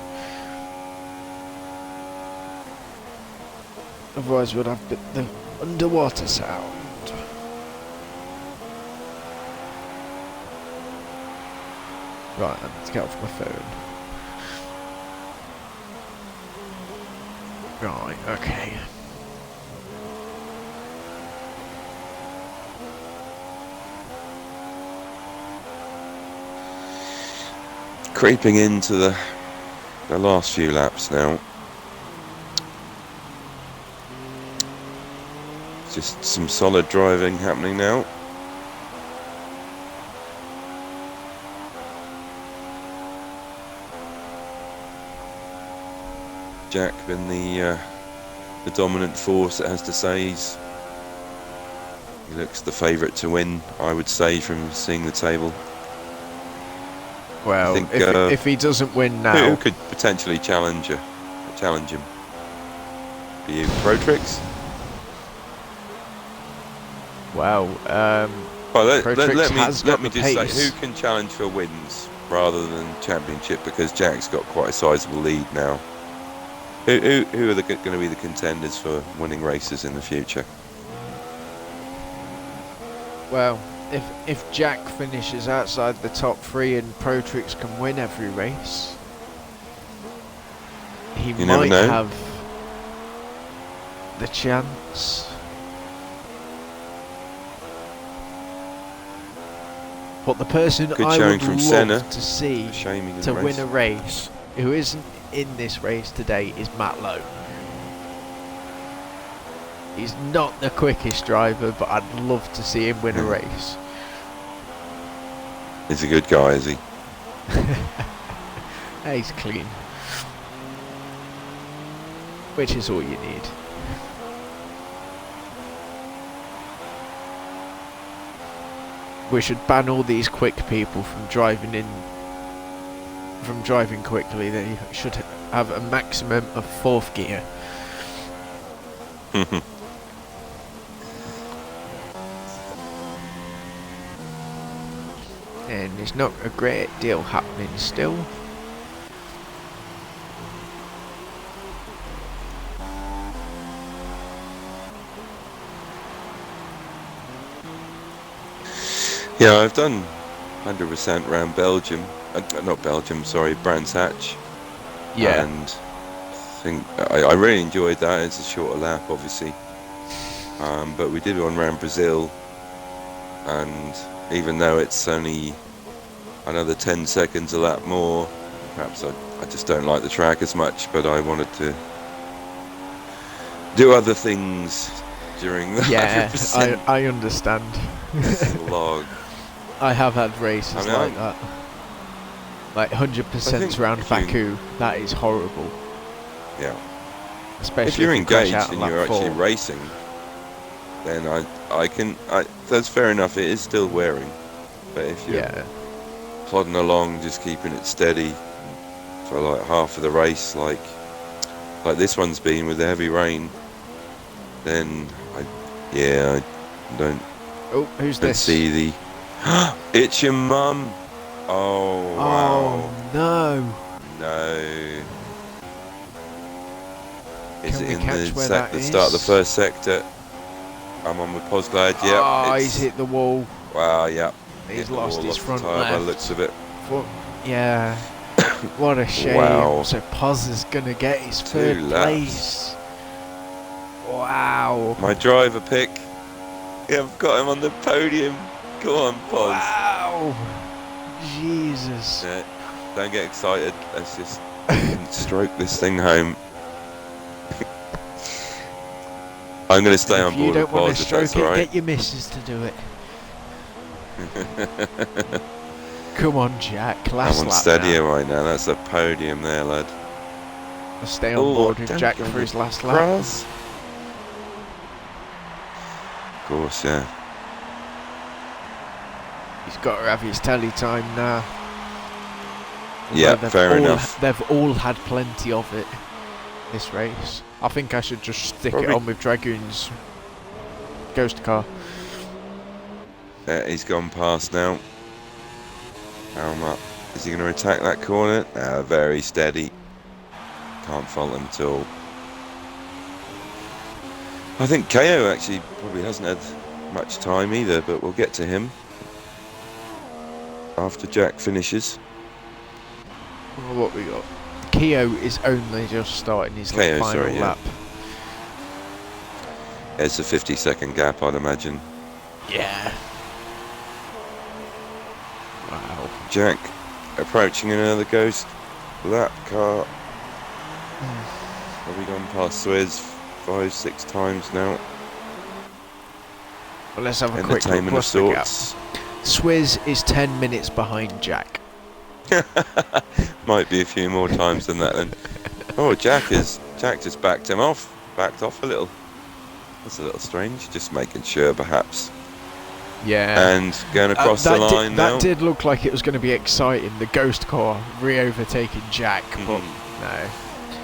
Otherwise we'd have the underwater sound. Right, I need to get off my phone. Right, okay. Creeping into the last few laps now. Just some solid driving happening now. Jack been the dominant force, it has to say. He looks the favourite to win, I would say, from seeing the table. Well, think, if he doesn't win now, Who could potentially challenge him? Be you, Protrix? well, Well, let me the just pace. say, who can challenge for wins rather than championship? Because Jack's got quite a sizable lead now. Who are going to be the contenders for winning races in the future? Well, if Jack finishes outside the top 3 and Protrix can win every race, he You never might know. have the chance. But the person Good I showing would from love Senna. to see Shaming to the win race. a race, who isn't in this race today, is Matt Lowe. He's not the quickest driver, but I'd love to see him win a race. He's a good guy, is he? He's clean. Which is all you need. We should ban all these quick people from driving quickly. They should have a maximum of 4th gear. And there's not a great deal happening still. Yeah, I've done 100% around Belgium. Not Belgium, sorry, Brands Hatch. Yeah. And I think I really enjoyed that. It's a shorter lap, obviously. But we did one around Brazil. And even though it's only another 10 seconds a lap more, perhaps I just don't like the track as much, but I wanted to do other things during the 100% I understand. slog. I have had races like that. Like 100% around Baku. That is horrible. Yeah. Especially if you're engaged and you're actually racing, then that's fair enough. It is still wearing, but if you're plodding along, just keeping it steady for like half of the race, like this one's been with the heavy rain, then I don't. Oh, who's this? See the. It's your mum. Oh wow. Oh no. No. Is Can it we in catch the where that is? start of the first sector? I'm on with Posglad, yeah. Oh, he's hit the wall. Wow, yeah. He's lost his front left. By the looks of it. Yeah. What a shame. Wow. So Poz is going to get his third place. Wow. My driver pick. Yeah, I've got him on the podium. Go on, Poz. Wow. Jesus. Yeah, don't get excited. Let's just stroke this thing home. I'm going to stay on board. You don't with want Poz, to stroke if that's it, right. get your missus to do it. Come on, Jack. Last I'm on lap steady now. right now. That's a podium there, lad. I'll stay on board with Jack for his last lap. Grass. Of course, yeah. He's got to have his telly time now. Yeah, fair enough. They've all had plenty of it this race. I think I should just stick it on with Dragoon's ghost car. Yeah, he's gone past now. Is he going to attack that corner? No, very steady. Can't fault him at all. I think KO actually probably hasn't had much time either, but we'll get to him after Jack finishes. Well, what we got? Keo is only just starting his final lap. It's a 50-second gap, I'd imagine. Yeah. Wow. Jack approaching another ghost lap car. Have we gone past Suez 5-6 times now? Well, let's have a quick look. What's the gap? Swizz is 10 minutes behind Jack. Might be a few more times than that then. Oh, Jack just backed off a little. That's a little strange. Just making sure, perhaps. Yeah. And going across the line now. That did look like it was going to be exciting. The ghost car re-overtaking Jack, but no.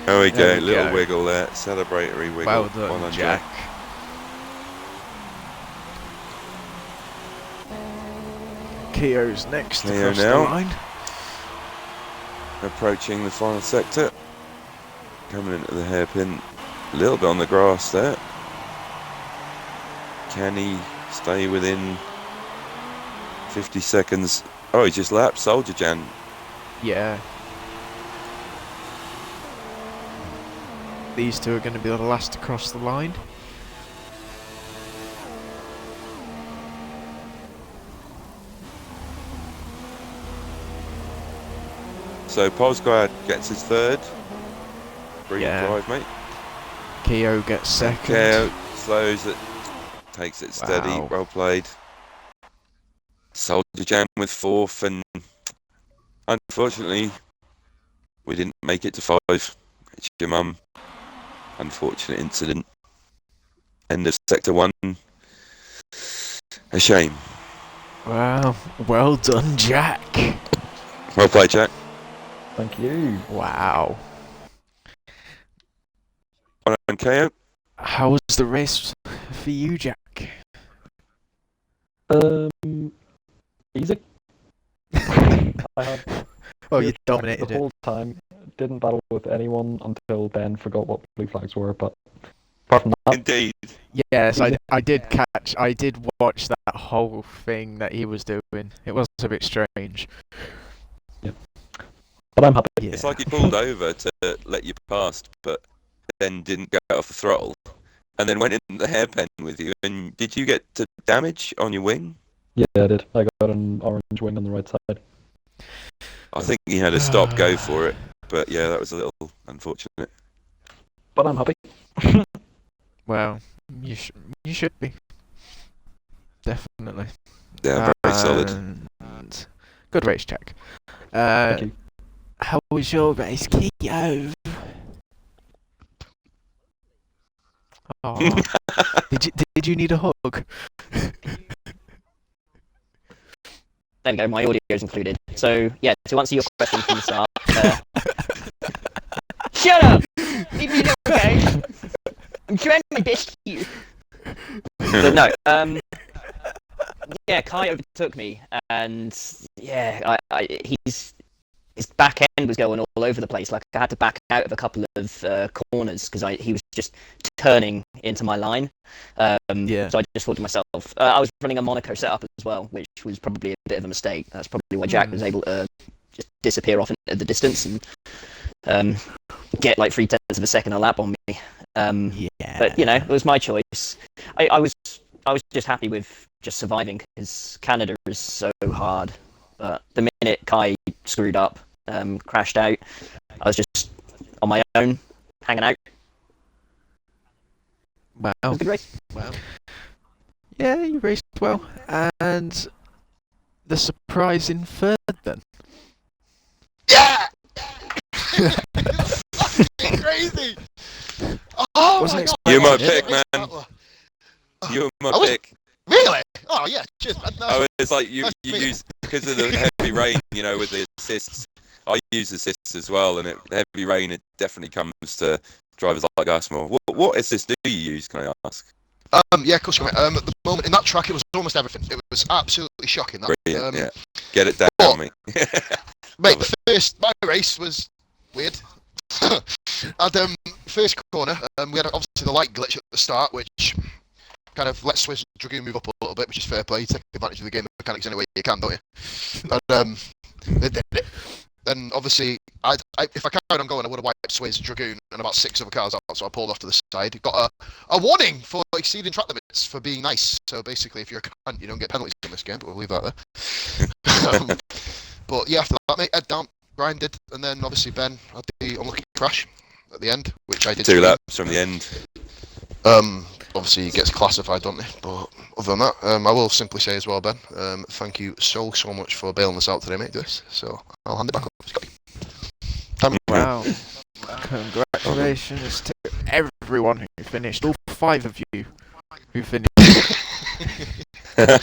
There we go. Little wiggle there. Celebratory wiggle. Well done, Jack. Keo's next to cross the line. Approaching the final sector. Coming into the hairpin. A little bit on the grass there. Can he stay within 50 seconds? Oh, he just lapped Soldier Jan. Yeah. These two are going to be the last to cross the line. So Posgrad gets his third. Brilliant drive, mate. Keo gets second. Keo slows it, takes it steady. Well played. Soldier Jam with fourth, and unfortunately, we didn't make it to 5. It's your mum. Unfortunate incident. End of sector 1. A shame. Wow, well done, Jack. Well played, Jack. Thank you. Wow. Well done, KO. How was the race for you, Jack? Easy. I had Oh, clear you track dominated the it. whole time. Didn't battle with anyone until Ben forgot what blue flags were, but apart from that, Indeed. Yes, Easy. I did watch that whole thing that he was doing. It was a bit strange. but I'm happy. Yeah. It's like he pulled over to let you past, but then didn't get off the throttle, and then went in the hairpin with you. And did you get to damage on your wing? Yeah, I did. I got an orange wing on the right side. I think he had a stop go for it, but yeah, that was a little unfortunate. But I'm happy. Well, you should be. Definitely. Yeah, very solid. And good race, Jack. Thank you. How was your race, Keto? Oh, did you need a hug? There we go, my audio is included. So, yeah, to answer your question from the start. Shut up! Leave me alone, okay? I'm trying my best here. But no, yeah, Kai overtook me, and yeah, his back end was going all over the place. Like, I had to back out of a couple of corners because he was just turning into my line. Yeah. So I just thought to myself, I was running a Monaco setup as well, which was probably a bit of a mistake. That's probably why Jack was able to just disappear off into the distance and get like 0.3 of a second a lap on me. Yeah. But you know, it was my choice. I was just happy with just surviving because Canada is so hard. But the minute Kai screwed up, crashed out, I was just on my own, hanging out. Wow. It was a good race. Wow. Yeah, you raced well. And the surprise in third then. Yeah! Fucking crazy! Oh Wasn't my god! You're my expecting pick, it. man. You're my I was- pick. Really? Oh yeah, cheers, man. No, Oh, it's like you Nice to meet you. use, because of the heavy rain, you know, with the assists. I use assists as well, and heavy rain, it definitely comes to drivers like us more. What assist do you use, can I ask? yeah, of course, mate. At the moment in that track, it was almost everything. It was absolutely shocking. That. Brilliant, yeah. Get it down, but- mate. Mate, Love my race was weird. At first corner, we had obviously the light glitch at the start, which kind of lets Swizz Dragoon move up a little bit, which is fair play. You take advantage of the game mechanics any way you can, don't you? And they did it. Then obviously, if I carried on going, I would have wiped Swizz Dragoon and about 6 other cars out, so I pulled off to the side. Got a warning for exceeding track limits for being nice. So basically, if you're a cunt, you don't get penalties in this game, but we'll leave that there. But yeah, after that, mate, head down, grinded, and then obviously Ben had the unlucky crash at the end, which I did. 2 laps from the end. Obviously he gets classified, don't he? But other than that, I will simply say as well, Ben, thank you so much for bailing us out today, mate. This, so I'll hand it back over to Scotty. Wow. Congratulations to everyone who finished. All 5 of you who finished. It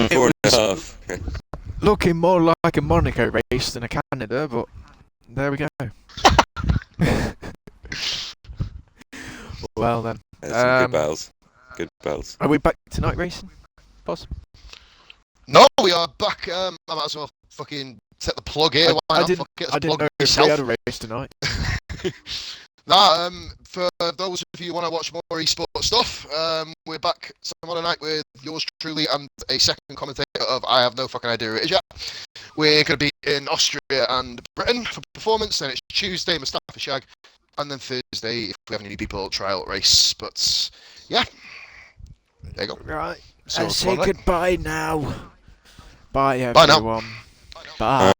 4.5. Looking more like a Monaco race than a Canada, but there we go. Well then. There's some good battles. Good battles. Are we back to night racing? Boss? No, we are back. I might as well fucking set the plug here. Why I not? didn't, Fuck it, I let's didn't plug know if yourself. we had a race tonight. Nah, for those of you who want to watch more esports stuff, we're back tomorrow night with yours truly and a second commentator of I have no fucking idea who it is yet. We're going to be in Austria and Britain for performance, then it's Tuesday, Mustafa Shag, and then Thursday, if we have any new people, trial race. But yeah, there you go. Right. So And say tomorrow night. goodbye now. Bye Bye now. everyone. Bye.